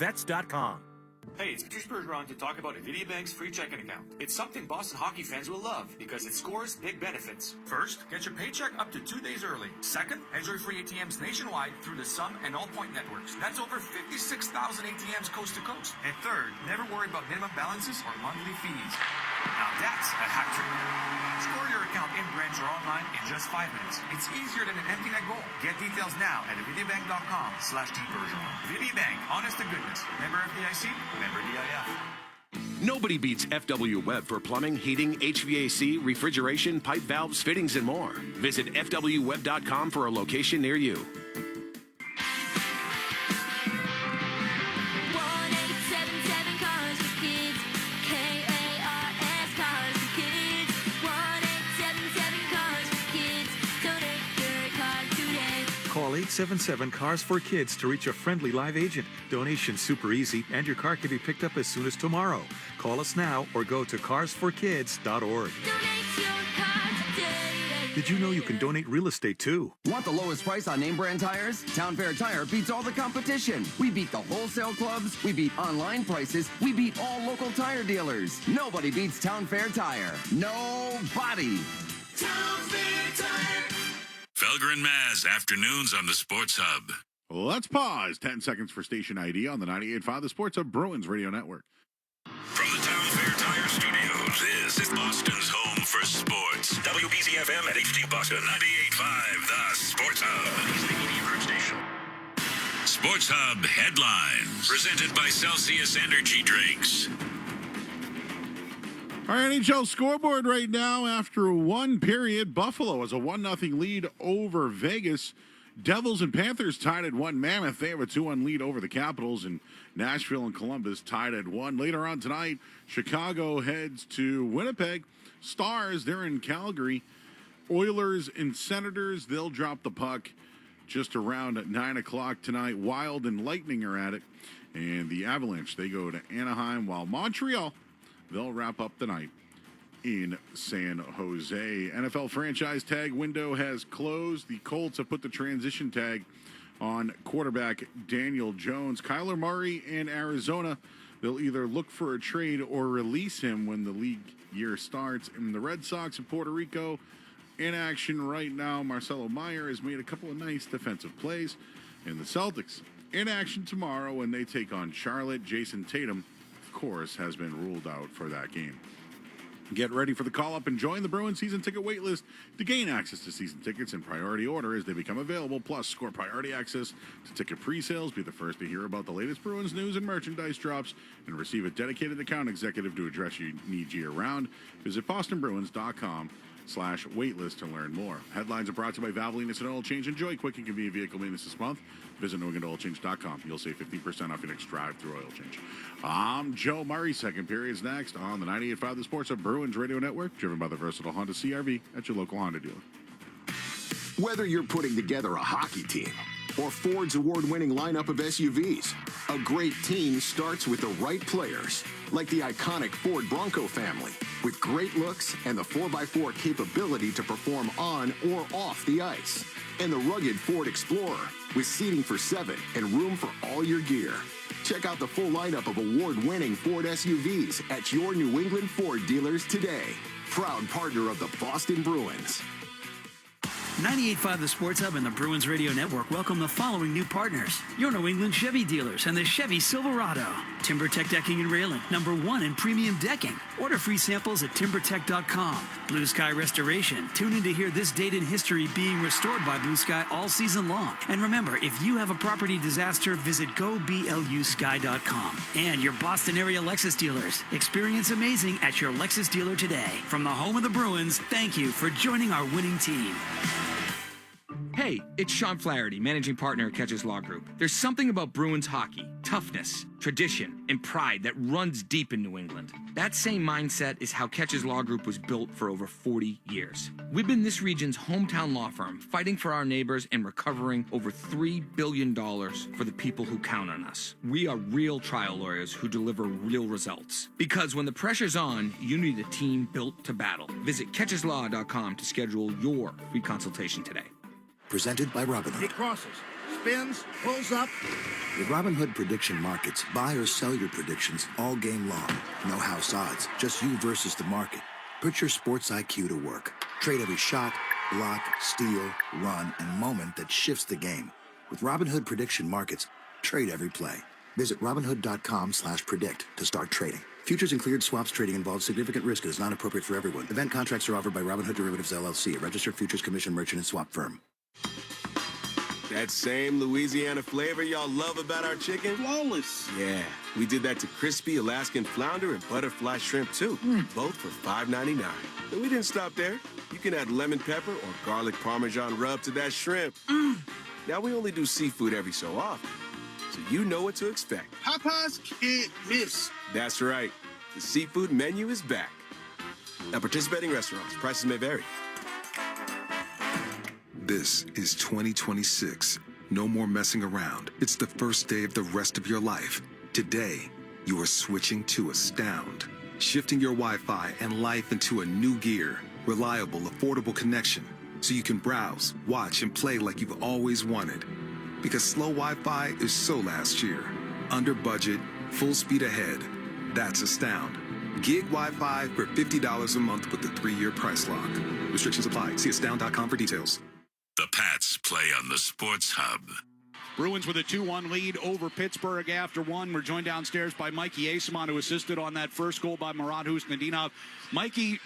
Hey, it's Chris Bergeron to talk about Nvidia Bank's free checking account. It's something Boston hockey fans will love because it scores big benefits. First, get your paycheck up to 2 days early. Second, enjoy free ATMs nationwide through the Sun and Allpoint networks. That's over 56,000 ATMs coast to coast. And third, never worry about minimum balances or monthly fees. Now that's a hat trick. Score your account in branch or online in just 5 minutes. It's easier than an empty net goal. Get details now at nvidiabank.com/tbergeron. Nvidia Bank, honest to goodness. Member FDIC, member DIF. Nobody beats FW Webb for plumbing, heating, HVAC, refrigeration, pipe valves, fittings, and more. Visit fwweb.com for a location near you. Call 877 Cars for Kids to reach a friendly live agent. Donation's super easy, and your car can be picked up as soon as tomorrow. Call us now or go to carsforkids.org. Did you know you can donate real estate too? Want the lowest price on name brand tires? Town Fair Tire beats all the competition. We beat the wholesale clubs. We beat online prices. We beat all local tire dealers. Nobody beats Town Fair Tire. Nobody. Town Fair Tire. Felger and Maz, afternoons on the Sports Hub. Let's pause. 10 seconds for station ID on the 98.5 The Sports Hub Bruins Radio Network. From the Town Fair Tire Studios, this is Boston's home for sports. WBZ-FM at HD Boston, 98.5 The Sports Hub. Sports Hub headlines, presented by Celsius Energy Drinks. Our NHL scoreboard right now after one period. Buffalo has a 1-0 lead over Vegas. Devils and Panthers tied at 1. Mammoth, they have a 2-1 lead over the Capitals. And Nashville and Columbus tied at 1. Later on tonight, Chicago heads to Winnipeg. Stars, they're in Calgary. Oilers and Senators, they'll drop the puck just around at 9 o'clock tonight. Wild and Lightning are at it. And the Avalanche, they go to Anaheim, while Montreal, they'll wrap up the night in San Jose. NFL franchise tag window has closed. The Colts have put the transition tag on quarterback Daniel Jones. Kyler Murray in Arizona, they'll either look for a trade or release him when the league year starts. And the Red Sox in Puerto Rico in action right now. Marcelo Meyer has made a couple of nice defensive plays. And the Celtics in action tomorrow when they take on Charlotte. Jason Tatum, of course, has been ruled out for that game. Get ready for the call-up and join the Bruins season ticket waitlist to gain access to season tickets in priority order as they become available. Plus, score priority access to ticket pre-sales. Be the first to hear about the latest Bruins news and merchandise drops and receive a dedicated account executive to address your needs year-round. Visit bostonbruins.com/waitlist to learn more. Headlines are brought to you by Valvoline Instant Oil Change. Enjoy quick and convenient vehicle maintenance this month. Visit NewEnglandOilChange.com. You'll save 15% off your next drive through oil change. I'm Joe Murray. Second period's next on the 98.5 The Sports of Bruins Radio Network, driven by the versatile Honda CRV at your local Honda dealer. Whether you're putting together a hockey team or Ford's award-winning lineup of SUVs, a great team starts with the right players, like the iconic Ford Bronco family, with great looks and the 4x4 capability to perform on or off the ice, and the rugged Ford Explorer with seating for 7 and room for all your gear. Check out the full lineup of award-winning Ford SUVs at your New England Ford dealers today. Proud partner of the Boston Bruins. 98.5 The Sports Hub and the Bruins Radio Network welcome the following new partners. Your New England Chevy dealers and the Chevy Silverado. TimberTech Decking and Railing, #1 in premium decking. Order free samples at timbertech.com. Blue Sky Restoration. Tune in to hear this date in history being restored by Blue Sky all season long. And remember, if you have a property disaster, visit goblusky.com. And your Boston area Lexus dealers. Experience amazing at your Lexus dealer today. From the home of the Bruins, thank you for joining our winning team. Hey, it's Sean Flaherty, managing partner at Catches Law Group. There's something about Bruins hockey, toughness, tradition, and pride that runs deep in New England. That same mindset is how Catches Law Group was built for over 40 years. We've been this region's hometown law firm, fighting for our neighbors and recovering over $3 billion for the people who count on us. We are real trial lawyers who deliver real results. Because when the pressure's on, you need a team built to battle. Visit catcheslaw.com to schedule your free consultation today. Presented by Robinhood. He crosses, spins, pulls up. With Robinhood Prediction Markets, buy or sell your predictions all game long. No house odds, just you versus the market. Put your sports IQ to work. Trade every shot, block, steal, run, and moment that shifts the game. With Robinhood Prediction Markets, trade every play. Visit Robinhood.com/predict to start trading. Futures and cleared swaps trading involves significant risk and is not appropriate for everyone. Event contracts are offered by Robinhood Derivatives LLC, a registered futures commission merchant and swap firm. That same Louisiana flavor y'all love about our chicken? Flawless. Yeah, we did that to crispy Alaskan flounder and butterfly shrimp too, both for $5.99. And we didn't stop there. You can add lemon pepper or garlic Parmesan rub to that shrimp. Now we only do seafood every so often, so you know what to expect. Popeyes can't miss. That's right. The seafood menu is back. At participating restaurants, prices may vary. This is 2026. No more messing around. It's the first day of the rest of your life. Today, you are switching to Astound. Shifting your Wi-Fi and life into a new gear. Reliable, affordable connection. So you can browse, watch, and play like you've always wanted. Because slow Wi-Fi is so last year. Under budget, full speed ahead. That's Astound. Gig Wi-Fi for $50 a month with the 3-year price lock. Restrictions apply. See astound.com for details. The Pats play on the Sports Hub. Bruins with a 2-1 lead over Pittsburgh after one. We're joined downstairs by Mikey Asimon, who assisted on that first goal by Murat Husnudinov. Mikey,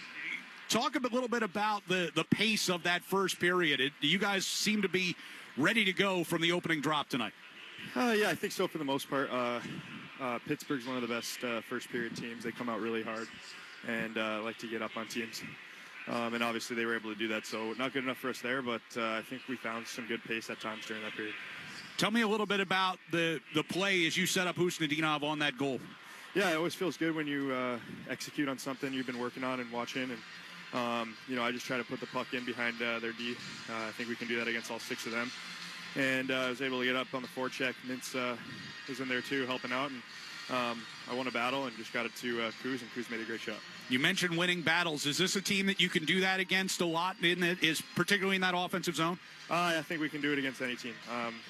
talk a little bit about the pace of that first period. You guys seem to be ready to go from the opening drop tonight. Yeah, I think so for the most part. Pittsburgh's one of the best first period teams. They come out really hard and like to get up on teams. And obviously they were able to do that, so not good enough for us there, but I think we found some good pace at times during that period. Tell me a little bit about the play as you set up Husnudinov on that goal. Yeah, it always feels good when you execute on something you've been working on and watching, and I just try to put the puck in behind their D. I think we can do that against all 6 of them. And I was able to get up on the forecheck. Mintz was in there too, helping out, and I won a battle and just got it to Cruz, and Cruz made a great shot. You mentioned winning battles. Is this a team that you can do that against a lot, particularly in that offensive zone? I think we can do it against any team.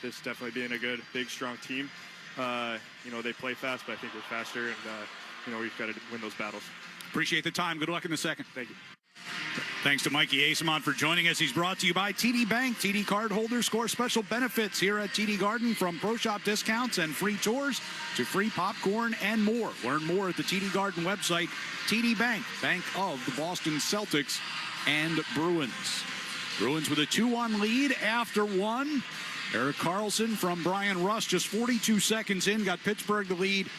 This definitely being a good, big, strong team. They play fast, but I think we're faster, and, we've got to win those battles. Appreciate the time. Good luck in the second. Thank you. Thanks to Mikey Asimon for joining us. He's brought to you by TD Bank. TD card holders score special benefits here at TD Garden, from Pro Shop discounts and free tours to free popcorn and more. Learn more at the TD Garden website. TD Bank, bank of the Boston Celtics and Bruins. Bruins with a 2-1 lead after one. Erik Karlsson from Brian Rust just 42 seconds in got Pittsburgh the lead.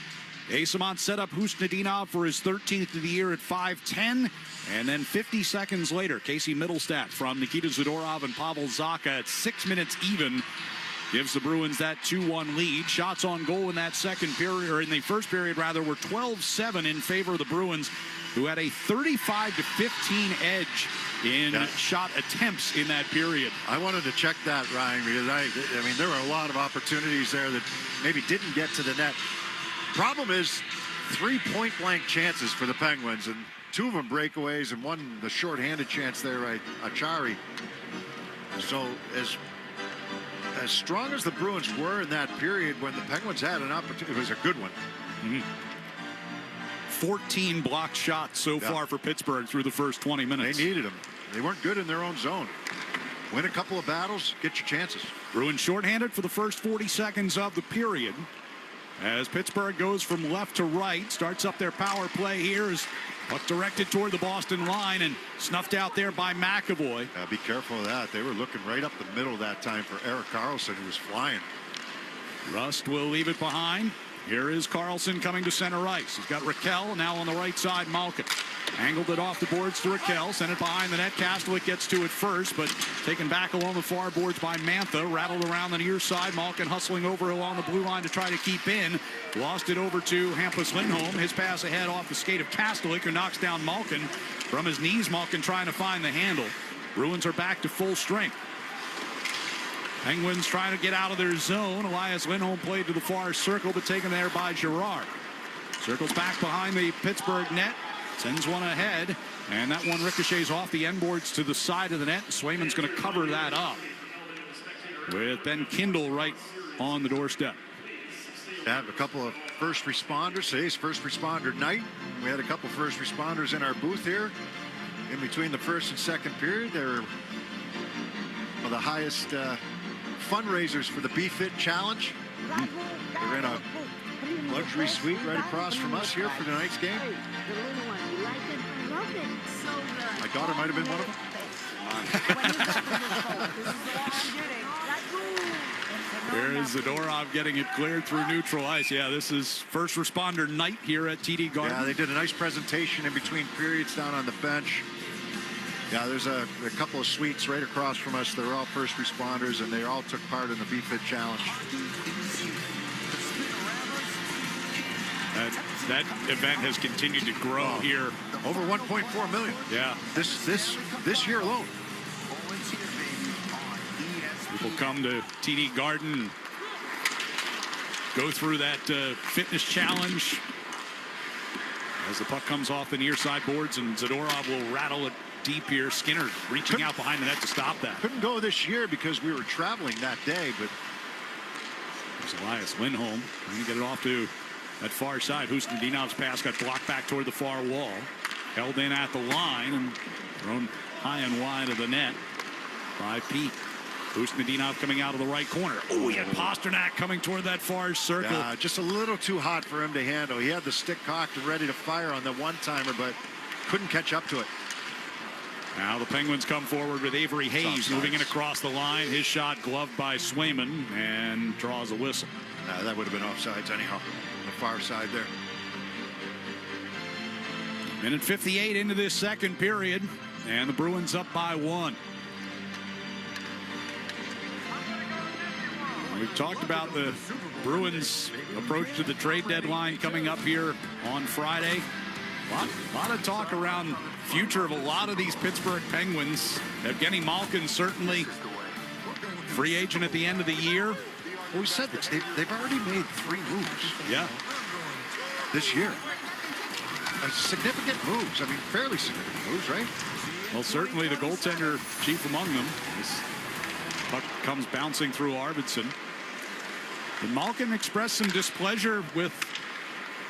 Asimon set up Husnudinov for his 13th of the year at 5:10. And then 50 seconds later, Casey Middlestat from Nikita Zadorov and Pavel Zacha at 6 minutes even gives the Bruins that 2-1 lead. Shots on goal in that second period, or in the first period rather, were 12-7 in favor of the Bruins, who had a 35-15 edge in shot attempts in that period. I wanted to check that, Ryan, because I mean, there were a lot of opportunities there that maybe didn't get to the net. Problem is 3 point-blank chances for the Penguins, and 2 of them breakaways, and one the short-handed chance there by Achari. So as strong as the Bruins were in that period, when the Penguins had an opportunity, it was a good one. 14 blocked shots so far for Pittsburgh through the first 20 minutes. They needed them. They weren't good in their own zone. Win a couple of battles, get your chances. Bruins shorthanded for the first 40 seconds of the period. As Pittsburgh goes from left to right, starts up their power play here. Is puck directed toward the Boston line and snuffed out there by McAvoy. Be careful of that. They were looking right up the middle that time for Erik Karlsson, who was flying. Rust will leave it behind. Here is Karlsson coming to center ice. He's got Raquel now on the right side. Malkin angled it off the boards to Raquel. Sent it behind the net. Kastelik gets to it first, but taken back along the far boards by Mantha. Rattled around the near side. Malkin hustling over along the blue line to try to keep in. Lost it over to Hampus Lindholm. His pass ahead off the skate of Kastelik, who knocks down Malkin. From his knees, Malkin trying to find the handle. Bruins are back to full strength. Penguins trying to get out of their zone. Elias Lindholm played to the far circle, but taken there by Girard. Circles back behind the Pittsburgh net. Sends one ahead, and that one ricochets off the end boards to the side of the net. Swayman's going to cover that up with Ben Kindle right on the doorstep. Have a couple of first responders. Today's first responder night. We had a couple first responders in our booth here in between the first and second period. They're one of the highest fundraisers for the BeFit Challenge. They're in a luxury suite right across from us here for tonight's game. My daughter might have been one of them. There is Zadorov getting it cleared through neutral ice. Yeah, this is first responder night here at TD Garden. Yeah, they did a nice presentation in between periods down on the bench. Yeah, there's a couple of suites right across from us. They're all first responders, and they all took part in the BeFit Challenge. That event has continued to grow here. Over 1.4 million. Yeah. This year alone. People come to TD Garden, go through that fitness challenge. As the puck comes off the near side boards, and Zadorov will rattle it deep here. Skinner reaching out behind the net to stop that. Couldn't go this year because we were traveling that day, but there's Elias Lindholm trying to get it off to that far side. Husnudinov pass got blocked back toward the far wall. Held in at the line and thrown high and wide of the net by Pete. Husnudinov coming out of the right corner. Oh, he had Pasternak coming toward that far circle. Yeah, just a little too hot for him to handle. He had the stick cocked and ready to fire on the one-timer, but couldn't catch up to it. Now the Penguins come forward with Avery Hayes moving in across the line. His shot gloved by Swayman and draws a whistle. That would have been offsides anyhow. The far side there. Minute 58 into this second period, and the Bruins up by 1. We've talked about the Bruins' approach to the trade deadline coming up here on Friday. A lot of talk around future of a lot of these Pittsburgh Penguins. Evgeny Malkin certainly free agent at the end of the year. Well, we said that they've already made 3 moves. Yeah. this year. Significant moves. I mean, fairly significant moves, right? Well, certainly the goaltender chief among them. This puck comes bouncing through Arvidsson. And Malkin expressed some displeasure with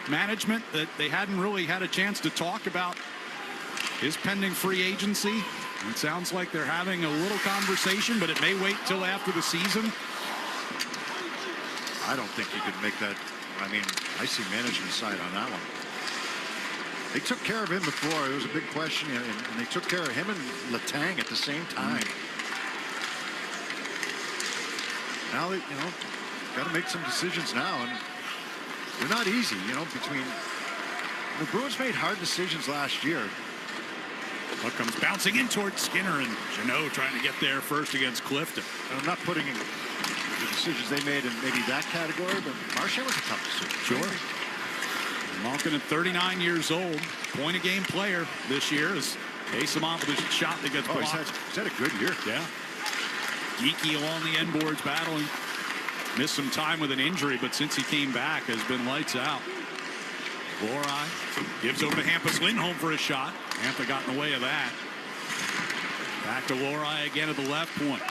management that they hadn't really had a chance to talk about his pending free agency. It sounds like they're having a little conversation, but it may wait till after the season. I don't think you could make that. I mean, I see management side on that one. They took care of him before. It was a big question, and they took care of him and Letang at the same time. Now they, got to make some decisions now, and they're not easy. Between the Bruins made hard decisions last year. Puck comes bouncing in towards Skinner, and Jeannot trying to get there first against Clifton. I'm not putting in the decisions they made in maybe that category, but Marchand was a tough decision. Sure. Malkin at 39 years old, point-a-game player this year, is Eyssimont with a shot that gets blocked. He's had a good year. Yeah. Geeky along the end boards battling. Missed some time with an injury, but since he came back has been lights out. Lohrei gives over to Hampus Lindholm for a shot. Hampus got in the way of that. Back to Lohrei again at the left point.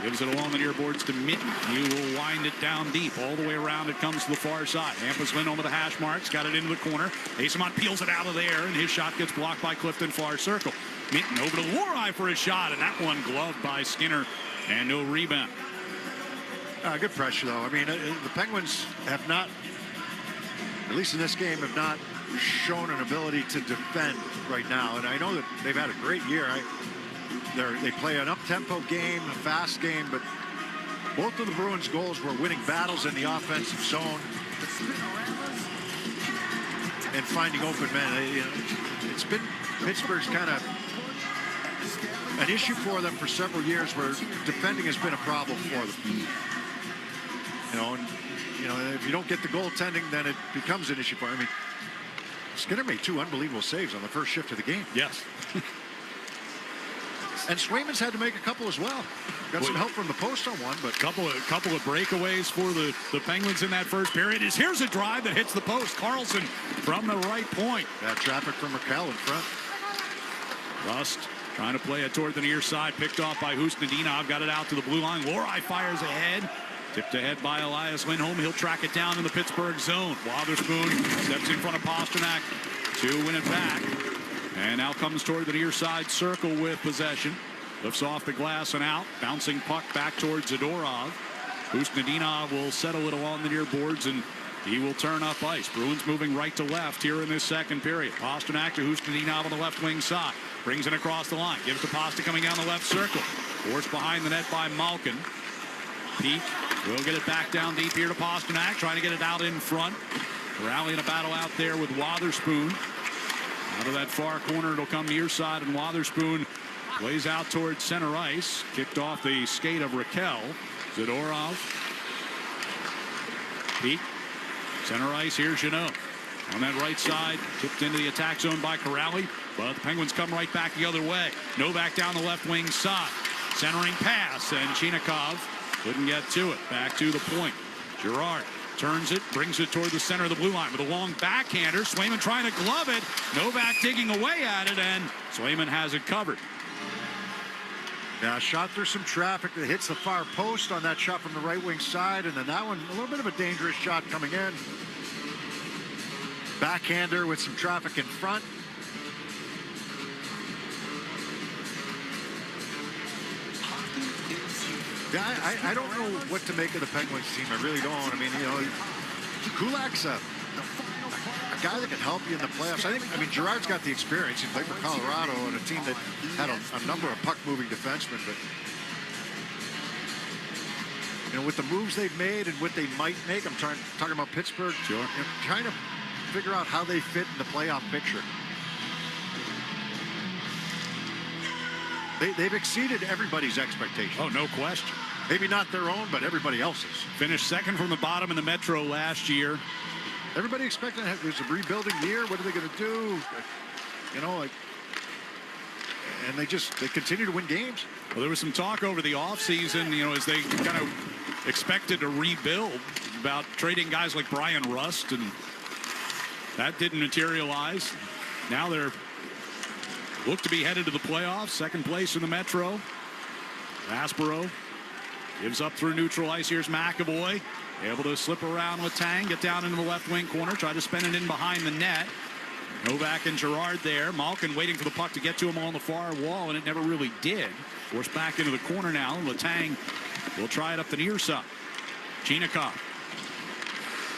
Gives it along the near boards to Mitten. He will wind it down deep. All the way around it comes to the far side. Hampus Lindholm with the hash marks. Got it into the corner. Eyssimont peels it out of there, and his shot gets blocked by Clifton far circle. Mitten over to Lohrei for a shot, and that one gloved by Skinner, and no rebound. Good pressure, though. I mean, the Penguins have not, at least in this game, have not shown an ability to defend right now. And I know that they've had a great year. They play an up-tempo game, a fast game, but both of the Bruins' goals were winning battles in the offensive zone and finding open men. It's been Pittsburgh's kind of an issue for them for several years, where defending has been a problem for them. And if you don't get the goaltending, then it becomes an issue for him. I mean, Skinner made 2 unbelievable saves on the first shift of the game. Yes. And Swayman's had to make a couple as well. Got some help from the post on one, but couple of breakaways for the Penguins in that first period. Here's a drive that hits the post. Carlson from the right point. That traffic from Raquel in front. Rust trying to play it toward the near side. Picked off by Husnudinov. Got it out to the blue line. Lohrei fires ahead. Tipped ahead by Elias Lindholm. He'll track it down in the Pittsburgh zone. Wotherspoon steps in front of Pasternak to win it back. And now comes toward the near side circle with possession. Lifts off the glass and out. Bouncing puck back towards Zadorov. Husnudinov will settle it along the near boards, and he will turn up ice. Bruins moving right to left here in this second period. Pasternak to Husnudinov on the left wing side. Brings it across the line. Gives to Pasta coming down the left circle. Forced behind the net by Malkin. Peak will get it back down deep here to Pasternak. Trying to get it out in front. Rallying a battle out there with Wotherspoon. Out of that far corner, it'll come near side, and Wotherspoon plays out towards center ice. Kicked off the skate of Raquel. Zadorov. Peak. Center ice, here's Jeannot. On that right side, tipped into the attack zone by Corrali, but the Penguins come right back the other way. Novak down the left wing side. Centering pass, and Chinakhov couldn't get to it. Back to the point. Girard turns it, brings it toward the center of the blue line with a long backhander. Swayman trying to glove it. Novak digging away at it, and Swayman has it covered. Yeah, shot through some traffic that hits the far post on that shot from the right wing side, and then that one, a little bit of a dangerous shot coming in. Backhander with some traffic in front. Yeah, I don't know what to make of the Penguins team. I really don't. I mean, Kulak's a guy that can help you in the playoffs. I mean, Girard's got the experience. He played for Colorado and a team that had a number of puck-moving defensemen. But, with the moves they've made and what they might make, I'm talking about Pittsburgh. Sure. Trying to figure out how they fit in the playoff picture. They've exceeded everybody's expectations. Oh, no question. Maybe not their own, but everybody else's. Finished second from the bottom in the Metro last year. Everybody expecting it was a rebuilding year. What are they going to do? And they continue to win games. Well, there was some talk over the offseason, as they kind of expected to rebuild about trading guys like Brian Rust and That didn't materialize. Now they're look to be headed to the playoffs. Second place in the Metro. Aspero gives up through neutral ice. Here's McAvoy. Able to slip around with Tang. Get down into the left wing corner. Try to spin it in behind the net. Novak and Girard there. Malkin waiting for the puck to get to him on the far wall, and it never really did. Forced back into the corner now. Letang will try it up the near side. Chinakhov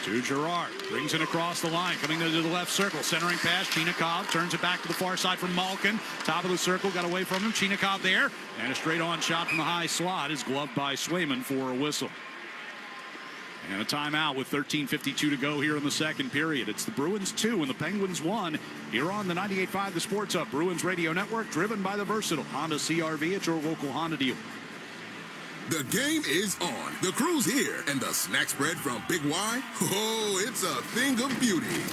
to Girard. Brings it across the line. Coming into the left circle. Centering pass. Chinakhov turns it back to the far side from Malkin. Top of the circle. Got away from him. Chinakhov there. And a straight on shot from the high slot is gloved by Swayman for a whistle. And a timeout with 13:52 to go here in the second period. It's the Bruins 2 and the Penguins 1 here on the 98.5 The Sports Hub Bruins Radio Network, driven by the versatile Honda CR-V at your local Honda dealer. The game is on. The crew's here. And the snack spread from Big Y? Oh, it's a thing of beauty.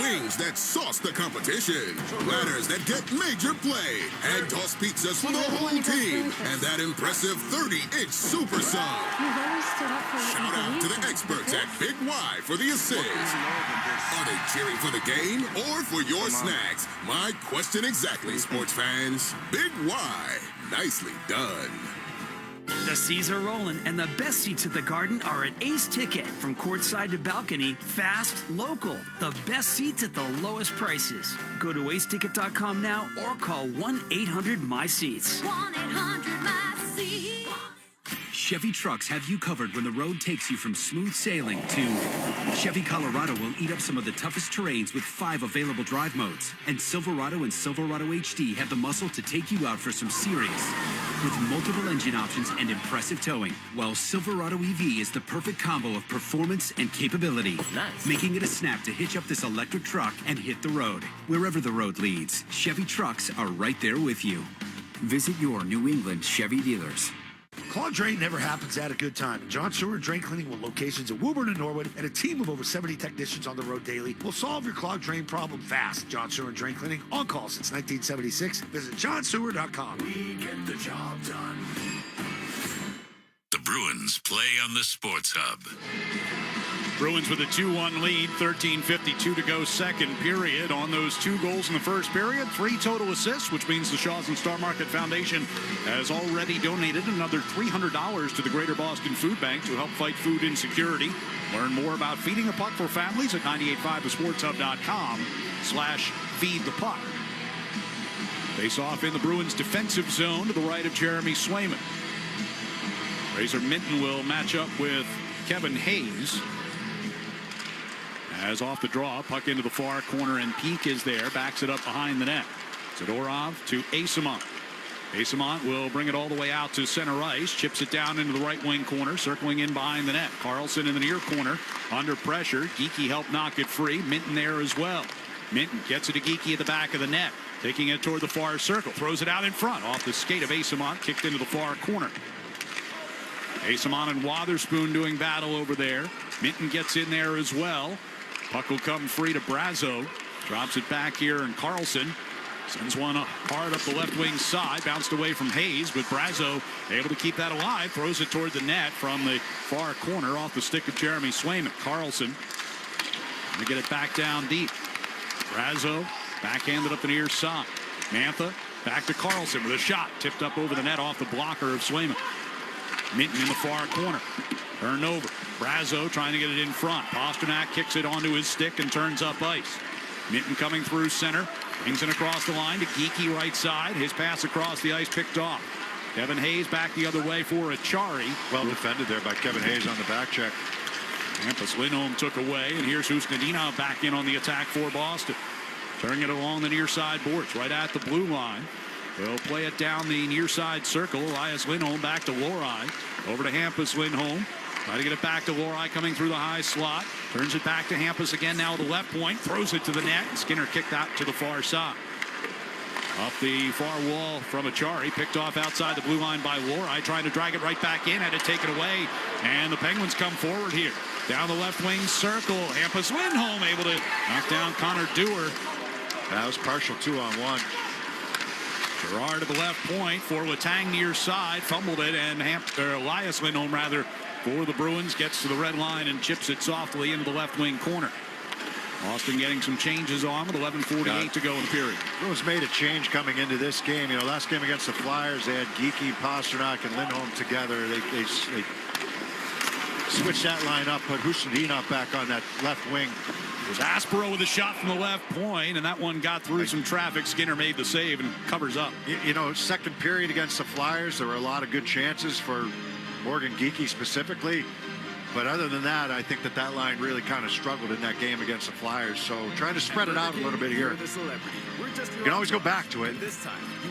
Wings that sauce the competition. Platters that get major play. And toss pizzas for the whole team. And that impressive 30-inch super sub. Shout out to the experts at Big Y for the assist. Are they cheering for the game or for your snacks? My question exactly, sports fans. Big Y. Nicely done. The seas are rolling, and the best seats at the Garden are at Ace Ticket. From courtside to balcony, fast, local. The best seats at the lowest prices. Go to aceticket.com now or call 1-800-MY-SEATS. 1-800-MY-SEATS. Chevy trucks have you covered when the road takes you from smooth sailing to Chevy Colorado will eat up some of the toughest terrains with 5 available drive modes. And Silverado and Silverado HD have the muscle to take you out for some serious with multiple engine options and impressive towing. While Silverado EV is the perfect combo of performance and capability. Nice. Making it a snap to hitch up this electric truck and hit the road. Wherever the road leads, Chevy trucks are right there with you. Visit your New England Chevy dealers. Clogged drain never happens at a good time. John Stewart Drain Cleaning with locations in Woburn and Norwood and a team of over 70 technicians on the road daily will solve your clogged drain problem fast. John Stewart Drain Cleaning, on call since 1976. Visit johnstewart.com. We get the job done. The Bruins play on the Sports Hub. Bruins with a 2-1 lead, 13:52 to go second period. On those 2 goals in the first period, 3 total assists, which means the Shaws and Star Market Foundation has already donated another $300 to the Greater Boston Food Bank to help fight food insecurity. Learn more about feeding a puck for families at 985thesportshub.com/feedthepuck. Face off in the Bruins defensive zone to the right of Jeremy Swayman. Razor Minton will match up with Kevin Hayes. As off the draw, puck into the far corner, and Peak is there, backs it up behind the net. Zadorov to Asamont. Asamont will bring it all the way out to center ice, chips it down into the right wing corner, circling in behind the net. Carlson in the near corner, under pressure. Geekie helped knock it free. Minton there as well. Minton gets it to Geekie at the back of the net, taking it toward the far circle, throws it out in front, off the skate of Asamont, kicked into the far corner. Asamont and Wotherspoon doing battle over there. Minton gets in there as well. Puck will come free to Brazo. Drops it back here, and Carlson sends one hard up the left wing side. Bounced away from Hayes, but Brazo able to keep that alive. Throws it toward the net from the far corner off the stick of Jeremy Swayman. Carlson going to get it back down deep. Brazo backhanded up the near side. Mantha back to Carlson with a shot. Tipped up over the net off the blocker of Swayman. Minton in the far corner. Turned over. Brazo trying to get it in front. Pasternak kicks it onto his stick and turns up ice. Minton coming through center. Brings it across the line to Geekie right side. His pass across the ice picked off. Kevin Hayes back the other way for Achari. Well defended there by Kevin Hayes on the back check. Hampus Lindholm took away, and here's Husnadina back in on the attack for Boston. Turning it along the near side boards, right at the blue line. They'll play it down the near side circle. Elias Lindholm back to Lohrei. Over to Hampus Lindholm. Try to get it back to Lohrei coming through the high slot. Turns it back to Hampus again now with the left point. Throws it to the net. Skinner kicked out to the far side. Off the far wall from Achari. Picked off outside the blue line by Lohrei. Trying to drag it right back in. Had to take it away. And the Penguins come forward here. Down the left wing circle. Hampus Lindholm able to knock down Connor Dewar. That was partial 2-on-1. Girard to the left point for Letang near side. Fumbled it, and Elias Lindholm rather for the Bruins gets to the red line and chips it softly into the left wing corner. Boston getting some changes on with 11:48 to go in the period. Bruins made a change coming into this game. Last game against the Flyers, they had Geekie, Pasternak, and Lindholm together. They switched that line up, put Husudinov back on that left wing. It was Aspero with a shot from the left point, and that one got through some traffic. Skinner made the save and covers up. Second period against the Flyers, there were a lot of good chances for Morgan Geekie specifically. But other than that, I think that line really kind of struggled in that game against the Flyers. So trying to spread it out a little bit here. You can always go back to it.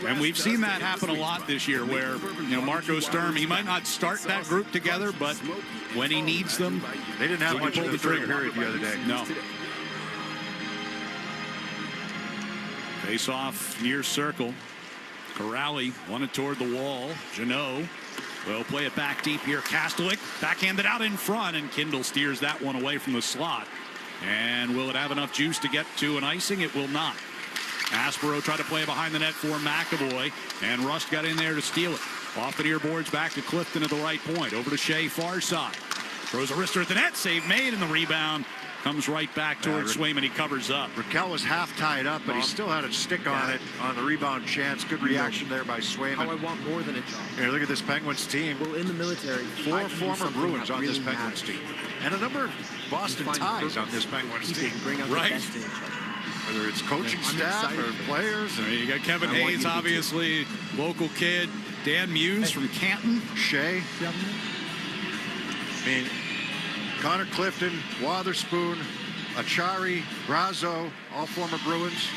And we've seen that happen a lot this year where, Marco Sturm, he might not start that group together, but when he needs them, they didn't have much of the third period the other day. No. Face off near circle. Corrali won it toward the wall. Jeannot will play it back deep here. Kastelik backhanded out in front, and Kindle steers that one away from the slot. And will it have enough juice to get to an icing? It will not. Aspero tried to play behind the net for McAvoy, and Rust got in there to steal it. Off the near boards, back to Clifton at the right point. Over to Shea, far side. Throws a wrister at the net. Save made, and the rebound comes right back towards Swayman. He covers up. Raquel was half tied up, but he still had a stick on it on the rebound chance. Good reaction there by Swayman. How I want more than a job. Here, look at this Penguins team. Well, in the military, 4 former Bruins on this Penguins team. And a number of Boston ties on this Penguins team. Right. Whether it's coaching staff or players. You got Kevin Hayes, obviously, local kid. Dan Muse from Canton. Shea. Connor Clifton, Wotherspoon, Achari, Brazo, all former Bruins.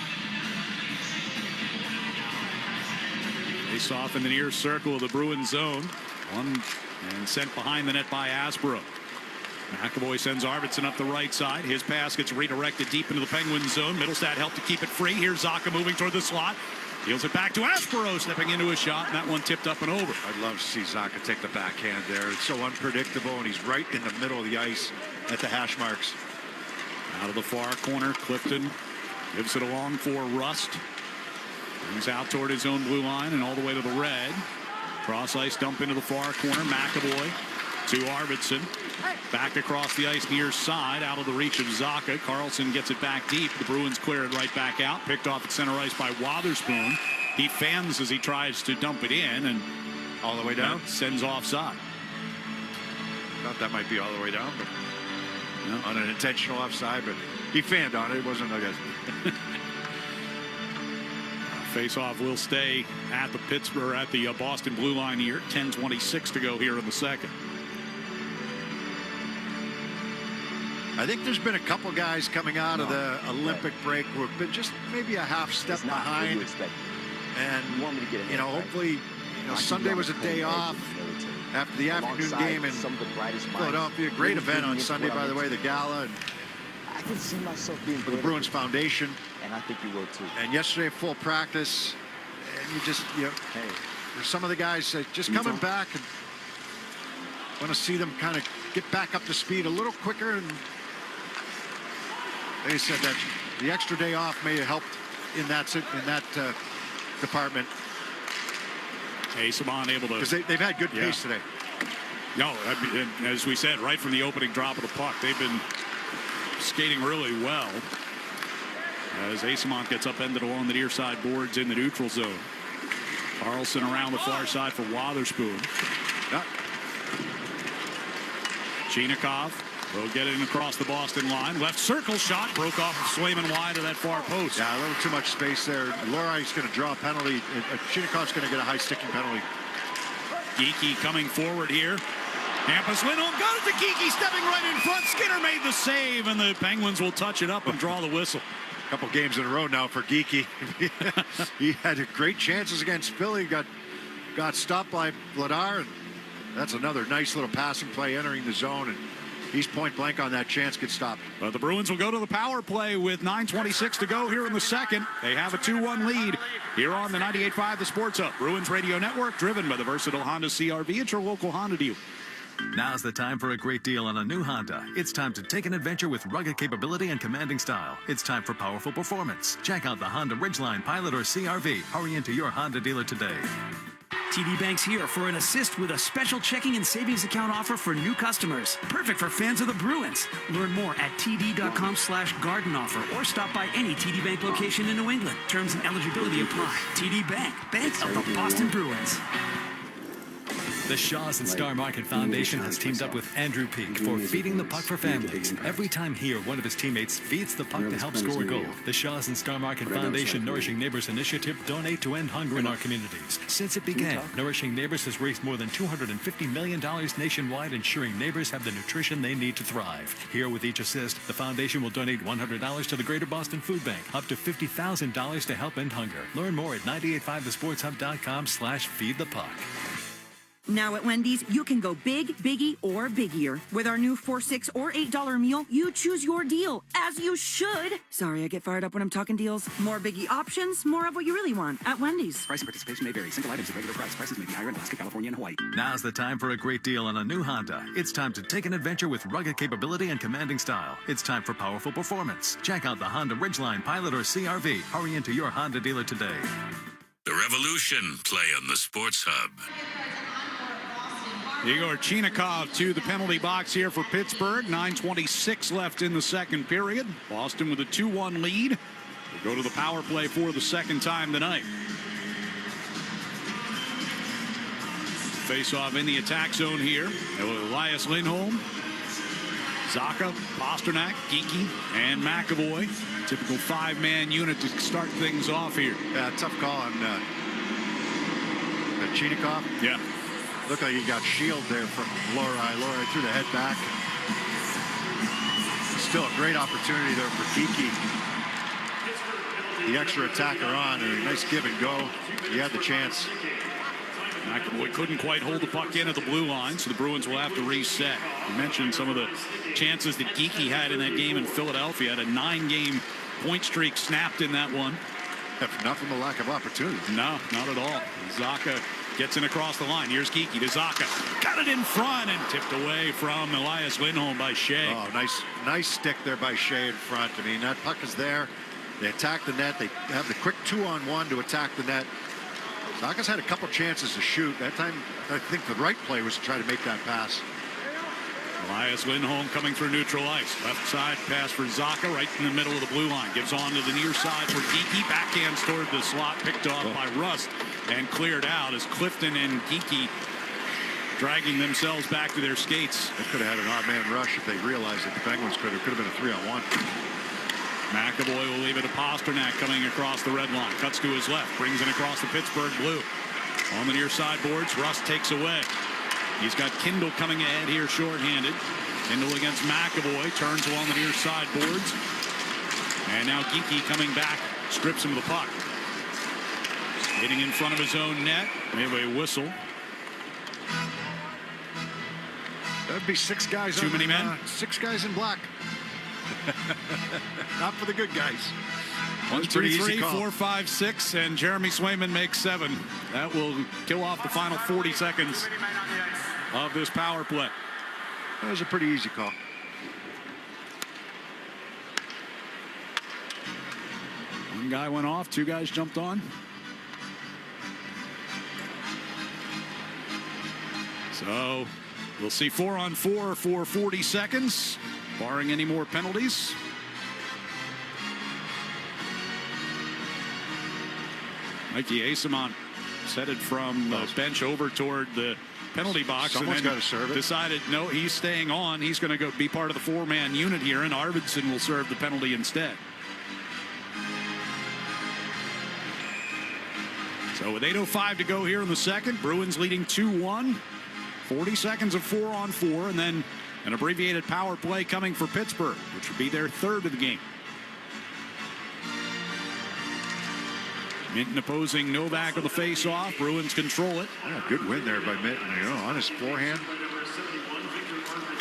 Face off in the near circle of the Bruins zone. One and sent behind the net by Aspero. McAvoy sends Arvidsson up the right side. His pass gets redirected deep into the Penguins zone. Middlestad helped to keep it free. Here's Zaka moving toward the slot. Deals it back to Aspero, stepping into a shot, and that one tipped up and over. I'd love to see Zaka take the backhand there. It's so unpredictable, and he's right in the middle of the ice at the hash marks. Out of the far corner, Clifton gives it along for Rust. Brings out toward his own blue line and all the way to the red. Cross ice dump into the far corner. McAvoy to Arvidsson. Back across the ice near side, out of the reach of Zaka. Carlson gets it back deep. The Bruins clear it right back out. Picked off at center ice by Wotherspoon. He fends as he tries to dump it in, and all the way down. Sends offside. Thought that might be all the way down, but unintentional offside. But he fanned on it. It wasn't, I guess. Face-off will stay at the Pittsburgh, at the Boston blue line here. 10:26 to go here in the second. I think there's been a couple guys coming out of the Olympic break who have been just maybe a half step behind. And hopefully, Sunday was a day off after the afternoon game in Philadelphia. Great event on Sunday, by the way, the gala. And I can see myself being for the Bruins Foundation. And I think you will too. And yesterday, full practice. And you just, there's some of the guys just coming back and want to see them kind of get back up to speed a little quicker. And they said that the extra day off may have helped in that department. Asamon able to, because they've had good pace today. No, as we said, right from the opening drop of the puck, they've been skating really well. As Asamon gets upended along the near side boards in the neutral zone. Carlson around the far side for Wotherspoon. Chinakhov will get it across the Boston line. Left circle shot broke off of Swayman wide of that far post. Yeah, a little too much space there. Lorai's going to draw a penalty. Chinakhov's going to get a high sticking penalty. Geekie coming forward here. Hampus Lindholm got it to Geekie, stepping right in front. Skinner made the save, and the Penguins will touch it up and draw the whistle. A couple games in a row now for Geekie. He had great chances against Philly. Got stopped by Vladar. And that's another nice little passing play entering the zone. And he's point blank on that chance, gets stopped. But the Bruins will go to the power play with 9:26 to go here in the second. They have a 2-1 lead here on the 98.5 The Sports Hub. Bruins Radio Network, driven by the versatile Honda CR-V at your local Honda dealer. Now's the time for a great deal on a new Honda. It's time to take an adventure with rugged capability and commanding style. It's time for powerful performance. Check out the Honda Ridgeline, Pilot, or CR-V. Hurry into your Honda dealer today. TD Bank's here for an assist with a special checking and savings account offer for new customers. Perfect for fans of the Bruins. Learn more at td.com/garden offer or stop by any TD Bank location in New England. Terms and eligibility apply. TD Bank, bank of the Boston Bruins. The Shaws and Star Market Foundation has teamed up with Andrew Peak for Feeding the Puck for Families. Every time he or one of his teammates feeds the puck to help score a goal, the Shaws and Star Market Foundation Nourishing Neighbors Initiative donate to end hunger in our communities. Since it began, Nourishing Neighbors has raised more than $250 million nationwide, ensuring neighbors have the nutrition they need to thrive. Here with each assist, the foundation will donate $100 to the Greater Boston Food Bank, up to $50,000 to help end hunger. Learn more at 985thesportshub.com/feedthepuck. Now at Wendy's, you can go big, biggie, or biggier. With our new $4, $6, or $8 meal, you choose your deal, as you should. Sorry, I get fired up when I'm talking deals. More biggie options, more of what you really want at Wendy's. Price and participation may vary. Single items at regular price. Prices may be higher in Alaska, California, and Hawaii. Now's the time for a great deal on a new Honda. It's time to take an adventure with rugged capability and commanding style. It's time for powerful performance. Check out the Honda Ridgeline, Pilot, or CRV. Hurry into your Honda dealer today. The Revolution play on the Sports Hub. Igor Chinikov to the penalty box here for Pittsburgh. 9:26 left in the second period. Boston with a 2-1 lead. We'll go to the power play for the second time tonight. Face-off in the attack zone here. Elias Lindholm, Zacha, Pasternak, Geekie, and McAvoy. Typical five-man unit to start things off here. Yeah, tough call on Chinikov. Yeah. Looked like he got shielded there from Lori. Lori threw the head back. Still a great opportunity there for Geekie. The extra attacker on, and a nice give and go. He had the chance. McAvoy couldn't quite hold the puck in at the blue line, so the Bruins will have to reset. You mentioned some of the chances that Geekie had in that game in Philadelphia. Had a 9-game point streak snapped in that one. Not from a lack of opportunity. No, not at all. Zacha gets in across the line. Here's Geekie to Zacha. Got it in front and tipped away from Elias Lindholm by Shea. Oh, nice stick there by Shea in front. I mean, that puck is there. They attack the net. They have the quick 2-on-1 to attack the net. Zacha's had a couple chances to shoot. That time, I think the right play was to try to make that pass. Elias Lindholm coming through neutral ice. Left side pass for Zacha right in the middle of the blue line. Gives on to the near side for Geekie. Backhands toward the slot. Picked off by Rust and cleared out as Clifton and Geekie dragging themselves back to their skates. They could have had an odd man rush if they realized that the Penguins could have been a 3-on-1. McAvoy will leave it to Pasternak coming across the red line. Cuts to his left. Brings it across the Pittsburgh blue. On the near side boards, Rust takes away. He's got Kindle coming ahead here shorthanded. Kindle against McAvoy. Turns along the near side boards. And now Geekie coming back. Strips him of the puck. Hitting in front of his own net. We have a whistle. That'd be 6 guys. Too many men? 6 guys in black. Not for the good guys. 1, 2, 3, 4, 5, 6, and Jeremy Swayman makes 7. That will kill off the final 40 seconds of this power play. That was a pretty easy call. One guy went off, 2 guys jumped on. So we'll see 4-on-4 for 40 seconds, barring any more penalties. Mikey Asimont headed from the bench over toward the penalty box. Someone's and then got to serve it. Decided, no, he's staying on. He's going to go be part of the 4-man unit here, and Arvidsson will serve the penalty instead. So with 8:05 to go here in the second, Bruins leading 2-1. 40 seconds of 4-on-4, and then an abbreviated power play coming for Pittsburgh, which would be their 3rd of the game. Minton opposing Novak on the face-off. Bruins control it. Yeah, good win there by Minton, on his forehand.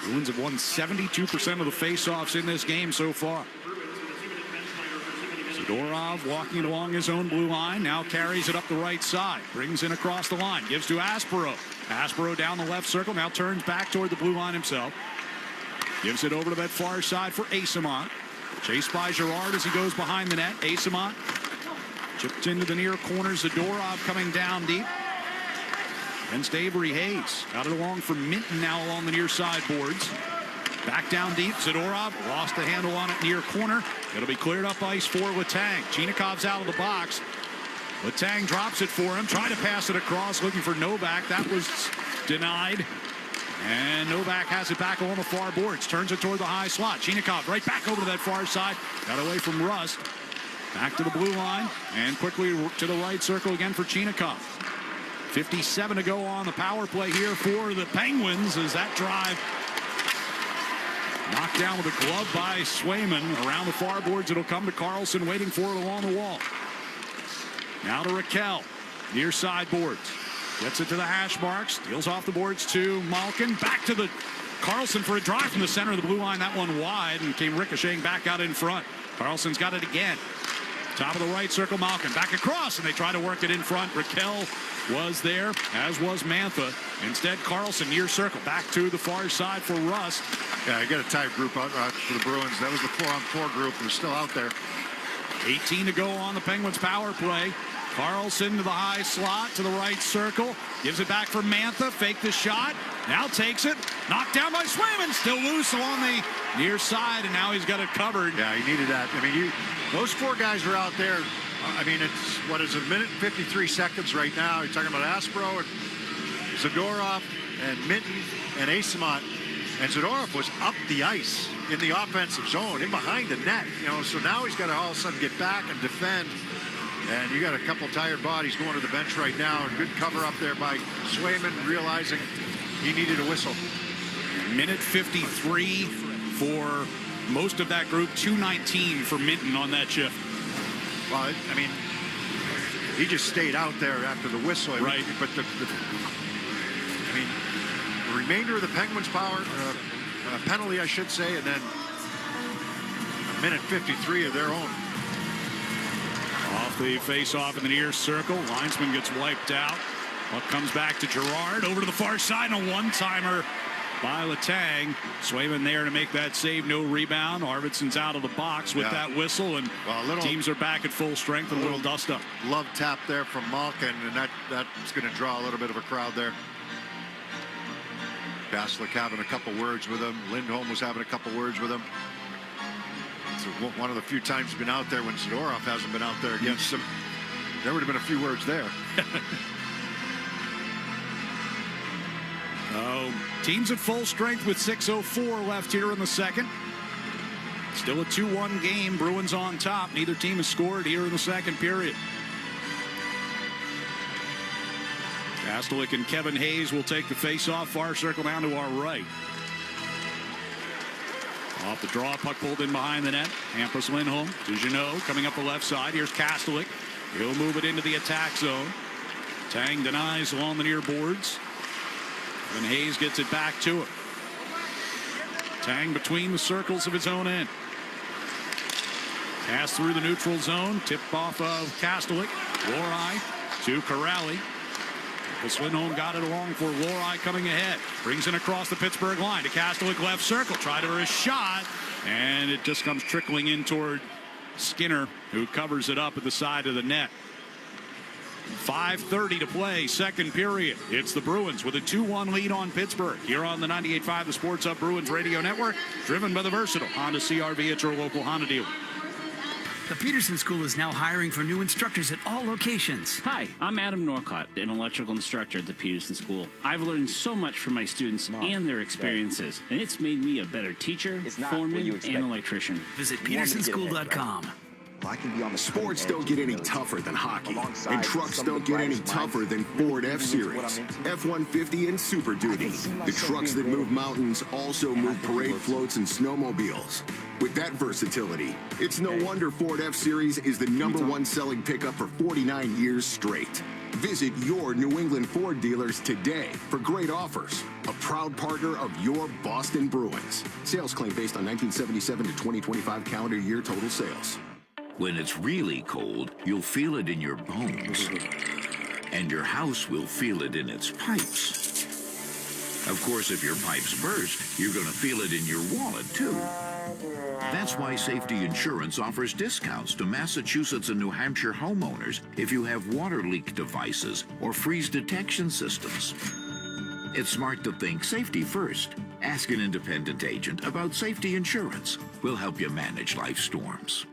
Bruins have won 72% of the face-offs in this game so far. Zadorov walking along his own blue line. Now carries it up the right side. Brings in across the line. Gives to Aspero. Aspero down the left circle. Now turns back toward the blue line himself. Gives it over to that far side for Asimont. Chased by Girard as he goes behind the net. Asimont chipped into the near corner. Zadorov coming down deep. against Avery Hayes. Got it along for Minton now along the near side boards. Back down deep, Zadorov lost the handle on it near corner. It'll be cleared up ice for Letang. Chinakov's out of the box. Letang drops it for him, trying to pass it across, looking for Novak. That was denied. And Novak has it back along the far boards, turns it toward the high slot. Chinikov right back over to that far side, got away from Rust. Back to the blue line, and quickly to the right circle again for Chinikov. 57 to go on the power play here for the Penguins as that drive knocked down with a glove by Swayman. Around the far boards, it'll come to Carlson, waiting for it along the wall. Now to Raquel, near side boards. Gets it to the hash marks, steals off the boards to Malkin. Back to the Carlson for a drive from the center of the blue line. That one wide and came ricocheting back out in front. Carlson's got it again. Top of the right circle, Malkin back across, and they try to work it in front. Raquel was there, as was Mantha. Instead, Carlson near circle, back to the far side for Rust. Yeah, I got a tight group out for the Bruins. That was the 4-on-4 group. They're still out there. 18 to go on the Penguins power play. Carlson to the high slot, to the right circle. Gives it back for Mantha. Fake the shot. Now takes it. Knocked down by Swayman. Still loose along the near side, and now he's got it covered. Yeah, he needed that. I mean, those four guys are out there. I mean, it's, what is it, 1:53 seconds right now. You're talking about Aspro and Zadorov and Minton and Asimont. And Zadorov was up the ice in the offensive zone, in behind the net. You know, so now he's got to all of a sudden get back and defend. And you got a couple tired bodies going to the bench right now. And good cover up there by Swayman, realizing he needed a whistle. 1:53 for most of that group. 2:19 for Minton on that shift. Well, I mean, he just stayed out there after the whistle. Right. But the remainder of the Penguins' power penalty, I should say, and then 1:53 of their own. Off the face-off in the near circle. Linesman gets wiped out. Puck comes back to Girard. Over to the far side, and a one-timer by Letang. Swayman there to make that save. No rebound. Arvidsson's out of the box with that whistle, and teams are back at full strength. A little dust-up. Love tap there from Malkin, and that's going to draw a little bit of a crowd there. Kastelic having a couple words with him. Lindholm was having a couple words with him. So one of the few times he's been out there when Zadorov hasn't been out there against him. There would have been a few words there. Teams at full strength with 6:04 left here in the second. Still a 2-1 game. Bruins on top. Neither team has scored here in the second period. Kastelic and Kevin Hayes will take the face-off. Far circle down to our right. Off the draw, puck pulled in behind the net. Hampus Lindholm to Jeannot coming up the left side. Here's Kastelic. He'll move it into the attack zone. Tang denies along the near boards. And Hayes gets it back to him. Tang between the circles of his own end. Pass through the neutral zone. Tip off of Kastelic. Lohrei to Corrali. Lindholm got it along for Lohrei coming ahead. Brings it across the Pittsburgh line to Kastelic left circle. Tried for a shot, and it just comes trickling in toward Skinner, who covers it up at the side of the net. 5:30 to play, second period. It's the Bruins with a 2-1 lead on Pittsburgh. Here on the 98.5 The Sports Hub Bruins Radio Network, driven by the versatile Honda CR-V at your local Honda dealer. The Peterson School is now hiring for new instructors at all locations. Hi, I'm Adam Norcott, an electrical instructor at the Peterson School. I've learned so much from my students and their experiences, and it's made me a better teacher, foreman, and electrician. Visit petersonschool.com. Sports don't get any tougher than hockey, and trucks don't get any tougher than Ford F-Series, F-150, and Super Duty. The trucks that move mountains also move parade floats and snowmobiles. With that versatility, it's no wonder Ford F-Series is the #1 selling pickup for 49 years straight. Visit your New England Ford dealers today for great offers. A proud partner of your Boston Bruins. Sales claim based on 1977 to 2025 calendar year total sales. When it's really cold, you'll feel it in your bones. And your house will feel it in its pipes. Of course, if your pipes burst, you're going to feel it in your wallet, too. That's why Safety Insurance offers discounts to Massachusetts and New Hampshire homeowners if you have water leak devices or freeze detection systems. It's smart to think safety first. Ask an independent agent about Safety Insurance. We'll help you manage life storms.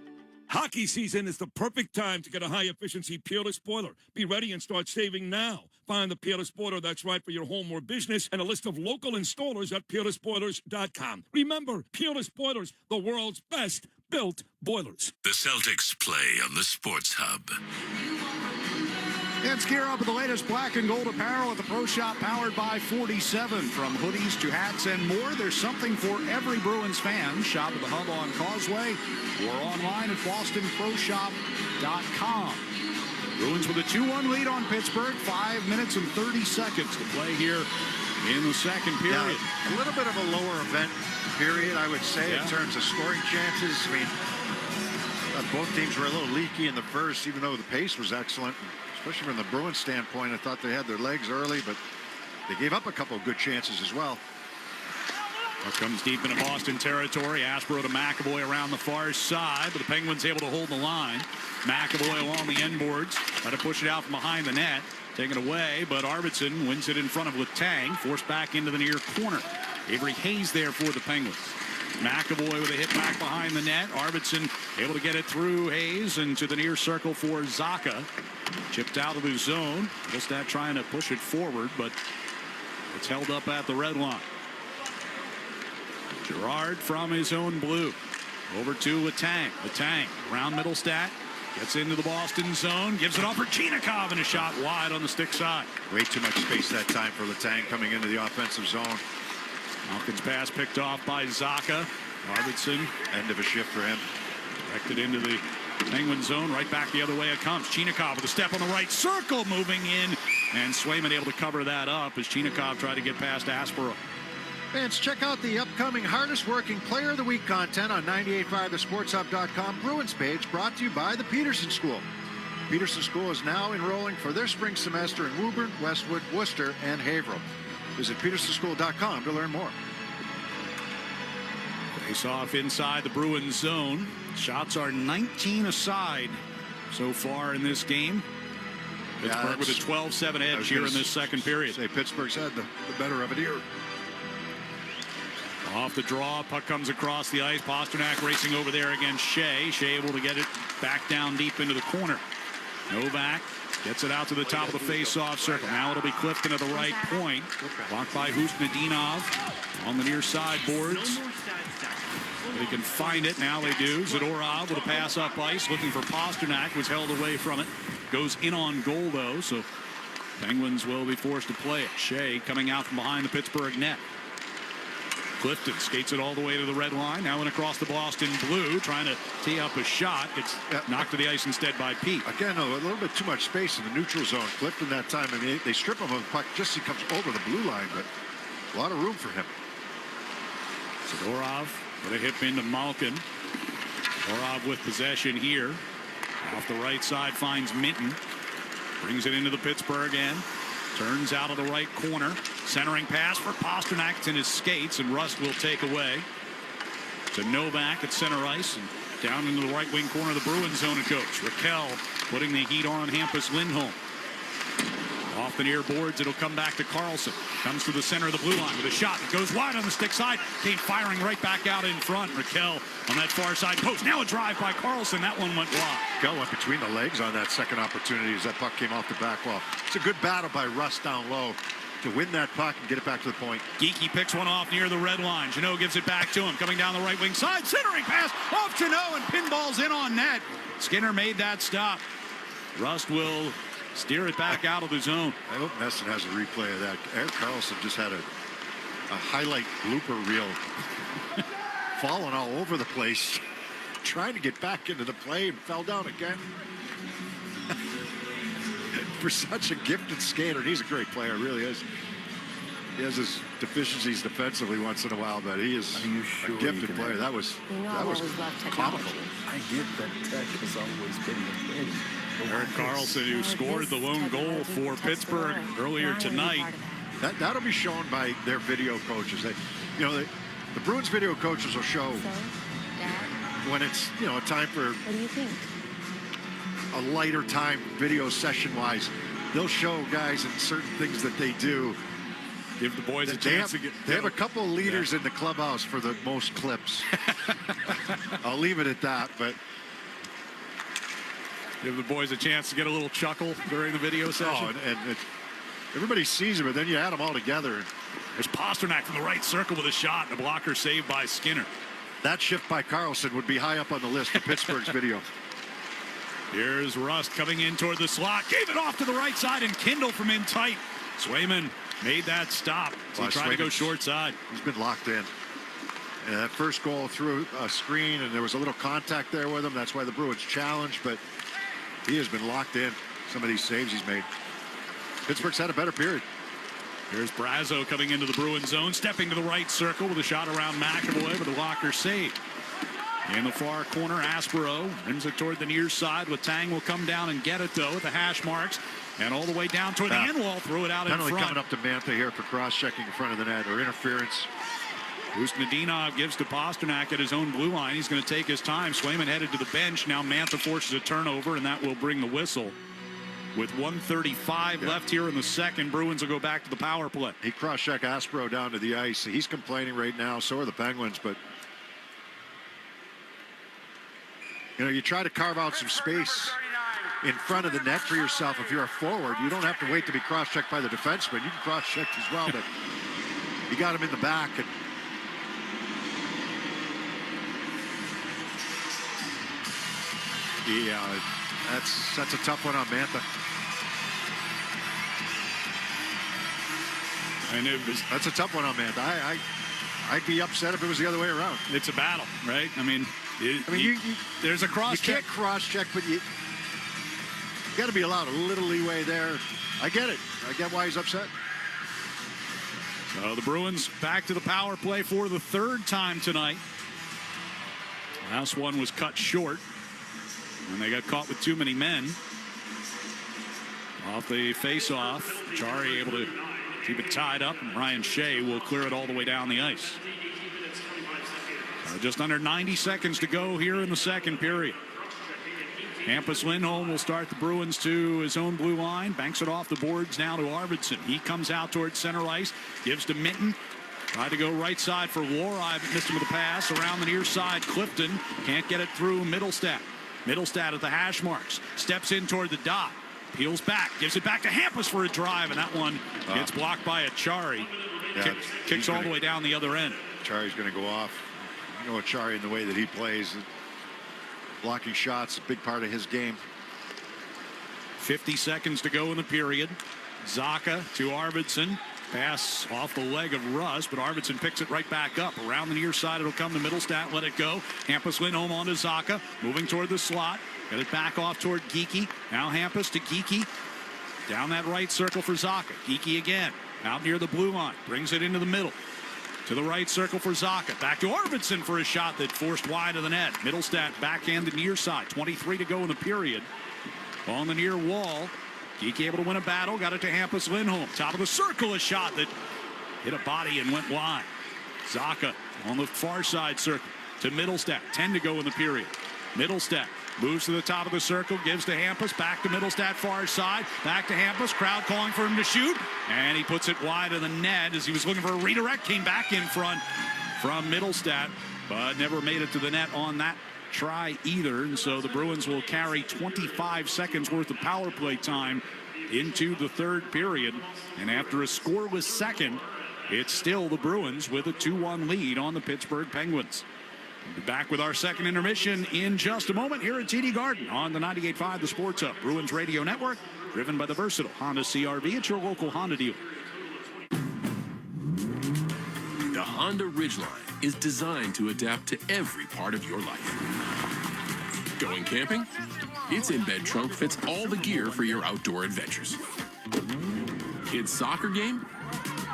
Hockey season is the perfect time to get a high-efficiency Peerless boiler. Be ready and start saving now. Find the Peerless boiler that's right for your home or business and a list of local installers at peerlessboilers.com. Remember, Peerless Boilers, the world's best built boilers. The Celtics play on the Sports Hub. Let's gear up with the latest black and gold apparel at the Pro Shop, powered by 47. From hoodies to hats and more, there's something for every Bruins fan. Shop at the Hub on Causeway or online at bostonproshop.com. Bruins with a 2-1 lead on Pittsburgh. 5 minutes and 30 seconds to play here in the second period. Yeah, a little bit of a lower event period, I would say, in terms of scoring chances. I mean, both teams were a little leaky in the first, even though the pace was excellent. Especially from the Bruins standpoint, I thought they had their legs early, but they gave up a couple of good chances as well. Puck comes deep into Boston territory. Aspero to McAvoy around the far side, but the Penguins able to hold the line. McAvoy along the end boards, try to push it out from behind the net. Taken away, but Arvidsson wins it in front of Letang, forced back into the near corner. Avery Hayes there for the Penguins. McAvoy with a hit back behind the net. Arvidsson able to get it through Hayes and to the near circle for Zacha. Chipped out of the zone. Just that trying to push it forward, but it's held up at the red line. Gerard from his own blue. Over to Letang. Letang around Middlestat. Gets into the Boston zone. Gives it off for Chinikov, and a shot wide on the stick side. Way too much space that time for Letang coming into the offensive zone. Malkin's pass picked off by Zacha. Arvidsson. End of a shift for him. Directed into the Penguin zone. Right back the other way it comes. Chinikov with a step on the right circle, moving in. And Swayman able to cover that up as Chinikov tried to get past Aspero. Fans, check out the upcoming Hardest Working Player of the Week content on 985thesportshub.com Bruins page, brought to you by the Peterson School. Peterson School is now enrolling for their spring semester in Woburn, Westwood, Worcester, and Haverhill. Visit petersonschool.com to learn more. Face off inside the Bruins zone. Shots are 19 aside so far in this game. Pittsburgh with a 12-7 edge here in this second period. Say Pittsburgh's had the better of it here. Off the draw, puck comes across the ice. Pasternak racing over there against Shea. Shea able to get it back down deep into the corner. Novak gets it out to the top of the face-off circle. Now it'll be Clifton at the right point. Blocked by Husnudinov on the near side boards. They can find it. Now they do. Zadorov with a pass up ice, looking for Pasternak. Was held away from it. Goes in on goal, though, so Penguins will be forced to play it. Shea coming out from behind the Pittsburgh net. Clifton skates it all the way to the red line. Now in across the Boston blue, trying to tee up a shot. Gets knocked to the ice instead by Pete. Again, a little bit too much space in the neutral zone. Clifton that time, I mean, they strip him of the puck just as he comes over the blue line, but a lot of room for him. Zadorov with a hit into Malkin. Zadorov with possession here. Off the right side finds Minton. Brings it into the Pittsburgh end. Turns out of the right corner. Centering pass for Pasternak. It's in his skates, and Rust will take away. To Novak at center ice, and down into the right wing corner of the Bruins zone it goes. Raquel putting the heat on Hampus Lindholm. Off the near boards, it'll come back to Carlson. Comes to the center of the blue line with a shot that goes wide on the stick side. Came firing right back out in front. Raquel on that far side post. Now a drive by Carlson. That one went wide. Raquel went between the legs on that second opportunity as that puck came off the back wall. It's a good battle by Russ down low to win that puck and get it back to the point. Geekie picks one off near the red line. Jeannot gives it back to him. Coming down the right wing side. Centering pass off Jeannot, and pinballs in on net. Skinner made that stop. Rust will steer it back out of the zone. I hope Nesson has a replay of that. Eric Carlson just had a highlight blooper reel falling all over the place, trying to get back into the play, and fell down again. For such a gifted skater, and he's a great player, really is. He has his deficiencies defensively once in a while, but he is a gifted player. That was comical. I get that Tech has always been the thing. Eric Carlson, who scored the lone goal for Pittsburgh earlier tonight. That'll be shown by their video coaches. The Bruins video coaches will show when it's, a time for What do you think? a lighter time video session-wise, they'll show guys in certain things that they do. Give the boys a chance to get. They have a couple of leaders in the clubhouse for the most clips. I'll leave it at that, but give the boys a chance to get a little chuckle during the video session. and everybody sees it, but then you add them all together. There's Pasternak from the right circle with a shot, and a blocker saved by Skinner. That shift by Carlson would be high up on the list of Pittsburgh's video. Here's Rust coming in toward the slot. Gave it off to the right side, and Kindle from in tight. Swayman made that stop. So he tried to go short side. He's been locked in. And that first goal through a screen, and there was a little contact there with him. That's why the Bruins challenged, but he has been locked in. Some of these saves he's made. Pittsburgh's had a better period. Here's Brazo coming into the Bruins zone, stepping to the right circle with a shot around McAvoy, but the blocker saved. In the far corner, Aspero brings it toward the near side. With Tang will come down and get it, though, at the hash marks. And all the way down toward the end wall, throw it out in front. Penalty coming up to Mantha here for cross-checking in front of the net, or interference. Usnadinov gives to Pasternak at his own blue line. He's going to take his time. Swayman headed to the bench. Now Mantha forces a turnover, and that will bring the whistle. With 1:35 left here in the second, Bruins will go back to the power play. He cross-checked Aspero down to the ice. He's complaining right now. So are the Penguins, but you try to carve out some space in front of the net for yourself. If you're a forward, you don't have to wait to be cross-checked by the defenseman. You can cross-check as well, but you got him in the back. And yeah, that's a tough one on Mantha. And that's a tough one on Mantha. I'd be upset if it was the other way around. It's a battle, right? I mean, there's a cross-check. You can't cross-check, but you got to be allowed a little leeway there. I get it. I get why he's upset. So the Bruins back to the power play for the third time tonight. Last one was cut short, and they got caught with too many men. Off the face-off, Jari able to keep it tied up, and Ryan Shea will clear it all the way down the ice. Just under 90 seconds to go here in the second period. Hampus Lindholm will start the Bruins to his own blue line. Banks it off the boards now to Arvidsson. He comes out towards center ice. Gives to Minton. Tried to go right side for Lorei, but missed him with a pass. Around the near side, Clifton. Can't get it through Middlestat. Middlestat at the hash marks. Steps in toward the dot. Peels back. Gives it back to Hampus for a drive, and that one gets blocked by Achari. Yeah, kicks all the way down the other end. Achari's going to go off. You know Achari in the way that he plays. Blocking shots, a big part of his game. 50 seconds to go in the period. Zaka to Arvidsson. Pass off the leg of Russ, but Arvidsson picks it right back up. Around the near side, it'll come to Middlestat. Let it go. Hampus Lindholm on to Zaka. Moving toward the slot. Got it back off toward Geekie. Now Hampus to Geekie. Down that right circle for Zaka. Geekie again. Out near the blue line. Brings it into the middle. To the right circle for Zaka. Back to Arvidsson for a shot that forced wide of the net. Middlestat backhanded near side. 23 to go in the period. On the near wall. Geekie able to win a battle. Got it to Hampus Lindholm. Top of the circle, a shot that hit a body and went wide. Zaka on the far side circle to Middlestat. 10 to go in the period. Middlestat moves to the top of the circle, gives to Hampus, back to Middlestat far side, back to Hampus, crowd calling for him to shoot, and he puts it wide of the net as he was looking for a redirect, came back in front from Middlestat, but never made it to the net on that try either, and so the Bruins will carry 25 seconds worth of power play time into the third period, and after a scoreless second, it's still the Bruins with a 2-1 lead on the Pittsburgh Penguins. We'll be back with our second intermission in just a moment here at TD Garden on the 98.5 The Sports Hub Bruins Radio Network, driven by the versatile Honda CR-V at your local Honda dealer. The Honda Ridgeline is designed to adapt to every part of your life. Going camping? Its in-bed trunk fits all the gear for your outdoor adventures. Kids' soccer game?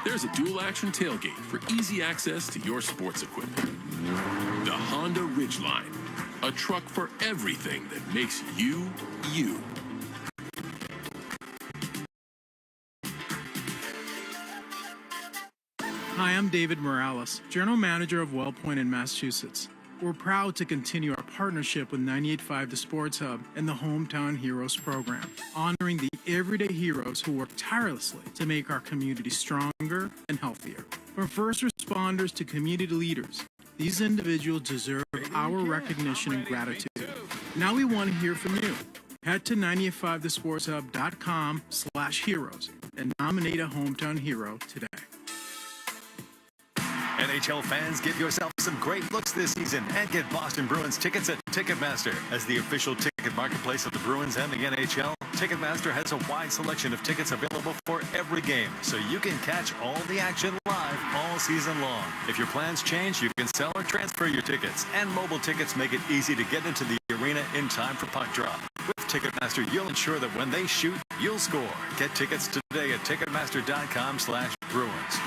There's a dual-action tailgate for easy access to your sports equipment. The Honda Ridgeline, a truck for everything that makes you, you. Hi, I'm David Morales, General Manager of WellPoint in Massachusetts. We're proud to continue our partnership with 98.5 The Sports Hub and the Hometown Heroes program, honoring the everyday heroes who work tirelessly to make our community stronger and healthier. From first responders to community leaders, these individuals deserve our recognition and gratitude. Now we want to hear from you. Head to 985thesportshub.com/heroes and nominate a hometown hero today. NHL fans, give yourself some great looks this season and get Boston Bruins tickets at Ticketmaster. As the official ticket marketplace of the Bruins and the NHL, Ticketmaster has a wide selection of tickets available for every game, so you can catch all the action live all season long. If your plans change, you can sell or transfer your tickets, and mobile tickets make it easy to get into the arena in time for puck drop. With Ticketmaster, you'll ensure that when they shoot, you'll score. Get tickets today at Ticketmaster.com/Bruins.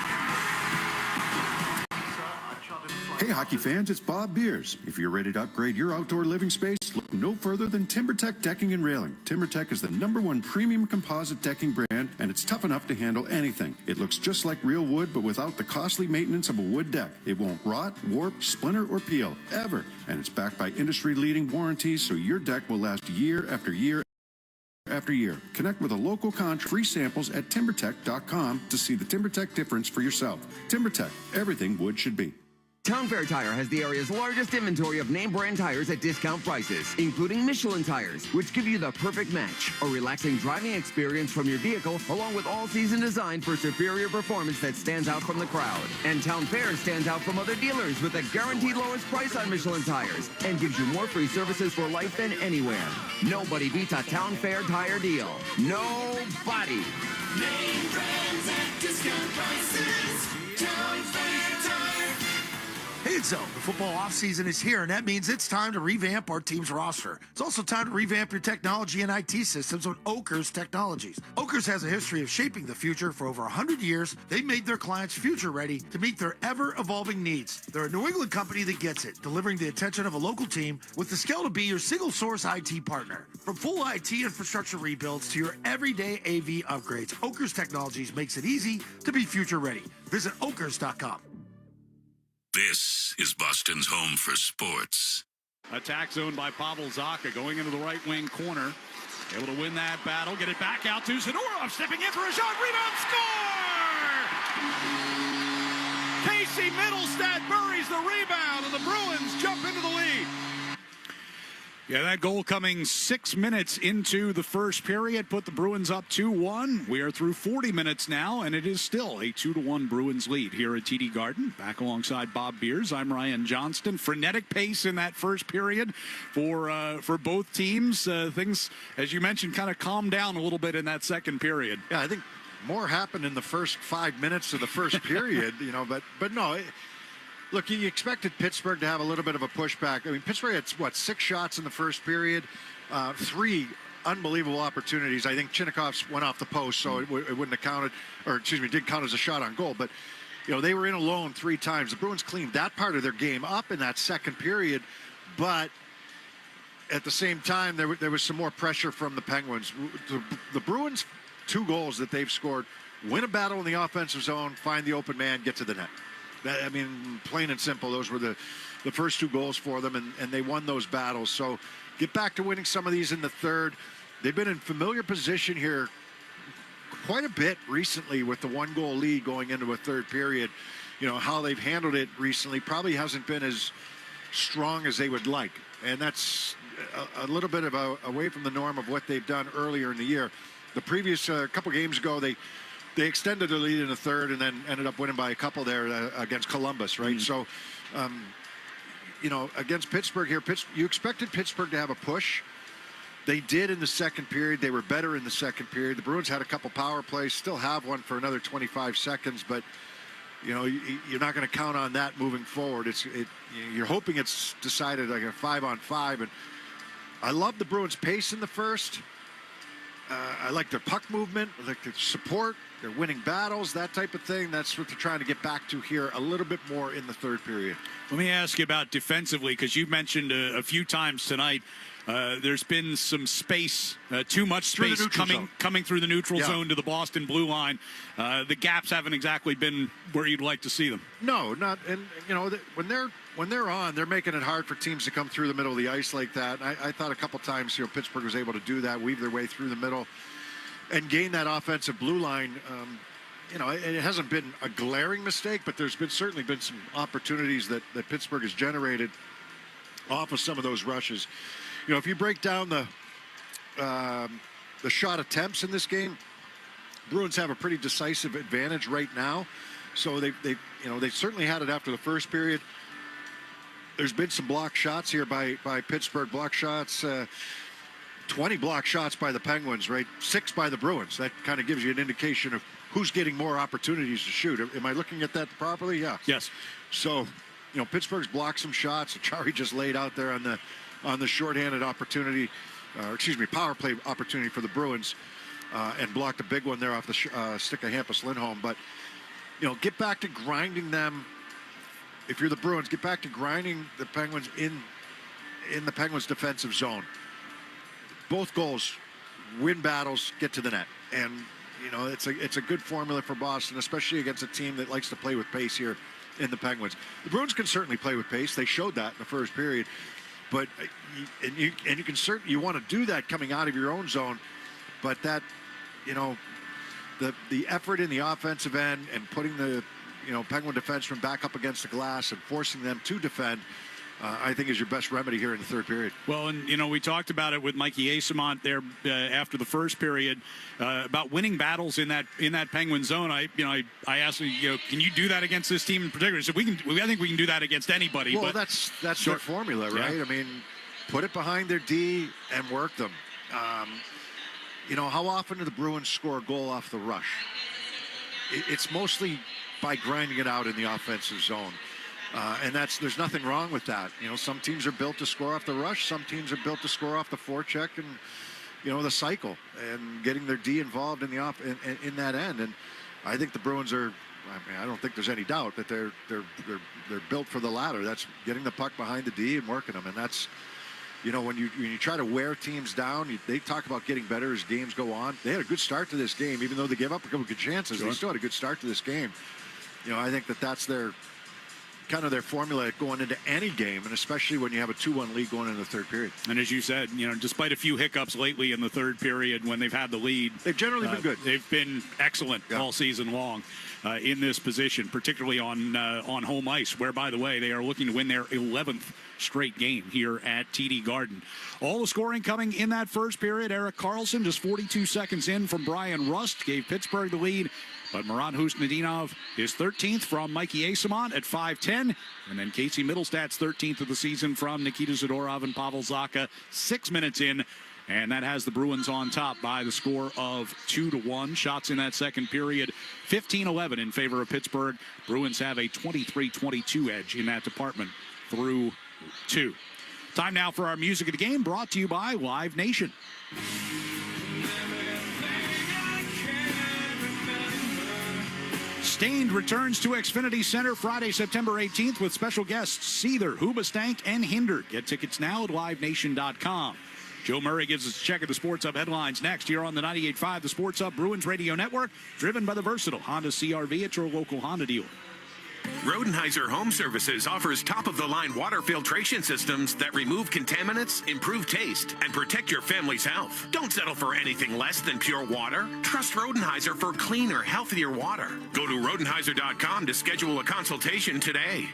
Hey hockey fans, it's Bob Beers. If you're ready to upgrade your outdoor living space, look no further than TimberTech Decking and Railing. TimberTech is the #1 premium composite decking brand, and it's tough enough to handle anything. It looks just like real wood, but without the costly maintenance of a wood deck. It won't rot, warp, splinter, or peel, ever. And it's backed by industry-leading warranties, so your deck will last year after year after year. Connect with a local contractor. Free samples at timbertech.com to see the TimberTech difference for yourself. TimberTech, everything wood should be. Town Fair Tire has the area's largest inventory of name brand tires at discount prices, including Michelin tires, which give you the perfect match. A relaxing driving experience from your vehicle, along with all-season design for superior performance that stands out from the crowd. And Town Fair stands out from other dealers with a guaranteed lowest price on Michelin tires and gives you more free services for life than anywhere. Nobody beats a Town Fair tire deal. Nobody. Name brands at discount prices. Town Fair Tire. Hey, so the football offseason is here, and that means it's time to revamp our team's roster. It's also time to revamp your technology and IT systems with Oakers Technologies. Oakers has a history of shaping the future for over 100 years. They made their clients future ready to meet their ever-evolving needs. They're a New England company that gets it, delivering the attention of a local team with the skill to be your single-source IT partner. From full IT infrastructure rebuilds to your everyday AV upgrades, Oakers Technologies makes it easy to be future ready. Visit okers.com. This is Boston's home for sports. Attack zone by Pavel Zacha going into the right wing corner. Able to win that battle. Get it back out to Zadorov. Stepping in for a shot. Rebound. Score! Casey Middlestat buries the rebound, and the Bruins jump into the lead. Yeah, that goal coming 6 minutes into the first period put the Bruins up 2-1. We are through 40 minutes now, and it is still a 2-1 Bruins lead here at TD Garden. Back alongside Bob Beers, I'm Ryan Johnston. Frenetic pace in that first period for both teams. Things, as you mentioned, kind of calmed down a little bit in that second period. Yeah, I think more happened in the first 5 minutes of the first period, but no. Look, you expected Pittsburgh to have a little bit of a pushback. I mean, Pittsburgh had, 6 shots in the first period, 3 unbelievable opportunities. I think Chinnikov's went off the post, so it wouldn't have counted, did count as a shot on goal. But, they were in alone 3 times. The Bruins cleaned that part of their game up in that second period, but at the same time, there was some more pressure from the Penguins. The Bruins' 2 goals that they've scored, win a battle in the offensive zone, find the open man, get to the net. I mean, plain and simple, those were the first 2 goals for them, and they won those battles. So get back to winning some of these in the third. They've been in familiar position here quite a bit recently with the 1-goal lead going into a third period. How they've handled it recently probably hasn't been as strong as they would like. And that's a little bit of away from the norm of what they've done earlier in the year. The previous couple games ago, they extended their lead in the third and then ended up winning by a couple there against Columbus, right? So, against Pittsburgh here, you expected Pittsburgh to have a push. They did in the second period. They were better in the second period. The Bruins had a couple power plays, still have one for another 25 seconds, but, you're not going to count on that moving forward. You're hoping it's decided like a 5-on-5, and I love the Bruins' pace in the first. I like their puck movement. I like their support. They're winning battles, that type of thing. That's what they're trying to get back to here a little bit more in the third period. Let me ask you about defensively, because you mentioned a few times tonight there's been some space, too much space coming through the neutral zone to the Boston blue line. The gaps haven't exactly been where you'd like to see them. No, not. And when they're on, they're making it hard for teams to come through the middle of the ice like that. I thought a couple times, Pittsburgh was able to do that, weave their way through the middle, and gain that offensive blue line. It hasn't been a glaring mistake, but there's certainly been some opportunities that Pittsburgh has generated off of some of those rushes. If you break down the shot attempts in this game, Bruins have a pretty decisive advantage right now. So they certainly had it after the first period. There's been some block shots here by Pittsburgh, block shots. 20 block shots by the Penguins, right? 6 by the Bruins. That kind of gives you an indication of who's getting more opportunities to shoot. Am I looking at that properly? Yeah. Yes. So, Pittsburgh's blocked some shots. Achari just laid out there on the shorthanded opportunity, power play opportunity for the Bruins, and blocked a big one there off the stick of Hampus Lindholm. But, get back to grinding them. If you're the Bruins, get back to grinding the Penguins in the Penguins' defensive zone. Both goals, win battles, get to the net. And, it's a good formula for Boston, especially against a team that likes to play with pace here in the Penguins. The Bruins can certainly play with pace. They showed that in the first period. But you can certainly, you want to do that coming out of your own zone. But that, the effort in the offensive end and putting the Penguin defensemen back up against the glass and forcing them to defend, I think is your best remedy here in the third period. Well, and we talked about it with Mikey Eyssimont there after the first period about winning battles in that Penguin zone. I asked him, can you do that against this team in particular? He said I think we can do that against anybody. Well, but that's their formula, right? Yeah. I mean, put it behind their D and work them. How often do the Bruins score a goal off the rush? It's mostly by grinding it out in the offensive zone. And there's nothing wrong with that. Some teams are built to score off the rush. Some teams are built to score off the forecheck and, the cycle and getting their D involved in in that end. And I think the Bruins are. I don't think there's any doubt that they're built for the latter. That's getting the puck behind the D and working them. And that's, when you try to wear teams down, they talk about getting better as games go on. They had a good start to this game, even though they gave up a couple good chances. Sure. They still had a good start to this game. I think that's their formula going into any game, and especially when you have a 2-1 lead going into the third period. And as you said, despite a few hiccups lately in the third period when they've had the lead, they've generally been good. They've been excellent all season long in this position, particularly on home ice, where, by the way, they are looking to win their 11th straight game here at TD Garden. All the scoring coming in that first period. Erik Karlsson, just 42 seconds in from Brian Rust, gave Pittsburgh the lead. But Marat Husnudinov is 13th from Mikey Eyssimont at 5:10. And then Casey Middlestat's 13th of the season from Nikita Zadorov and Pavel Zacha 6 minutes in. And that has the Bruins on top by the score of 2-1. Shots in that second period, 15-11 in favor of Pittsburgh. Bruins have a 23-22 edge in that department through 2. Time now for our Music of the Game, brought to you by Live Nation. Stained returns to Xfinity Center Friday, September 18th with special guests Seether, Hoobastank, and Hinder. Get tickets now at livenation.com. Joe Murray gives us a check of the Sports Hub headlines next here on the 98.5 The Sports Hub Bruins Radio Network, driven by the versatile Honda CR-V at your local Honda dealer. Rodenheiser Home Services offers top-of-the-line water filtration systems that remove contaminants, improve taste, and protect your family's health. Don't settle for anything less than pure water. Trust Rodenheiser for cleaner, healthier water. Go to Rodenheiser.com to schedule a consultation today.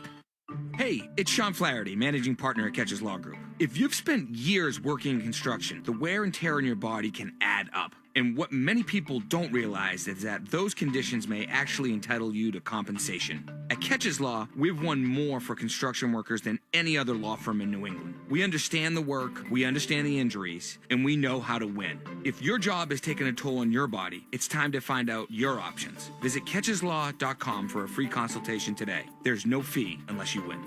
Hey, it's Sean Flaherty, managing partner at Catches Law Group. If you've spent years working in construction, the wear and tear on your body can add up. And what many people don't realize is that those conditions may actually entitle you to compensation. At Catches Law, we've won more for construction workers than any other law firm in New England. We understand the work, we understand the injuries, and we know how to win. If your job is taking a toll on your body, it's time to find out your options. Visit catcheslaw.com for a free consultation today. There's no fee unless you win.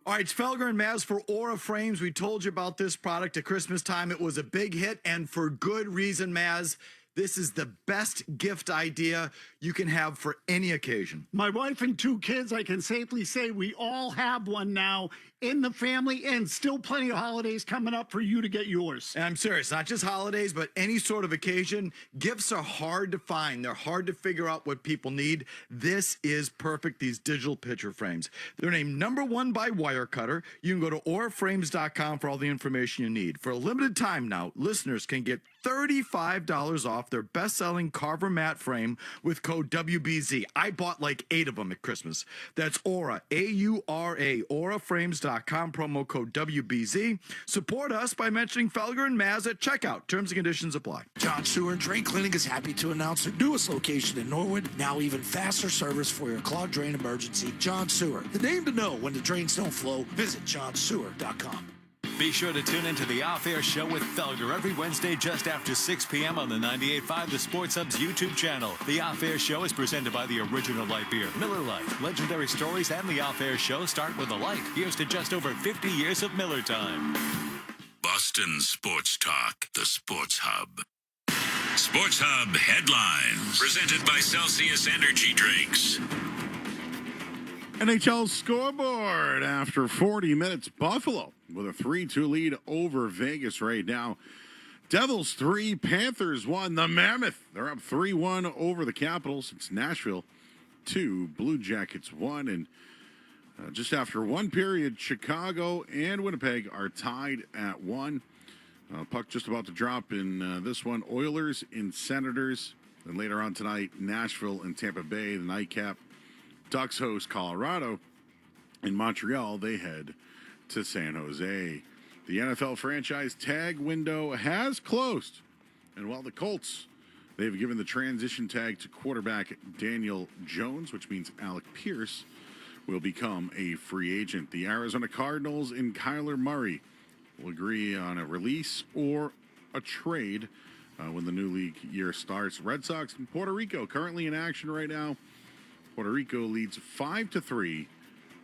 All right, it's Felger and Maz for Aura Frames. We told you about this product at Christmas time. It was a big hit, and for good reason, Maz. This is the best gift idea. you can have for any occasion. My wife and 2 kids, I can safely say we all have one now in the family, and still plenty of holidays coming up for you to get yours. And I'm serious, not just holidays, but any sort of occasion. Gifts are hard to find. They're hard to figure out what people need. This is perfect, these digital picture frames. They're named #1 by Wirecutter. You can go to auraframes.com for all the information you need. For a limited time now, listeners can get $35 off their best-selling Carver mat frame with code WBZ. I bought like 8 of them at Christmas. That's Aura, A-U-R-A, auraframes.com, promo code WBZ. Support us by mentioning Felger and Maz at checkout. Terms and conditions apply. John Sewer Drain Cleaning is happy to announce their newest location in Norwood. Now even faster service for your clogged drain emergency. John Sewer, the name to know when the drains don't flow. Visit johnsewer.com. Be sure to tune into the Off-Air Show with Felger every Wednesday just after 6 p.m. on the 98.5 The Sports Hub's YouTube channel. The Off-Air Show is presented by the original light beer, Miller Lite. Legendary stories and the Off-Air Show start with a light. Here's to just over 50 years of Miller time. Boston Sports Talk, the Sports Hub. Sports Hub headlines, presented by Celsius Energy Drinks. NHL scoreboard after 40 minutes. Buffalo with a 3-2 lead over Vegas right now. Devils 3, Panthers 1. The Mammoth, they're up 3-1 over the Capitals. It's Nashville 2, Blue Jackets 1. And just after one period, Chicago and Winnipeg are tied at 1. Puck just about to drop in this one. Oilers and Senators. Then later on tonight, Nashville and Tampa Bay, the nightcap. Ducks host Colorado. In Montreal, they head to San Jose. The NFL franchise tag window has closed. And while the Colts, they've given the transition tag to quarterback Daniel Jones, which means Alec Pierce will become a free agent. The Arizona Cardinals and Kyler Murray will agree on a release or a trade when the new league year starts. Red Sox and Puerto Rico currently in action right now. Puerto Rico leads 5-3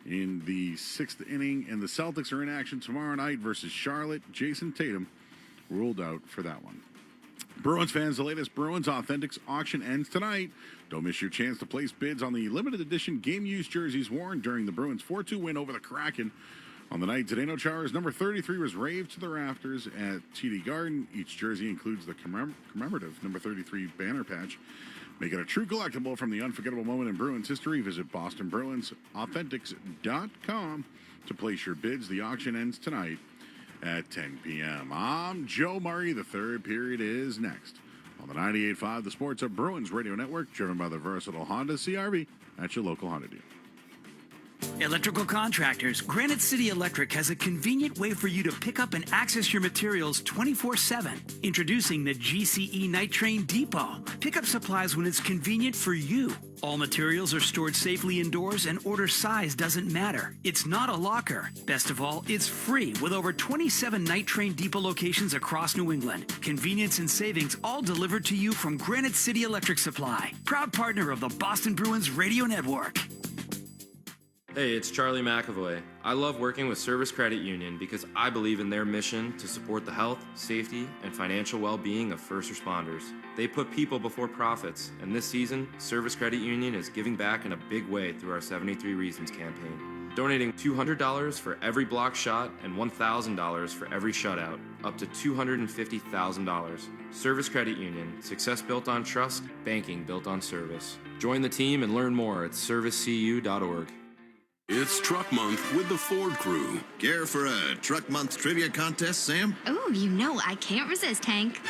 in the 6th inning, and the Celtics are in action tomorrow night versus Charlotte. Jason Tatum ruled out for that one. Bruins fans, the latest Bruins Authentics auction ends tonight. Don't miss your chance to place bids on the limited edition game-used jerseys worn during the Bruins' 4-2 win over the Kraken. On the night, Zdeno Chara's number 33 was raved to the rafters at TD Garden. Each jersey includes the commemorative number 33 banner patch. Make it a true collectible from the unforgettable moment in Bruins history. Visit BostonBruinsAuthentics.com to place your bids. The auction ends tonight at 10 p.m. I'm Joe Murray. The third period is next on the 98.5 The Sports Hub Bruins Radio Network, driven by the versatile Honda CR-V at your local Honda dealer. Electrical contractors, Granite City Electric has a convenient way for you to pick up and access your materials 24/7. Introducing the GCE Night Train Depot. Pick up supplies when it's convenient for you. All materials are stored safely indoors and order size doesn't matter. It's not a locker. Best of all, it's free with over 27 Night Train Depot locations across New England. Convenience and savings all delivered to you from Granite City Electric Supply. Proud partner of the Boston Bruins Radio Network. Hey, it's Charlie McAvoy. I love working with Service Credit Union because I believe in their mission to support the health, safety, and financial well-being of first responders. They put people before profits, and this season, Service Credit Union is giving back in a big way through our 73 Reasons campaign. Donating $200 for every block shot and $1,000 for every shutout, up to $250,000. Service Credit Union, success built on trust, banking built on service. Join the team and learn more at servicecu.org. It's Truck Month with the Ford Crew. Care for a Truck Month trivia contest, Sam? Oh, you know I can't resist, Hank.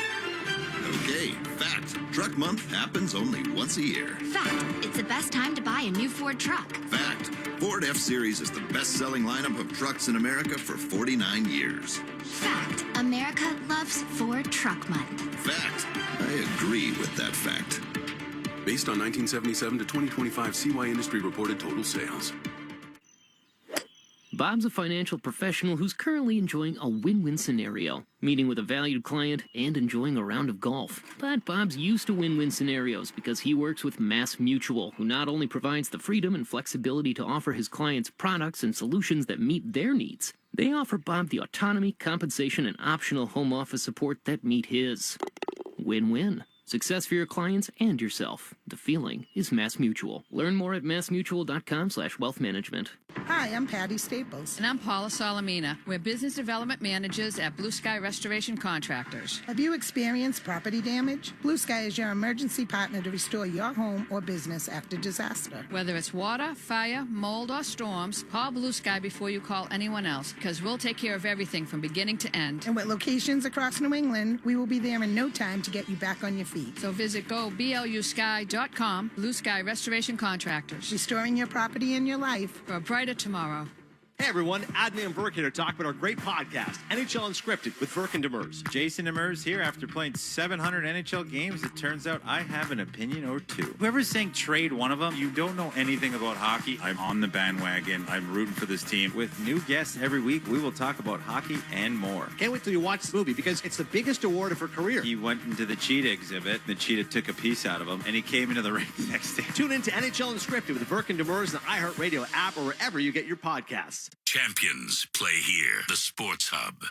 Okay, fact. Truck Month happens only once a year. Fact. It's the best time to buy a new Ford truck. Fact. Ford F-Series is the best-selling lineup of trucks in America for 49 years. Fact. America loves Ford Truck Month. Fact. I agree with that fact. Based on 1977 to 2025 CY Industry reported total sales. Bob's a financial professional who's currently enjoying a win-win scenario, meeting with a valued client and enjoying a round of golf. But Bob's used to win-win scenarios because he works with Mass Mutual, who not only provides the freedom and flexibility to offer his clients products and solutions that meet their needs, they offer Bob the autonomy, compensation, and optional home office support that meet his. Win-win. Success for your clients and yourself. The feeling is MassMutual. Learn more at massmutual.com/wealth management. Hi, I'm Patty Staples. And I'm Paula Salamina. We're business development managers at Blue Sky Restoration Contractors. Have you experienced property damage? Blue Sky is your emergency partner to restore your home or business after disaster. Whether it's water, fire, mold, or storms, call Blue Sky before you call anyone else, because we'll take care of everything from beginning to end. And with locations across New England, we will be there in no time to get you back on your feet. So visit goblusky.com, Blue Sky Restoration Contractors. Restoring your property and your life for a brighter tomorrow. Hey everyone, Adnan and Verk here to talk about our great podcast, NHL Unscripted with Verk and Demers. Jason Demers here. After playing 700 NHL games, it turns out I have an opinion or two. Whoever's saying trade one of them, you don't know anything about hockey. I'm on the bandwagon. I'm rooting for this team. With new guests every week, we will talk about hockey and more. Can't wait till you watch this movie because it's the biggest award of her career. He went into the cheetah exhibit. The cheetah took a piece out of him, and he came into the ring the next day. Tune in to NHL Unscripted with Verk and Demers, the iHeartRadio app, or wherever you get your podcasts. Champions play here. The Sports Hub.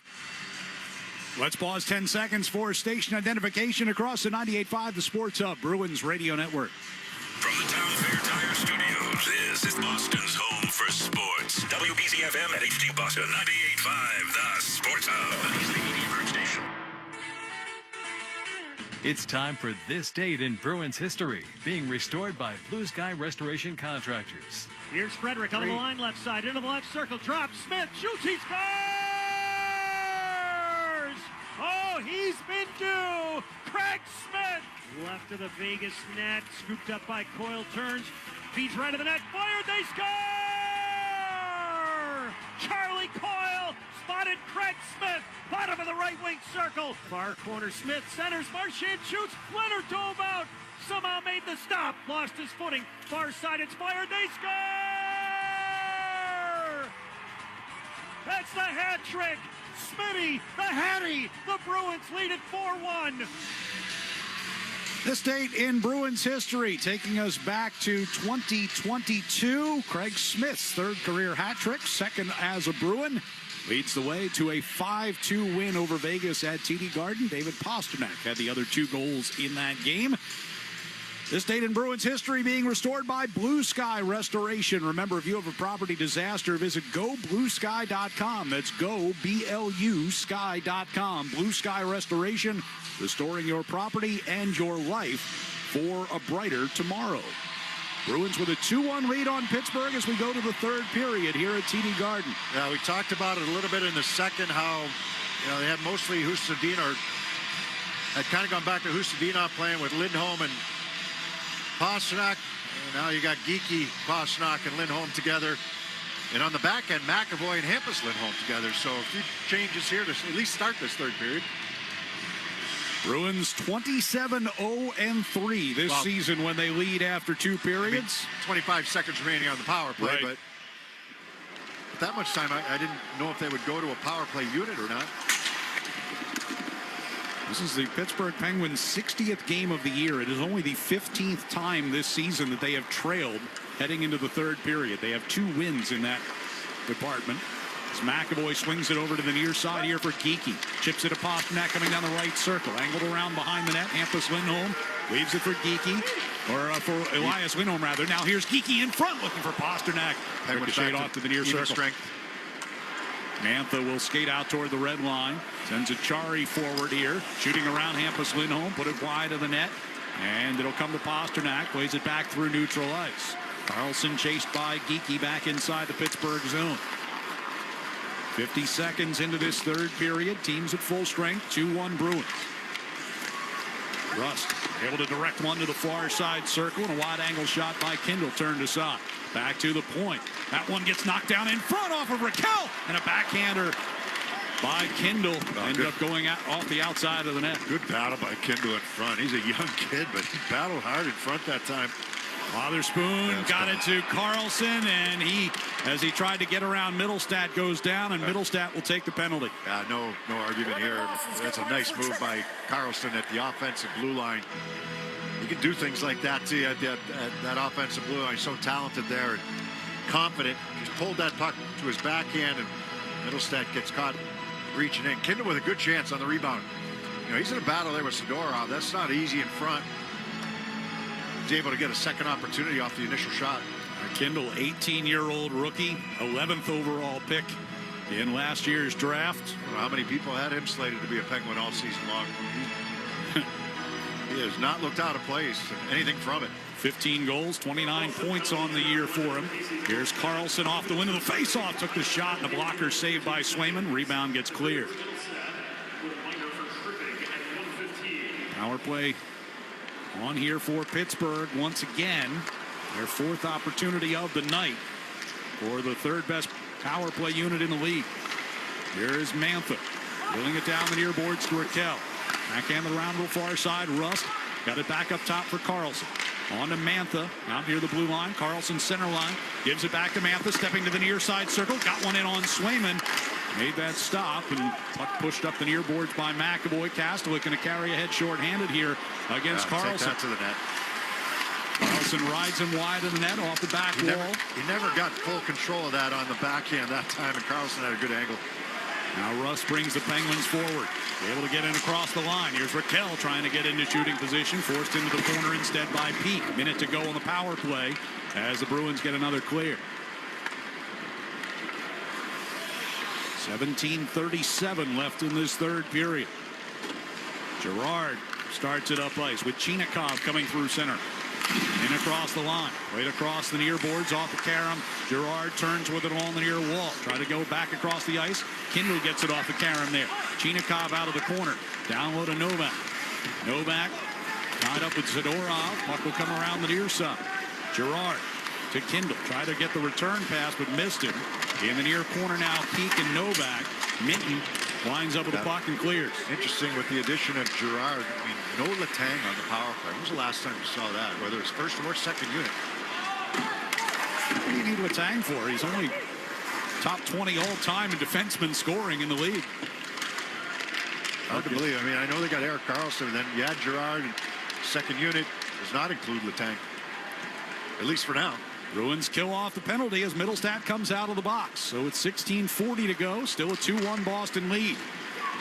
Let's pause 10 seconds for station identification across the 98.5, the Sports Hub, Bruins Radio Network. From the Town Fair Tire Studios, this is Boston's home for sports. WBZ-FM at HD Boston, 98.5, the Sports Hub. He's the media group station. It's time for This Date in Bruins History, being restored by Blue Sky Restoration Contractors. Here's Frederick on the line, left side, into the left circle, drops, Smith, shoots, he scores! Oh, he's been due! Craig Smith! Left of the Vegas net, scooped up by Coyle, turns, feeds right of the net, fired, they score! Charlie Coyle spotted Craig Smith, bottom of the right wing circle. Far corner, Smith centers, Marchand shoots, Leonard dove out, somehow made the stop, lost his footing, far side, it's fired, they score! That's the hat trick! Smitty, the Hattie, the Bruins lead at 4-1. This date in Bruins history, taking us back to 2022. Craig Smith's third career hat trick, second as a Bruin, leads the way to a 5-2 win over Vegas at TD Garden. David Pastrnak had the other two goals in that game. This date in Bruins history being restored by Blue Sky Restoration. Remember, if you have a property disaster, visit gobluesky.com. That's goblusky.com. Blue Sky Restoration, restoring your property and your life for a brighter tomorrow. Bruins with a 2-1 lead on Pittsburgh as we go to the third period here at TD Garden. Yeah, we talked about it a little bit in the second, how they had mostly Hustadinov, had kind of gone back to Hustadinov playing with Lindholm and Pastrnak. And now you got Geeky, Pastrnak, and Lindholm together. And on the back end, McAvoy and Hampus Lindholm together. So a few changes here to at least start this third period. Bruins 27-0-3 this season when they lead after two periods. 25 seconds remaining on the power play, but at that much time, I didn't know if they would go to a power play unit or not. This is the Pittsburgh Penguins' 60th game of the year. It is only the 15th time this season that they have trailed heading into the third period. They have 2 wins in that department. As McAvoy swings it over to the near side here for Geeky. Chips it to Pastrnak coming down the right circle. Angled around behind the net. Hampus Lindholm leaves it for Geeky. Or for Elias Lindholm, rather. Now here's Geeky in front looking for Pastrnak. Ricocheted off to the near circle. Strength. Mantha will skate out toward the red line. Sends a Chari forward here. Shooting around Hampus Lindholm. Put it wide of the net. And it'll come to Pastrnak. Plays it back through neutral ice. Carlson chased by Geeky back inside the Pittsburgh zone. 50 seconds into this third period. Teams at full strength. 2-1 Bruins. Rust able to direct one to the far side circle. And a wide angle shot by Kindle turned aside. Back to the point. That one gets knocked down in front off of Raquel. And a backhander by Kindle. Ended up going out off the outside of the net. Good battle by Kindle in front. He's a young kid, but he battled hard in front that time. Wotherspoon got it to Carlson, and as he tried to get around Middlestat, goes down, and Middlestat will take the penalty. No argument here. That's a nice move by Carlson at the offensive blue line. He can do things like that too at that offensive blue line. He's so talented there and confident. Just pulled that puck to his backhand, and Middlestat gets caught reaching in. Kindle with a good chance on the rebound. he's in a battle there with Sidorov. That's not easy in front. He's able to get a second opportunity off the initial shot. Kindle, 18-year-old rookie, 11th overall pick in last year's draft. How many people had him slated to be a Penguin all season long? He has not looked out of place, anything from it. 15 goals, 29 points on the year for him. Here's Carlson off the win of the faceoff. Took the shot, and the blocker saved by Swayman. Rebound gets clear. Power play on here for Pittsburgh once again. Their 4th opportunity of the night for the 3rd best power play unit in the league. Here is Mantha. Wheeling it down the near boards to Raquel. Backhand around to the far side. Rust got it back up top for Carlson. On to Mantha. Out near the blue line. Carlson center line. Gives it back to Mantha. Stepping to the near side circle. Got one in on Swayman. Made that stop. And puck pushed up the near boards by McAvoy. Kastelik going to carry ahead short-handed here against Carlson. Take that to the net. Carlson rides him wide of the net off the back wall. He never got full control of that on the backhand that time, and Carlson had a good angle. Now Russ brings the Penguins forward. Able to get in across the line. Here's Raquel trying to get into shooting position. Forced into the corner instead by Peak. Minute to go on the power play as the Bruins get another clear. 17:37 left in this 3rd period. Girard starts it up ice with Chinikov coming through center. In across the line. Right across the near boards off the carom. Girard turns with it on the near wall. Try to go back across the ice. Kindle gets it off the carom there. Chinikov out of the corner. Down low to Novak. Novak tied up with Zadorov. Puck will come around the near side. Girard to Kindle. Try to get the return pass, but missed it. In the near corner now, Peak and Novak. Minton lines up with the puck and clears. Interesting with the addition of Girard. I mean, no Letang on the power play. When was the last time you saw that? Whether it's 1st or 2nd unit. What do you need Letang for? He's only top 20 all-time in defenseman scoring in the league. Hard to believe. I mean, I know they got Erik Karlsson, and then you had Girard. 2nd unit does not include Letang. At least for now. Bruins kill off the penalty as Middlestat comes out of the box. So it's 16:40 to go. Still a 2-1 Boston lead.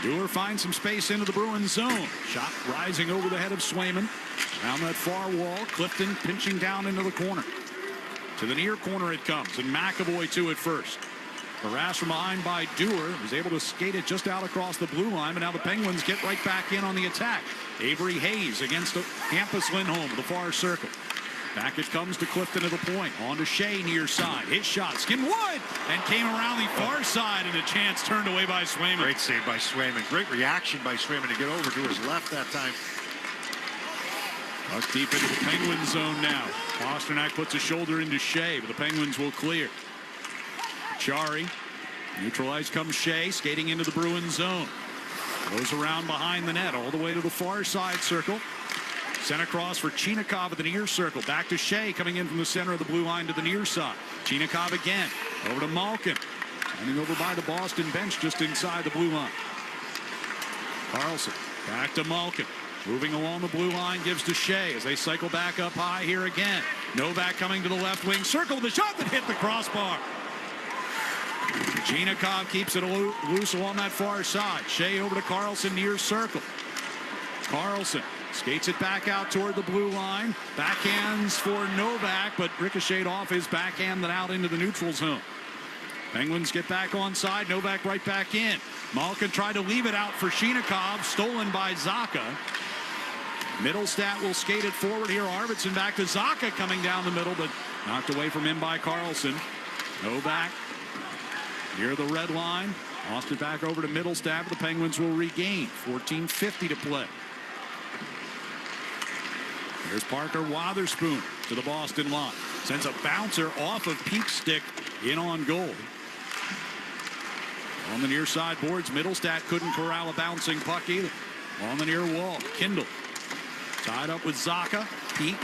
Dewar finds some space into the Bruins zone. Shot rising over the head of Swayman. Around that far wall. Clifton pinching down into the corner. To the near corner it comes. And McAvoy to it first. Harassed from behind by Dewar. Was able to skate it just out across the blue line. But now the Penguins get right back in on the attack. Avery Hayes against Hampus Lindholm, the far circle. Back it comes to Clifton at the point. On to Shea near side. His shot. Skin wood. And came around the far side. And a chance turned away by Swayman. Great save by Swayman. Great reaction by Swayman to get over to his left that time. Puck deep into the Penguin zone now. Pasternak puts a shoulder into Shea. But the Penguins will clear. Chari. Neutralized comes Shea. Skating into the Bruins zone. Goes around behind the net. All the way to the far side circle. Sent across for Chinikov at the near circle. Back to Shea coming in from the center of the blue line to the near side. Chinikov again. Over to Malkin. Running over by the Boston bench just inside the blue line. Carlson back to Malkin. Moving along the blue line gives to Shea as they cycle back up high here again. Novak coming to the left wing circle. The shot that hit the crossbar. Chinikov keeps it loose along that far side. Shea over to Carlson near circle. Carlson skates it back out toward the blue line. Backhands for Novak, but ricocheted off his backhand and out into the neutral zone. Penguins get back onside. Novak right back in. Malkin tried to leave it out for Chinikov. Stolen by Zacha. Middlestat will skate it forward here. Arvidsson back to Zacha coming down the middle, but knocked away from him by Carlson. Novak near the red line. Lost it back over to Middlestat. The Penguins will regain. 14:50 to play. Here's Parker Wotherspoon to the Boston line. Sends a bouncer off of Peak's stick in on goal. On the near side boards, Middlestat couldn't corral a bouncing puck either. On the near wall, Kindle. Tied up with Zacha. Peak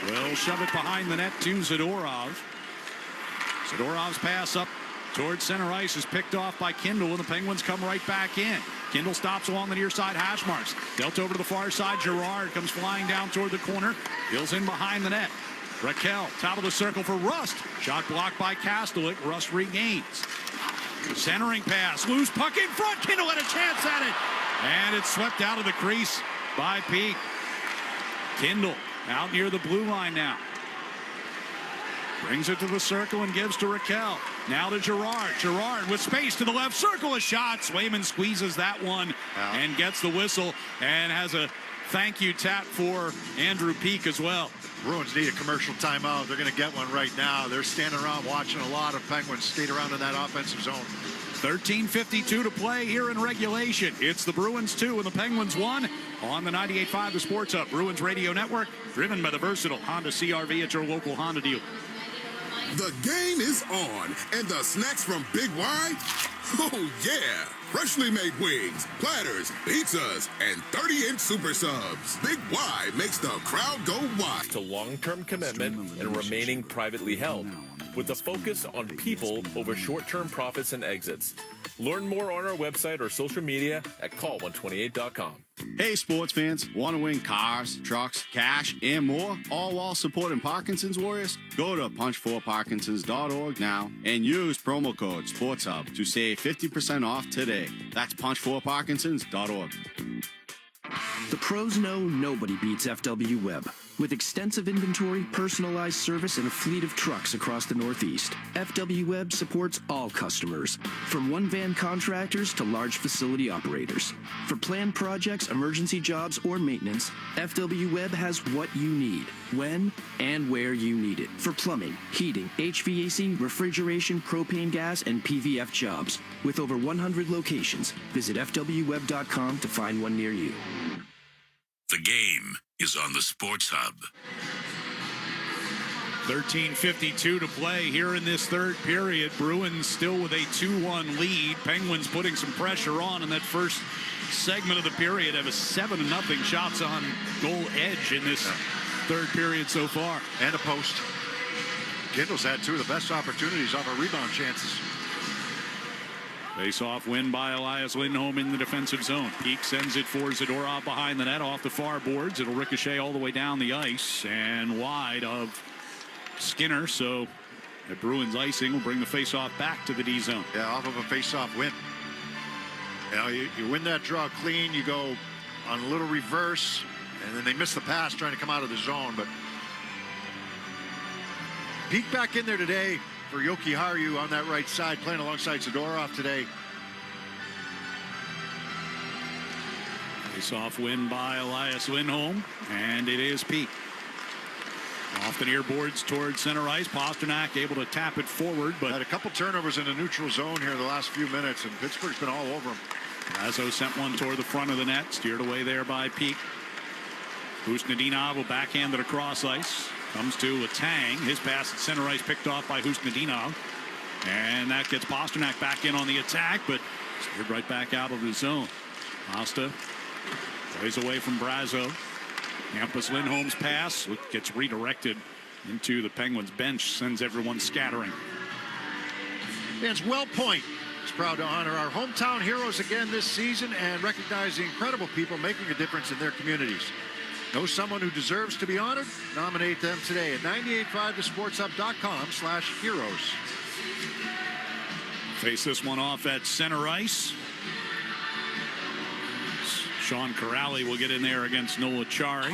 will shove it behind the net to Zadorov. Zadorov's pass up towards center ice is picked off by Kindle, and the Penguins come right back in. Kindle stops along the near side hash marks. Dealt over to the far side. Girard comes flying down toward the corner. Fills in behind the net. Raquel, top of the circle for Rust. Shot blocked by Kastelik. Rust regains. Centering pass. Loose puck in front. Kindle had a chance at it. And it's swept out of the crease by Peak. Kindle out near the blue line now. Brings it to the circle and gives to Raquel. Now to Gerard. Gerard with space to the left circle. A shot. Swayman squeezes that one and gets the whistle and has a thank you tap for Andrew Peak as well. Bruins need a commercial timeout. They're going to get one right now. They're standing around watching a lot of Penguins skate around in that offensive zone. 13:52 to play here in regulation. It's the Bruins 2 and the Penguins 1 on the 98.5 The Sports Hub Bruins Radio Network, driven by the versatile Honda CR-V at your local Honda dealer. The game is on, and the snacks from Big Y? Oh, yeah. Freshly made wings, platters, pizzas, and 30-inch super subs. Big Y makes the crowd go wild. To long-term commitment and remaining privately held, with a focus on people over short-term profits and exits. Learn more on our website or social media at call128.com. Hey, sports fans, want to win cars, trucks, cash, and more, all while supporting Parkinson's Warriors? Go to punch4parkinsons.org now and use promo code SportsHub to save 50% off today. That's punch4parkinsons.org. The pros know nobody beats FW Web. With extensive inventory, personalized service, and a fleet of trucks across the Northeast, FW Web supports all customers, from one-van contractors to large facility operators. For planned projects, emergency jobs, or maintenance, FW Web has what you need, when and where you need it. For plumbing, heating, HVAC, refrigeration, propane gas, and PVF jobs. With over 100 locations, visit FWWeb.com to find one near you. The game is on the Sports Hub. 13:52 to play here in this third period. Bruins still with a 2-1 lead. Penguins putting some pressure on in that first segment of the period. Have a 7-0 shots on goal edge in this third period so far. And a post. Kindle's had two of the best opportunities off of rebound chances. Face-off win by Elias Lindholm in the defensive zone. Peak sends it for Zadorov behind the net off the far boards. It'll ricochet all the way down the ice and wide of Skinner. So the Bruins icing will bring the face-off back to the D zone. Yeah, off of a face-off win. You know, you win that draw clean. You go on a little reverse, and then they miss the pass trying to come out of the zone. But Peak back in there today for Yoki Haru on that right side, playing alongside Zadorov today. Face-off win by Elias Lindholm, and it is Peak. Off the near boards towards center ice. Pasternak able to tap it forward, but had a couple turnovers in the neutral zone here the last few minutes, and Pittsburgh's been all over him. Brazo sent one toward the front of the net, steered away there by Peak. Husnudinov will backhand it across ice. Comes to Letang. His pass at center ice picked off by Husnudinov. And that gets Pasternak back in on the attack, but steered right back out of the zone. Pasta plays away from Brazo. Hampus Lindholm's pass gets redirected into the Penguins bench, sends everyone scattering. It's Well Point. It's proud to honor our hometown heroes again this season and recognize the incredible people making a difference in their communities. Know someone who deserves to be honored? Nominate them today at 985thesportshub.com/heroes. Face this one off at center ice. Sean Corrali will get in there against Noah Chari.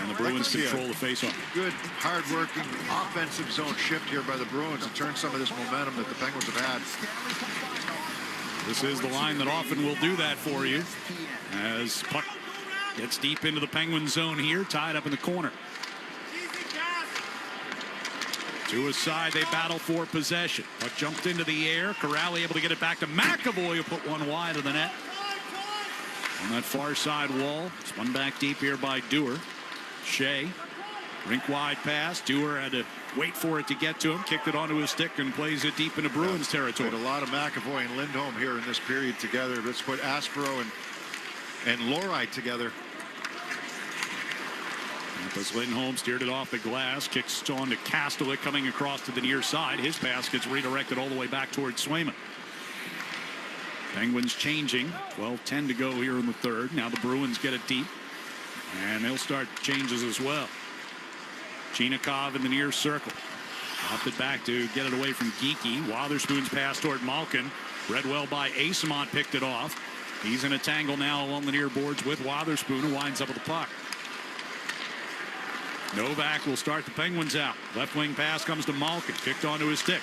And the Bruins control the faceoff. Good, hard-working offensive zone shift here by the Bruins to turn some of this momentum that the Penguins have had. This is the line that often will do that for you. As puck gets deep into the Penguin zone here, tied up in the corner. To his side, they battle for possession. Puck jumped into the air. Corrali able to get it back to McAvoy, who put one wide of the net. On that far side wall, spun back deep here by Dewar. Shea, rink wide pass. Dewar had to wait for it to get to him, kicked it onto his stick and plays it deep into Bruins territory. A lot of McAvoy and Lindholm here in this period together. Let's put Aspero and Lorite together. As Lindholm steered it off the glass, kicks on to Kastelik coming across to the near side. His pass gets redirected all the way back towards Swayman. Penguins changing. 12-10 to go here in the third. Now the Bruins get it deep, and they'll start changes as well. Chinikov in the near circle. Popped it back to get it away from Geeky. Witherspoon's pass toward Malkin. Read well by Asamont, picked it off. He's in a tangle now along the near boards with Wotherspoon, who winds up with the puck. Novak will start the Penguins out. Left wing pass comes to Malkin. Kicked onto his stick.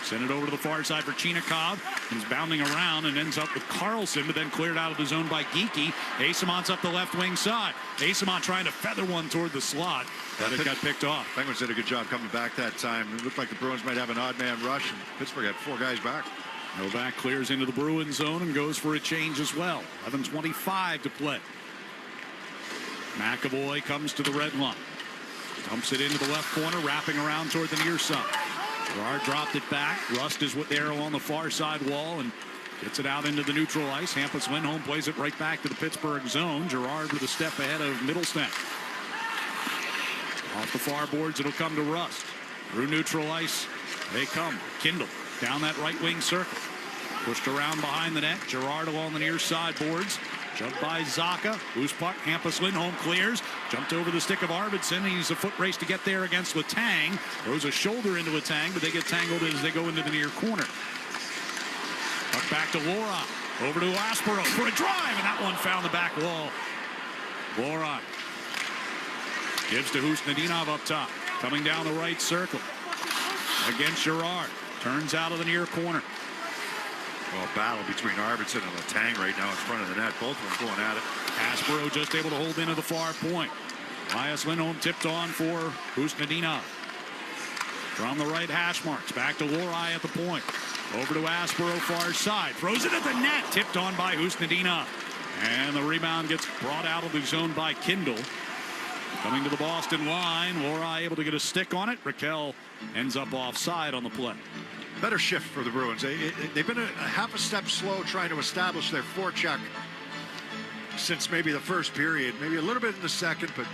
Send it over to the far side for Chinikov. He's bounding around and ends up with Carlson, but then cleared out of the zone by Geekie. Asamont's up the left wing side. Asamont trying to feather one toward the slot, but it got picked off. Penguins did a good job coming back that time. It looked like the Bruins might have an odd man rush, and Pittsburgh had 4 guys back. Novak clears into the Bruins zone and goes for a change as well. 11:25 to play. McAvoy comes to the red line. Dumps it into the left corner, wrapping around toward the near side. Gerard dropped it back. Rust is there along the far side wall and gets it out into the neutral ice. Hampus Lindholm plays it right back to the Pittsburgh zone. Gerard with a step ahead of Middlestat. Off the far boards, it'll come to Rust. Through neutral ice, they come. Kindle down that right wing circle. Pushed around behind the net. Gerard along the near side boards. Jumped by Zaka. Loose puck. Hampus Lindholm clears. Jumped over the stick of Arvidsson. He's a foot race to get there against Letang. Throws a shoulder into Letang, but they get tangled as they go into the near corner. Puck back to Laura. Over to Aspero for a drive, and that one found the back wall. Laura gives to Husnudinov up top. Coming down the right circle. Against Gerard. Turns out of the near corner. Well, battle between Arvidsson and Letang right now in front of the net. Both of them going at it. Aspero just able to hold into the far point. Elias Lindholm tipped on for Husnudinov. From the right hash marks. Back to Lorai at the point. Over to Aspero far side. Throws it at the net. Tipped on by Husnudinov. And the rebound gets brought out of the zone by Kindle. Coming to the Boston line. Lorai able to get a stick on it. Raquel ends up offside on the play. Better shift for the Bruins. They've been a half a step slow trying to establish their forecheck since maybe the first period, maybe a little bit in the second, but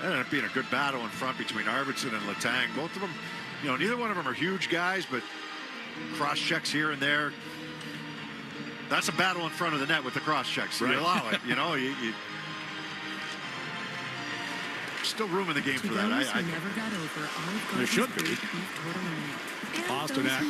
that ended up being a good battle in front between Arvidsson and Letang. Both of them, neither one of them are huge guys, but cross checks here and there. That's a battle in front of the net with the cross checks. Right. You allow it, you still room in the game for that. There should be. Pasternak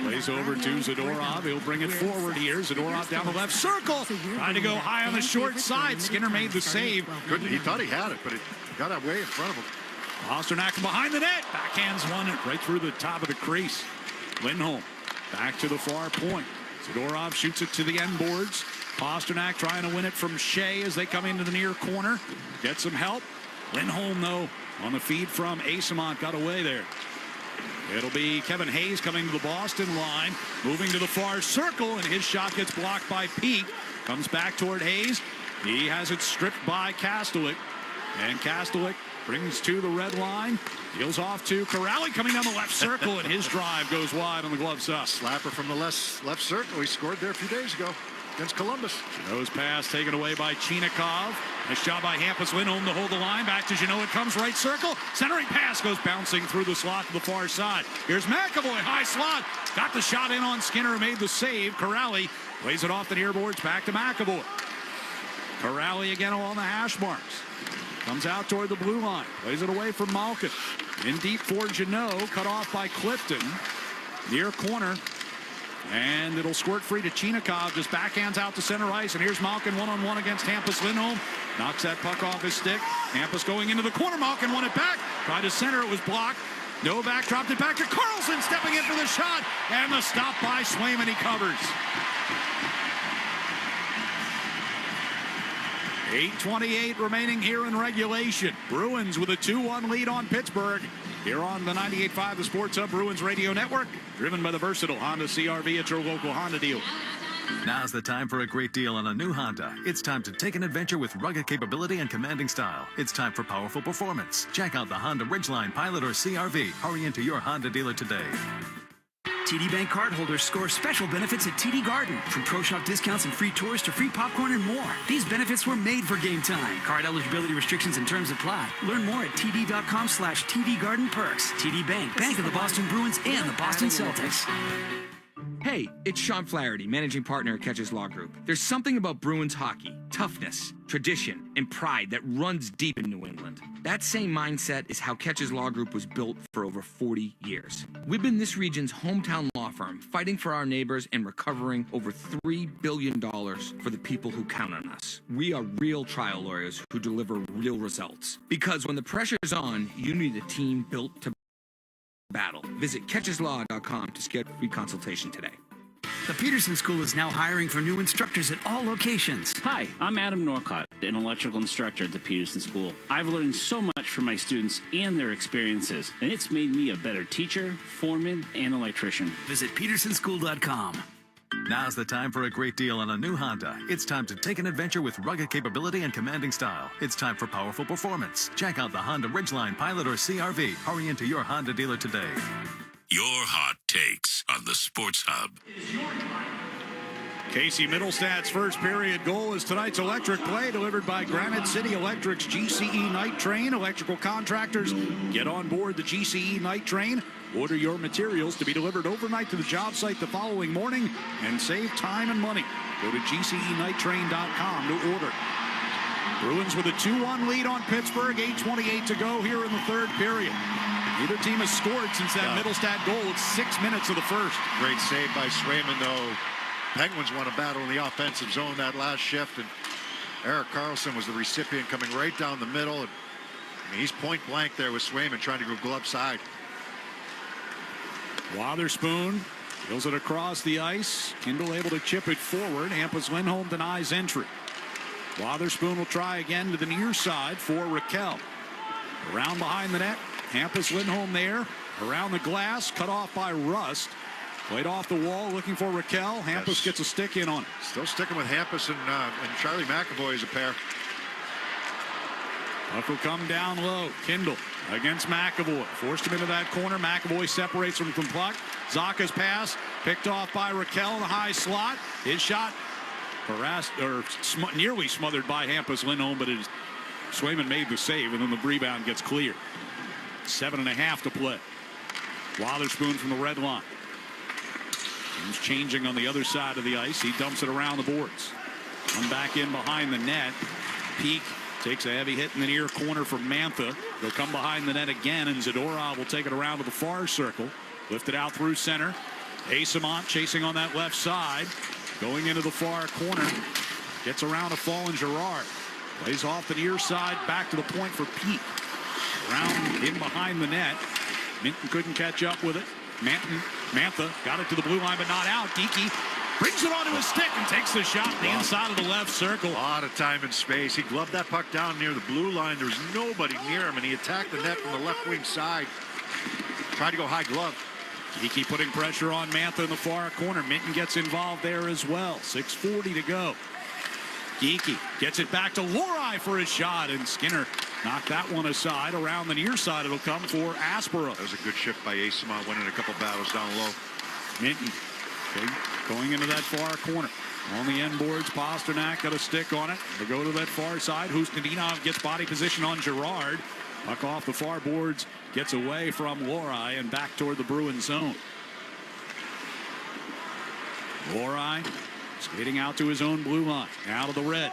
plays over to Zadorov. He'll bring it forward here. Zadorov down the left circle. Trying to go high on the short side. Skinner made the save. Good. He thought he had it, but it got away in front of him. Pasternak from behind the net. Backhands one right through the top of the crease. Lindholm back to the far point. Zadorov shoots it to the end boards. Pasternak trying to win it from Shea as they come into the near corner. Get some help. Lindholm, though, on the feed from Asamont, got away there. It'll be Kevin Hayes coming to the Boston line, moving to the far circle, and his shot gets blocked by Peak. Comes back toward Hayes. He has it stripped by Kastelik, and Kastelik brings to the red line. Deals off to Corrali coming down the left circle, and his drive goes wide on the glove side. Slapper from the left circle. He scored there a few days ago against Columbus. Nose pass taken away by Chinikov. Nice job by Hampus Lindholm to hold the line. Back to Jeannot. It comes right circle. Centering pass goes bouncing through the slot to the far side. Here's McAvoy. High slot. Got the shot in on Skinner who made the save. Corrali plays it off the near boards. Back to McAvoy. Corrali again along the hash marks. Comes out toward the blue line. Plays it away from Malkin. In deep for Jeannot. Cut off by Clifton. Near corner. And it'll squirt free to Chinikov. Just backhands out to center ice. And here's Malkin one-on-one against Hampus Lindholm. Knocks that puck off his stick. Hampus going into the corner. Malkin won it back. Tried to center. It was blocked. Novak dropped it back to Carlson. Stepping in for the shot. And the stop by Swayman. He covers. 8:28 remaining here in regulation. Bruins with a 2-1 lead on Pittsburgh. Here on the 98.5 The Sports Hub Bruins Radio Network. Driven by the versatile Honda CR-V at your local Honda dealer. Now's the time for a great deal on a new Honda. It's time to take an adventure with rugged capability and commanding style. It's time for powerful performance. Check out the Honda Ridgeline, Pilot, or CR-V. Hurry into your Honda dealer today. TD Bank cardholders score special benefits at TD Garden. From pro shop discounts and free tours to free popcorn and more. These benefits were made for game time. Card eligibility restrictions and terms apply. Learn more at td.com/TD Garden Perks. TD Bank, Bank of the Boston Bruins and the Boston Celtics. Hey, it's Sean Flaherty, managing partner at Catches Law Group. There's something about Bruins hockey, toughness, tradition, and pride that runs deep in New England. That same mindset is how Catches Law Group was built for over 40 years. We've been this region's hometown law firm, fighting for our neighbors and recovering over $3 billion for the people who count on us. We are real trial lawyers who deliver real results. Because when the pressure's on, you need a team built to battle. Visit catcheslaw.com to schedule a free consultation today. The Peterson School is now hiring for new instructors at all locations. Hi, I'm Adam Norcott, an electrical instructor at the Peterson School. I've learned so much from my students and their experiences, and it's made me a better teacher, foreman, and electrician. Visit petersonschool.com. Now's the time for a great deal on a new Honda. It's time to take an adventure with rugged capability and commanding style. It's time for powerful performance. Check out the Honda Ridgeline, Pilot, or CRV. Hurry into your Honda dealer today. Your hot takes on the Sports Hub. Casey Middlestad's first period goal is tonight's electric play delivered by Granite City Electric's GCE Night Train. Electrical contractors, get on board the GCE Night Train. Order your materials to be delivered overnight to the job site the following morning and save time and money. Go to GCEnighttrain.com to order. Bruins with a 2-1 lead on Pittsburgh. 8:28 to go here in the third period. Neither team has scored since that Middlestad goal. It's 6 minutes of the first. Great save by Swayman, though. Penguins won a battle in the offensive zone that last shift, and Erik Karlsson was the recipient coming right down the middle. And, he's point blank there with Swayman trying to go glove side. Wotherspoon fills it across the ice. Kindle able to chip it forward. Hampus Lindholm denies entry. Wotherspoon will try again to the near side for Raquel. Around behind the net. Hampus Lindholm there. Around the glass. Cut off by Rust. Played off the wall looking for Raquel. Hampus gets a stick in on it. Still sticking with Hampus and Charlie McAvoy as a pair. Puck will come down low. Kindle against McAvoy. Forced him into that corner. McAvoy separates from puck. Zaka's pass picked off by Raquel in the high slot. His shot harassed or nearly smothered by Hampus Lindholm, but Swayman made the save, and then the rebound gets cleared. 7.5 to play. Wotherspoon from the red line. He's changing on the other side of the ice. He dumps it around the boards. Come back in behind the net. Peak takes a heavy hit in the near corner from Mantha. They'll come behind the net again, and Zadorov will take it around to the far circle. Lift it out through center. Asamont chasing on that left side. Going into the far corner. Gets around a fallen Girard. Plays off the near side. Back to the point for Peak. Around in behind the net. Minton couldn't catch up with it. Mantha got it to the blue line, but not out. Geekie brings it onto his stick and takes the shot in the inside of the left circle. A lot of time and space. He gloved that puck down near the blue line. There was nobody near him, and he attacked the net from the left wing side. Tried to go high glove. Geekie putting pressure on Mantha in the far corner. Minton gets involved there as well. 6:40 to go. Geekie gets it back to Lorai for his shot, and Skinner knocked that one aside. Around the near side, it'll come for Aspera. That was a good shift by Asamont, winning a couple battles down low. Minton going into that far corner. On the end boards, Pasternak got a stick on it. They go to that far side. Husnudinov gets body position on Girard. Puck off the far boards, gets away from Lorai and back toward the Bruins zone. Lorai skating out to his own blue line. Out of the red.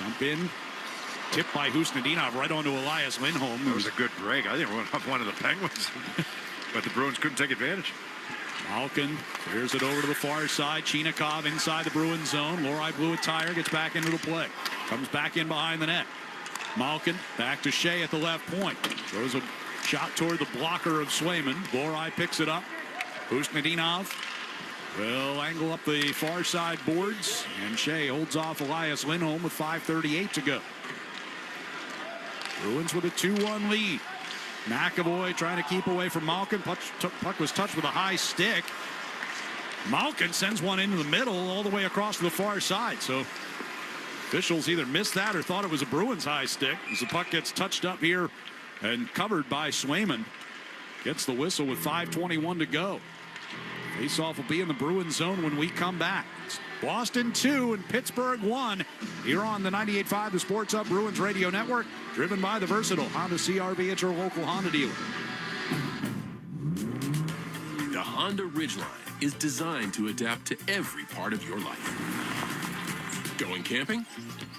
Jump in. Tipped by Husnudinov right onto Elias Lindholm. That was a good break. I think it went off one of the Penguins. But the Bruins couldn't take advantage. Malkin clears it over to the far side. Chinikov inside the Bruins zone. Lorai blew a tire, gets back into the play. Comes back in behind the net. Malkin back to Shea at the left point. Throws a shot toward the blocker of Swayman. Lorai picks it up. Husnudinov will angle up the far side boards. And Shea holds off Elias Lindholm with 5:38 to go. Bruins with a 2-1 lead. McAvoy trying to keep away from Malkin. Puck was touched with a high stick. Malkin sends one into the middle all the way across to the far side. So officials either missed that or thought it was a Bruins high stick as the puck gets touched up here and covered by Swayman. Gets the whistle with 5:21 to go. Faceoff will be in the Bruins zone when we come back. It's Boston 2 and Pittsburgh 1 here on the 98.5 The Sports Hub Bruins Radio Network, driven by the versatile Honda CRV at your local Honda dealer. The Honda Ridgeline is designed to adapt to every part of your life. Going camping?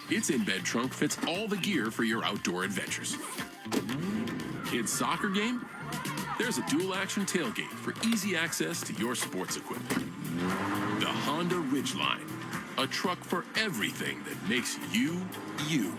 Its in-bed trunk fits all the gear for your outdoor adventures. Kids' soccer game? There's a dual-action tailgate for easy access to your sports equipment. The Honda Ridgeline, a truck for everything that makes you, you.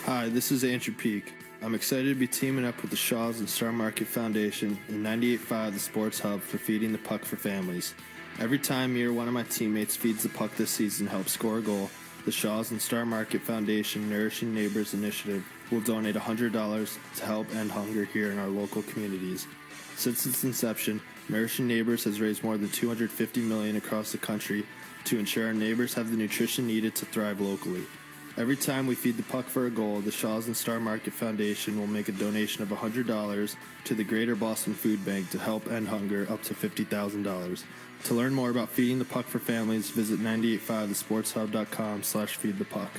Hi, this is Andrew Peak. I'm excited to be teaming up with the Shaws and Star Market Foundation and 98.5 The Sports Hub for Feeding the Puck for Families. Every time me or one of my teammates feeds the puck this season to help score a goal, the Shaws and Star Market Foundation Nourishing Neighbors Initiative will donate $100 to help end hunger here in our local communities. Since its inception, Nourishing Neighbors has raised more than $250 million across the country to ensure our neighbors have the nutrition needed to thrive locally. Every time we feed the puck for a goal, the Shaws and Star Market Foundation will make a donation of $100 to the Greater Boston Food Bank to help end hunger up to $50,000. To learn more about feeding the puck for families, visit 985thesportshub.com/feedthepuck.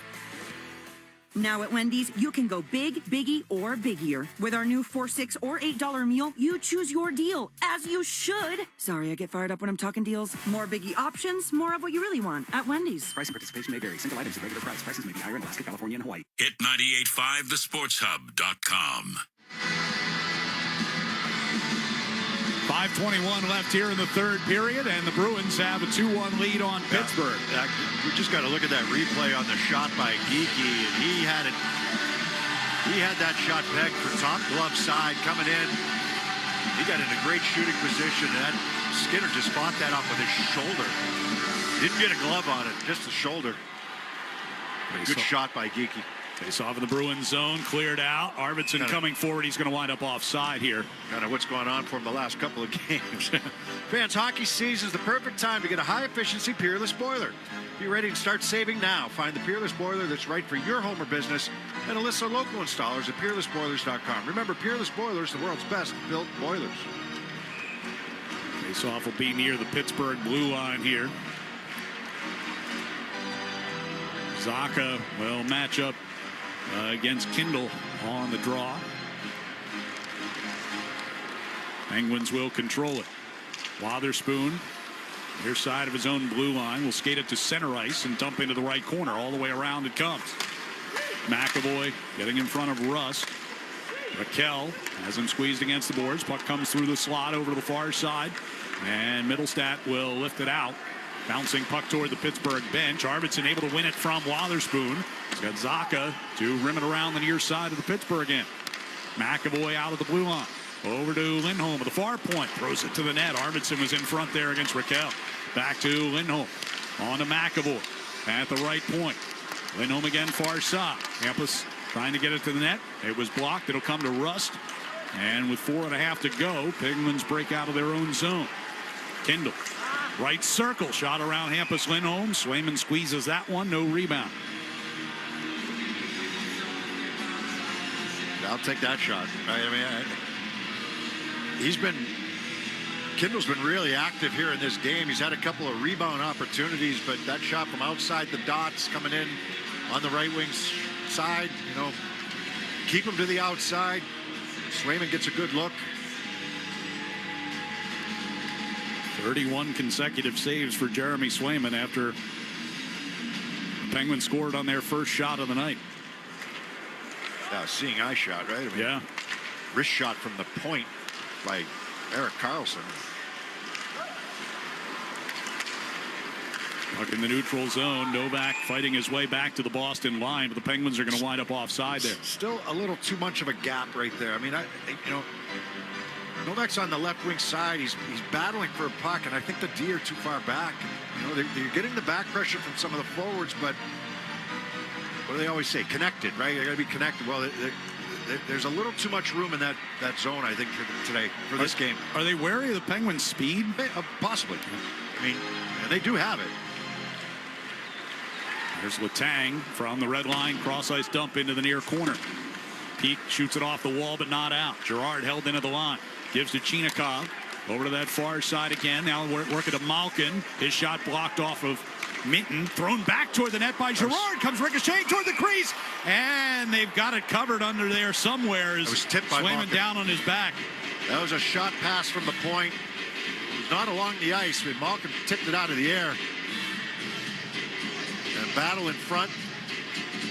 Now at Wendy's, you can go big, biggie, or biggier. With our new $4, $6, or $8 meal, you choose your deal, as you should. Sorry, I get fired up when I'm talking deals. More biggie options, more of what you really want at Wendy's. Price and participation may vary. Single items at regular price. Prices may be higher in Alaska, California, and Hawaii. Hit 985thesportshub.com. 5:21 left here in the third period, and the Bruins have a 2-1 lead on Pittsburgh. We just got to look at that replay on the shot by Geekie, and he had that shot pegged for top glove side coming in. He got in a great shooting position, and Skinner just fought that off with his shoulder. Didn't get a glove on it, just the shoulder. Good shot by Geekie. Face off in the Bruins zone, cleared out. Arvidsson coming forward. He's going to wind up offside here. Kind of what's going on for him the last couple of games. Fans, hockey season is the perfect time to get a high-efficiency Peerless boiler. Be ready to start saving now. Find the Peerless boiler that's right for your home or business and a list of local installers at peerlessboilers.com. Remember, Peerless Boilers, the world's best built boilers. Face off will be near the Pittsburgh blue line here. Zaka will match up against Kindle on the draw. Penguins will control it. Witherspoon, near side of his own blue line, will skate it to center ice and dump into the right corner. All the way around it comes. McAvoy getting in front of Rust. Raquel has him squeezed against the boards. Puck comes through the slot over to the far side, and Middlestat will lift it out. Bouncing puck toward the Pittsburgh bench. Arvidsson able to win it from Witherspoon. He's got Zaka to rim it around the near side of the Pittsburgh end. McAvoy out of the blue line. Over to Lindholm at the far point. Throws it to the net. Arvidsson was in front there against Raquel. Back to Lindholm. On to McAvoy at the right point. Lindholm again far side. Hampus trying to get it to the net. It was blocked. It'll come to Rust. And with 4.5 to go, Penguins break out of their own zone. Kindle. Right circle, shot around Hampus Lindholm. Swayman squeezes that one, no rebound. I'll take that shot. Kindle's been really active here in this game. He's had a couple of rebound opportunities, but that shot from outside the dots coming in on the right wing side, keep him to the outside. Swayman gets a good look. 31 consecutive saves for Jeremy Swayman after the Penguins scored on their first shot of the night. Seeing eye shot, right? Yeah. Wrist shot from the point by Erik Karlsson. Puck in the neutral zone. Novak fighting his way back to the Boston line, but the Penguins are going to wind up offside there. Still a little too much of a gap right there. Novak's on the left wing side. He's battling for a puck, and I think the D are too far back. They're getting the back pressure from some of the forwards, but what do they always say? Connected, right? They got to be connected. Well, there's a little too much room in that zone, I think, for this game. Are they wary of the Penguins' speed? Possibly. And they do have it. There's Letang from the red line, cross ice dump into the near corner. Peak shoots it off the wall, but not out. Girard held into the line. Gives to Chinikov. Over to that far side again. Now working to Malkin. His shot blocked off of Minton thrown back toward the net by Girard. Comes ricocheting toward the crease. And they've got it covered under there somewhere. It was tipped by Swayman down on his back. That was a shot pass from the point. It was not along the ice, but Malkin tipped it out of the air. And battle in front.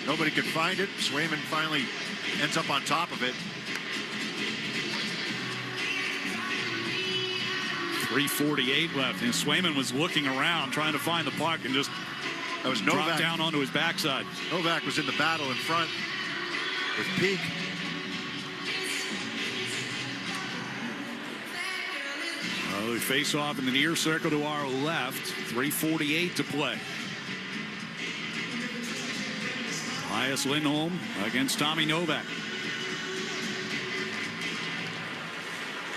Nobody could find it. Swayman finally ends up on top of it. 3:48 left, and Swayman was looking around trying to find the puck and just dropped down onto his backside. Novak was in the battle in front with Peak. We face off in the near circle to our left. 3:48 to play. Elias Lindholm against Tommy Novak.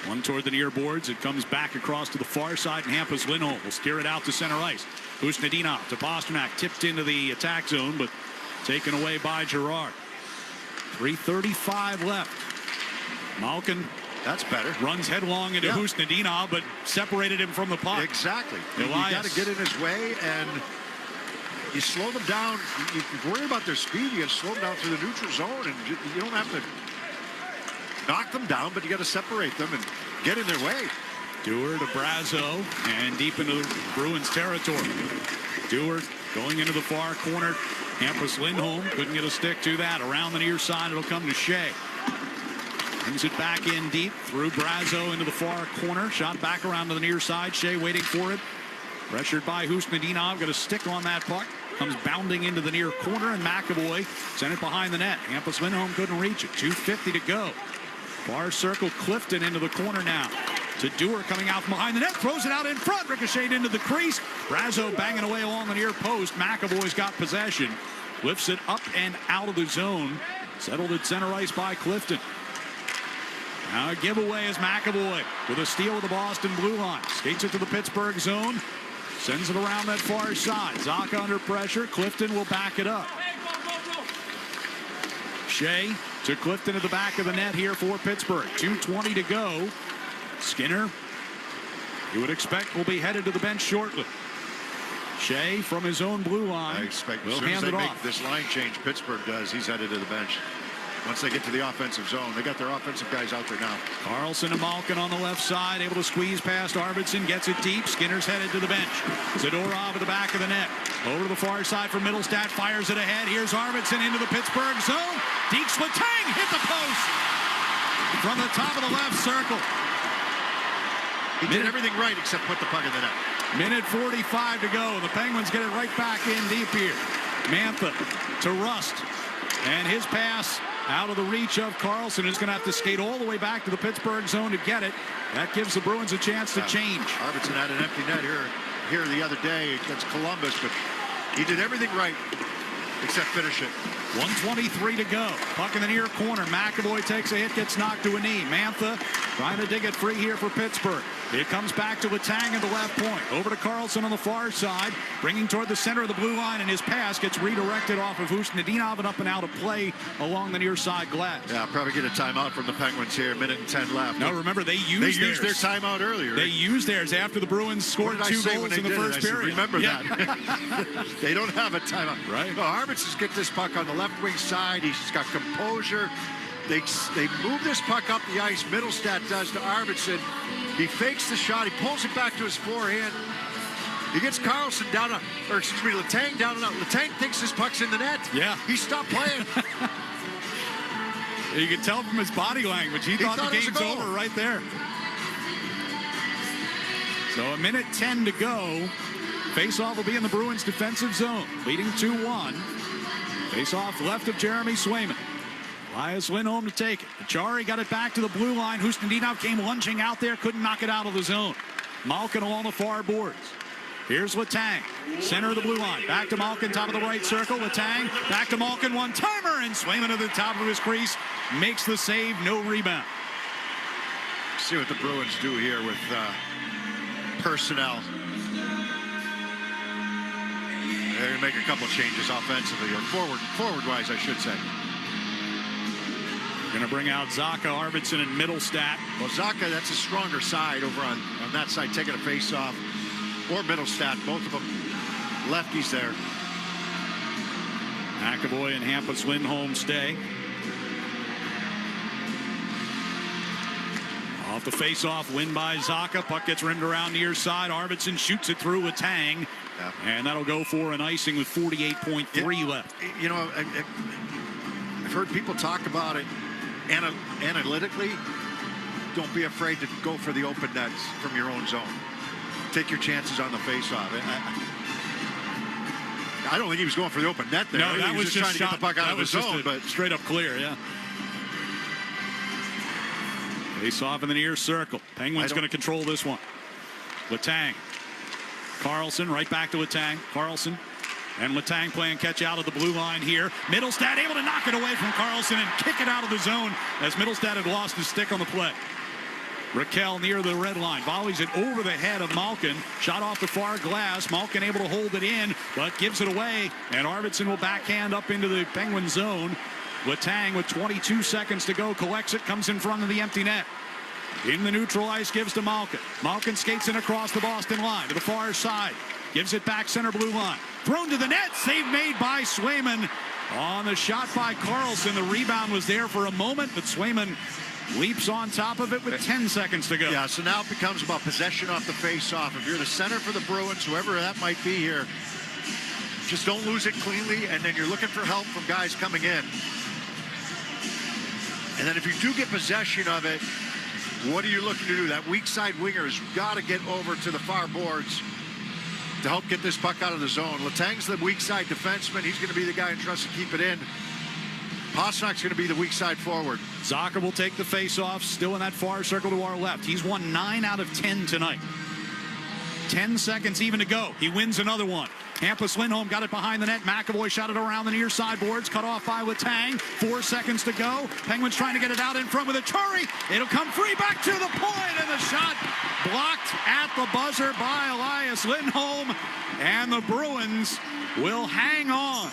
One toward the near boards. It comes back across to the far side, and Hampus Lindholm will steer it out to center ice. Husnudinov to Pasternak, tipped into the attack zone, but taken away by Girard. 3:35 left. Malkin. That's better. Runs headlong into Husnudinov, but separated him from the puck. Exactly. Elias. You got to get in his way, and you slow them down. You worry about their speed. You got to slow them down through the neutral zone, and you don't have to knock them down, but you got to separate them and get in their way. Dewar to Brazo, and deep into the Bruins territory. Dewar going into the far corner. Hampus Lindholm couldn't get a stick to that. Around the near side, it'll come to Shea. Brings it back in deep through Brazo into the far corner. Shot back around to the near side. Shea waiting for it. Pressured by Husnudinov. Got a stick on that puck. Comes bounding into the near corner, and McAvoy sent it behind the net. Hampus Lindholm couldn't reach it. 2:50 to go. Far circle, Clifton into the corner now. To Dewar coming out from behind the net. Throws it out in front. Ricocheted into the crease. Brazo banging away along the near post. McAvoy's got possession. Lifts it up and out of the zone. Settled at center ice by Clifton. Now a giveaway is McAvoy with a steal of the Boston blue line. Skates it to the Pittsburgh zone. Sends it around that far side. Zacha under pressure. Clifton will back it up. Shea to Clifton at the back of the net here for Pittsburgh. 2:20 to go. Skinner, you would expect, will be headed to the bench shortly. Shea from his own blue line. I expect will as soon as hand they it make off. this line change, Pittsburgh does, he's headed to the bench. Once they get to the offensive zone, they got their offensive guys out there now. Carlson and Malkin on the left side, able to squeeze past Arvidsson, gets it deep. Skinner's headed to the bench. Zadorov at the back of the net. Over to the far side for Middlestat, fires it ahead. Here's Arvidsson into the Pittsburgh zone. Deeks Letang hit the post from the top of the left circle. He did everything right except put the puck in the net. Minute 45 to go. The Penguins get it right back in deep here. Mantha to Rust. And his pass out of the reach of Carlson, is going to have to skate all the way back to the Pittsburgh zone to get it. That gives the Bruins a chance to change. Arvidsson had an empty net here the other day against Columbus, but he did everything right except finish it. 1:23 to go. Puck in the near corner. McAvoy takes a hit, gets knocked to a knee. Mantha trying to dig it free here for Pittsburgh. It comes back to Letang at the left point. Over to Carlson on the far side, bringing toward the center of the blue line, and his pass gets redirected off of Husnudinov and up and out of play along the near side glass. Yeah, probably get a timeout from the Penguins here. Minute and 10 left. No, remember, they used their timeout earlier. They used theirs after the Bruins scored 2 goals in the first period. Remember that. They don't have a timeout. Right. No, Arvidsson's get this puck on the left wing side. He's got composure. They move this puck up the ice. Middlestat does to Arvidsson. He fakes the shot. He pulls it back to his forehand. He gets Carlson down, Letang down and out. Letang thinks his puck's in the net. Yeah. He stopped playing. You can tell from his body language. He thought the game's over right there. So a minute 10 to go. Faceoff will be in the Bruins defensive zone, leading 2-1. Faceoff left of Jeremy Swayman. Elias Lindholm to take it. Achari got it back to the blue line. Husnudinov came lunging out there, couldn't knock it out of the zone. Malkin along the far boards. Here's Letang, center of the blue line. Back to Malkin, top of the right circle. Letang, back to Malkin, one-timer, and Swayman at the top of his crease. Makes the save, no rebound. See what the Bruins do here with personnel. They're going to make a couple changes offensively, or forward-wise, I should say. Going to bring out Zacha, Arvidsson, and Middlestat. Well, Zacha, that's a stronger side over on that side, taking a face-off. Or Middlestat, both of them lefties there. McAvoy and Hampus Lindholm stay. Off the face-off, win by Zacha. Puck gets rimmed around near side. Arvidsson shoots it through with Tang. Yeah. And that'll go for an icing with 48.3 left. You know, I've heard people talk about it analytically. Don't be afraid to go for the open nets from your own zone. Take your chances on the face-off. I don't think he was going for the open net there. No, that was just trying to get the puck out of the zone, but straight up clear, yeah. Face off in the near circle. Penguins going to control this one. Letang. Carlson right back to Letang. Carlson and Letang playing catch out of the blue line here. Middlestad able to knock it away from Carlson and kick it out of the zone as Middlestad had lost his stick on the play. Raquel near the red line. Volleys it over the head of Malkin. Shot off the far glass. Malkin able to hold it in, but gives it away. And Arvidsson will backhand up into the Penguin zone. Letang with 22 seconds to go. Collects it. Comes in front of the empty net. In the neutral ice. Gives to Malkin. Malkin skates in across the Boston line to the far side. Gives it back center blue line. Thrown to the net. Save made by Swayman. On the shot by Carlson. The rebound was there for a moment, but Swayman leaps on top of it with 10 seconds to go. Yeah, so now it becomes about possession off the face-off. If you're the center for the Bruins, whoever that might be here, just don't lose it cleanly, and then you're looking for help from guys coming in. And then if you do get possession of it, what are you looking to do? That weak side winger has got to get over to the far boards to help get this puck out of the zone. Letang's the weak side defenseman. He's going to be the guy entrusted to keep it in. Pastrnak's going to be the weak side forward. Zacha will take the face-off, still in that far circle to our left. He's won 9 out of 10 tonight. 10 seconds even to go. He wins another one. Hampus Lindholm got it behind the net. McAvoy shot it around the near side boards. Cut off by Letang. 4 seconds to go. Penguins trying to get it out in front with a Turry. It'll come free back to the point, and the shot blocked at the buzzer by Elias Lindholm. And the Bruins will hang on.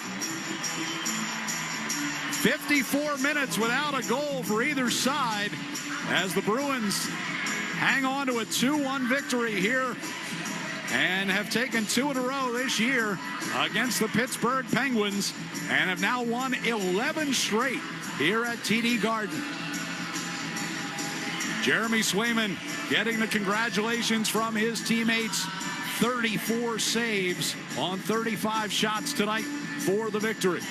54 minutes without a goal for either side as the Bruins hang on to a 2-1 victory here and have taken 2 in a row this year against the Pittsburgh Penguins and have now won 11 straight here at TD Garden. Jeremy Swayman getting the congratulations from his teammates. 34 saves on 35 shots tonight for the victory.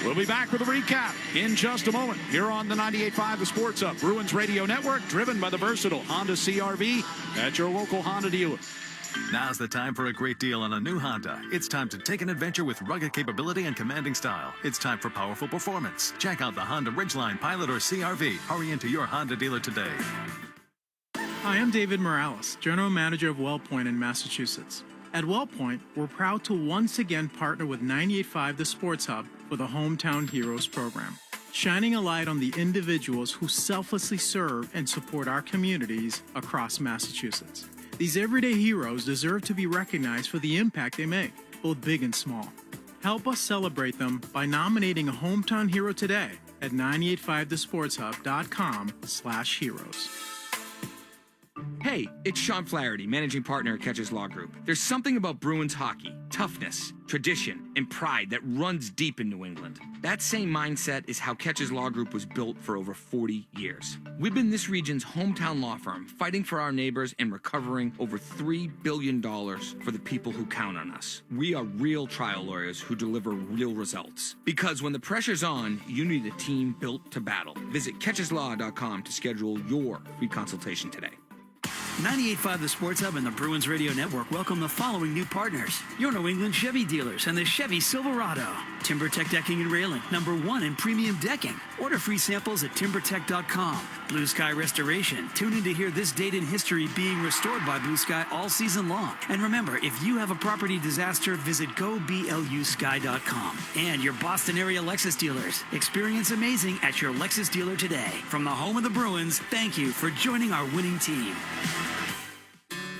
We'll be back with a recap in just a moment here on the 98.5 The Sports Hub Bruins Radio Network, driven by the versatile Honda CR-V at your local Honda dealer. Now's the time for a great deal on a new Honda. It's time to take an adventure with rugged capability and commanding style. It's time for powerful performance. Check out the Honda Ridgeline, Pilot, or CR-V. Hurry into your Honda dealer today. Hi, I'm David Morales, General Manager of WellPoint in Massachusetts. At WellPoint, we're proud to once again partner with 98.5 The Sports Hub for the Hometown Heroes program, shining a light on the individuals who selflessly serve and support our communities across Massachusetts. These everyday heroes deserve to be recognized for the impact they make, both big and small. Help us celebrate them by nominating a Hometown Hero today at 985thesportshub.com/heroes. Hey, it's Sean Flaherty, managing partner at Catches Law Group. There's something about Bruins hockey, toughness, tradition, and pride that runs deep in New England. That same mindset is how Catches Law Group was built for over 40 years. We've been this region's hometown law firm, fighting for our neighbors and recovering over $3 billion for the people who count on us. We are real trial lawyers who deliver real results. Because when the pressure's on, you need a team built to battle. Visit catcheslaw.com to schedule your free consultation today. 98.5 The Sports Hub and the Bruins Radio Network welcome the following new partners. Your New England Chevy dealers and the Chevy Silverado. TimberTech Decking and Railing, #1 in premium decking. Order free samples at timbertech.com. Blue Sky Restoration. Tune in to hear this date in history being restored by Blue Sky all season long. And remember, if you have a property disaster, visit goblusky.com. And your Boston area Lexus dealers. Experience amazing at your Lexus dealer today. From the home of the Bruins, thank you for joining our winning team.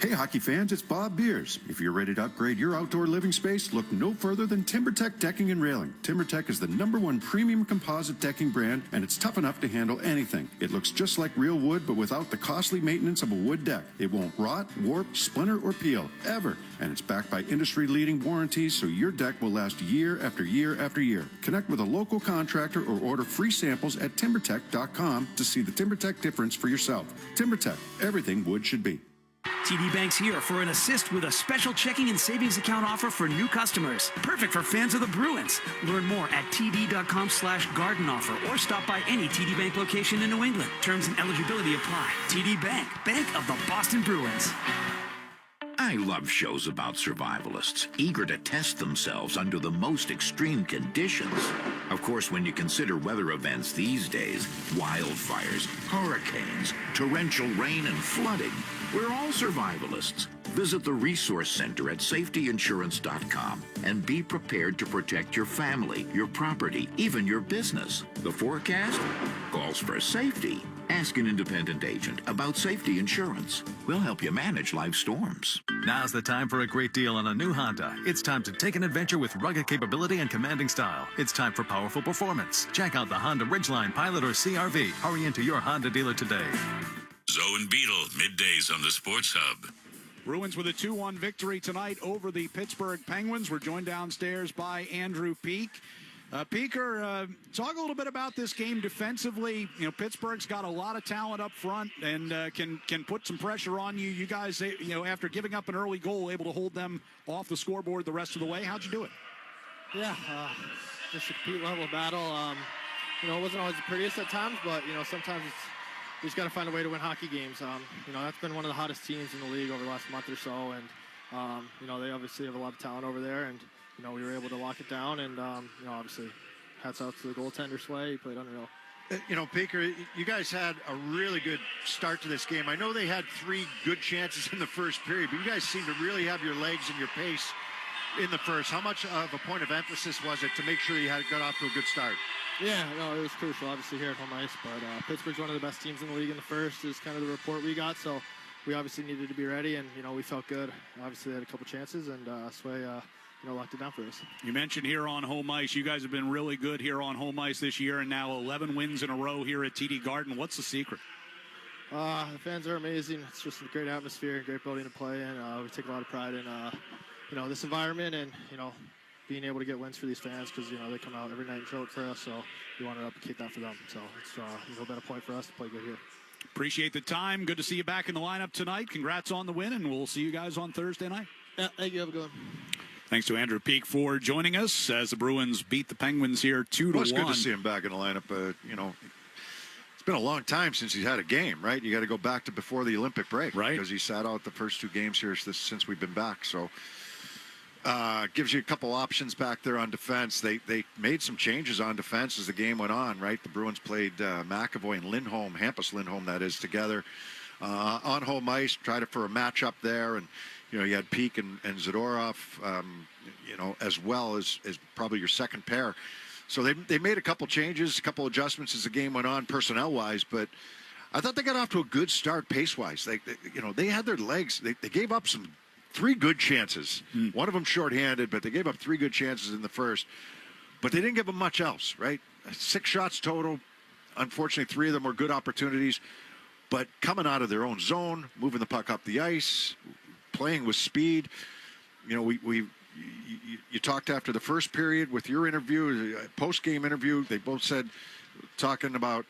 Hey hockey fans, it's Bob Beers. If you're ready to upgrade your outdoor living space, look no further than TimberTech Decking and Railing. TimberTech is the #1 premium composite decking brand, and it's tough enough to handle anything. It looks just like real wood, but without the costly maintenance of a wood deck. It won't rot, warp, splinter, or peel, ever. And it's backed by industry-leading warranties, so your deck will last year after year after year. Connect with a local contractor or order free samples at timbertech.com to see the TimberTech difference for yourself. TimberTech, everything wood should be. TD Bank's here for an assist with a special checking and savings account offer for new customers. Perfect for fans of the Bruins. Learn more at td.com/garden offer or stop by any TD Bank location in New England. Terms and eligibility apply. TD Bank, Bank of the Boston Bruins. I love shows about survivalists, eager to test themselves under the most extreme conditions. Of course, when you consider weather events these days, wildfires, hurricanes, torrential rain, and flooding, we're all survivalists. Visit the Resource Center at safetyinsurance.com and be prepared to protect your family, your property, even your business. The forecast calls for safety. Ask an independent agent about safety insurance. We'll help you manage life's storms. Now's the time for a great deal on a new Honda. It's time to take an adventure with rugged capability and commanding style. It's time for powerful performance. Check out the Honda Ridgeline, Pilot, or CRV. Hurry into your Honda dealer today. Zoe and Beetle, middays on the Sports Hub. Bruins with a 2-1 victory tonight over the Pittsburgh Penguins. We're joined downstairs by Andrew Peak. Peaker, talk a little bit about this game defensively. You know, Pittsburgh's got a lot of talent up front and can put some pressure on you. You guys, after giving up an early goal, able to hold them off the scoreboard the rest of the way. How'd you do it? Yeah, just a complete level battle. It wasn't always the prettiest at times, but, sometimes you just got to find a way to win hockey games. That's been one of the hottest teams in the league over the last month or so, and, they obviously have a lot of talent over there, and we were able to lock it down, and, obviously, hats out to the goaltender, Slay. He played unreal. Peaker, you guys had a really good start to this game. I know they had 3 good chances in the first period, but you guys seem to really have your legs and your pace in the first. How much of a point of emphasis was it to make sure you got off to a good start? Yeah, no, it was crucial, obviously, here at home ice, but Pittsburgh's one of the best teams in the league in the first is kind of the report we got, so we obviously needed to be ready, and, we felt good. Obviously, they had a couple chances, and Sway, locked it down for us. You mentioned here on home ice, you guys have been really good here on home ice this year, and now 11 wins in a row here at TD Garden. What's the secret? The fans are amazing. It's just a great atmosphere, great building to play in. We take a lot of pride in, this environment and, being able to get wins for these fans because, they come out every night and show it for us, so we want to replicate that for them. So it's been a point for us to play good here. Appreciate the time. Good to see you back in the lineup tonight. Congrats on the win, and we'll see you guys on Thursday night. Yeah, thank you. Have a good one. Thanks to Andrew Peak for joining us as the Bruins beat the Penguins here 2-1. Well, it's good to see him back in the lineup. It's been a long time since he's had a game, right? You got to go back to before the Olympic break, right? Because he sat out the first 2 games here since we've been back. So gives you a couple options back there on defense. They made some changes on defense as the game went on, right? The Bruins played McAvoy and Lindholm, Hampus Lindholm, that is, together on home ice, tried it for a matchup there, and you had Peak and Zadorov, as well as probably your second pair. So they made a couple changes, a couple adjustments as the game went on, personnel-wise. But I thought they got off to a good start pace-wise. They had their legs. They gave up 3 good chances. One of them shorthanded, but they gave up 3 good chances in the first. But they didn't give them much else, right? 6 shots total. Unfortunately, 3 of them were good opportunities. But coming out of their own zone, moving the puck up the ice, playing with speed. You talked after the first period with your interview, post-game interview. They both said, talking about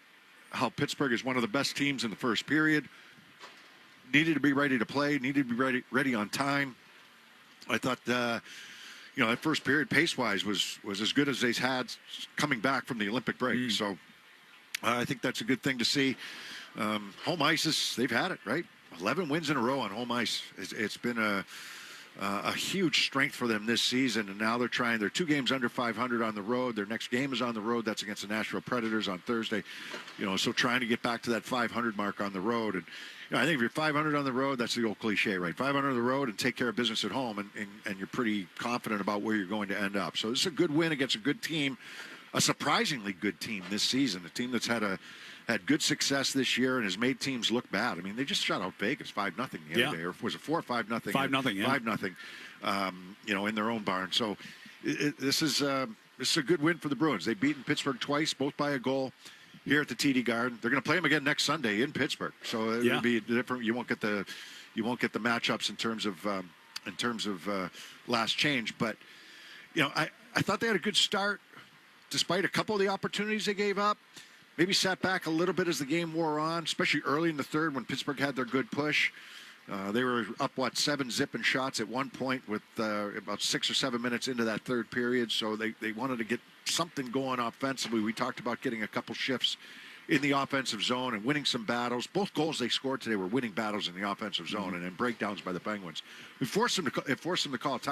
how Pittsburgh is one of the best teams in the first period. Needed to be ready to play, needed to be ready on time. I thought, that first period pace-wise was as good as they've had coming back from the Olympic break. So I think that's a good thing to see. Home ice, they've had it, right? 11 wins in a row on home ice. It's been a huge strength for them this season, and now they're 2 games under 500 on the road. Their next game is on the road. That's against the Nashville Predators on Thursday. So trying to get back to that 500 mark on the road. And I think if you're 500 on the road, that's the old cliche, right? 500 on the road and take care of business at home, and you're pretty confident about where you're going to end up. So this is a good win against a good team, a surprisingly good team this season, a team that's had had good success this year and has made teams look bad. I mean, they just shut out Vegas 5-0 the other day, or was it 4 or 5-0? 5-0, yeah. 5-0. In their own barn. So this is a good win for the Bruins. They've beaten Pittsburgh twice, both by a goal here at the TD Garden. They're going to play them again next Sunday in Pittsburgh. So it'll be different. You won't get the matchups in terms of last change. But I thought they had a good start, despite a couple of the opportunities they gave up. Maybe sat back a little bit as the game wore on, especially early in the third when Pittsburgh had their good push. They were up, 7 zipping shots at one point with about 6 or 7 minutes into that third period. So they wanted to get something going offensively. We talked about getting a couple shifts in the offensive zone and winning some battles. Both goals they scored today were winning battles in the offensive zone and then breakdowns by the Penguins. We forced them to call time.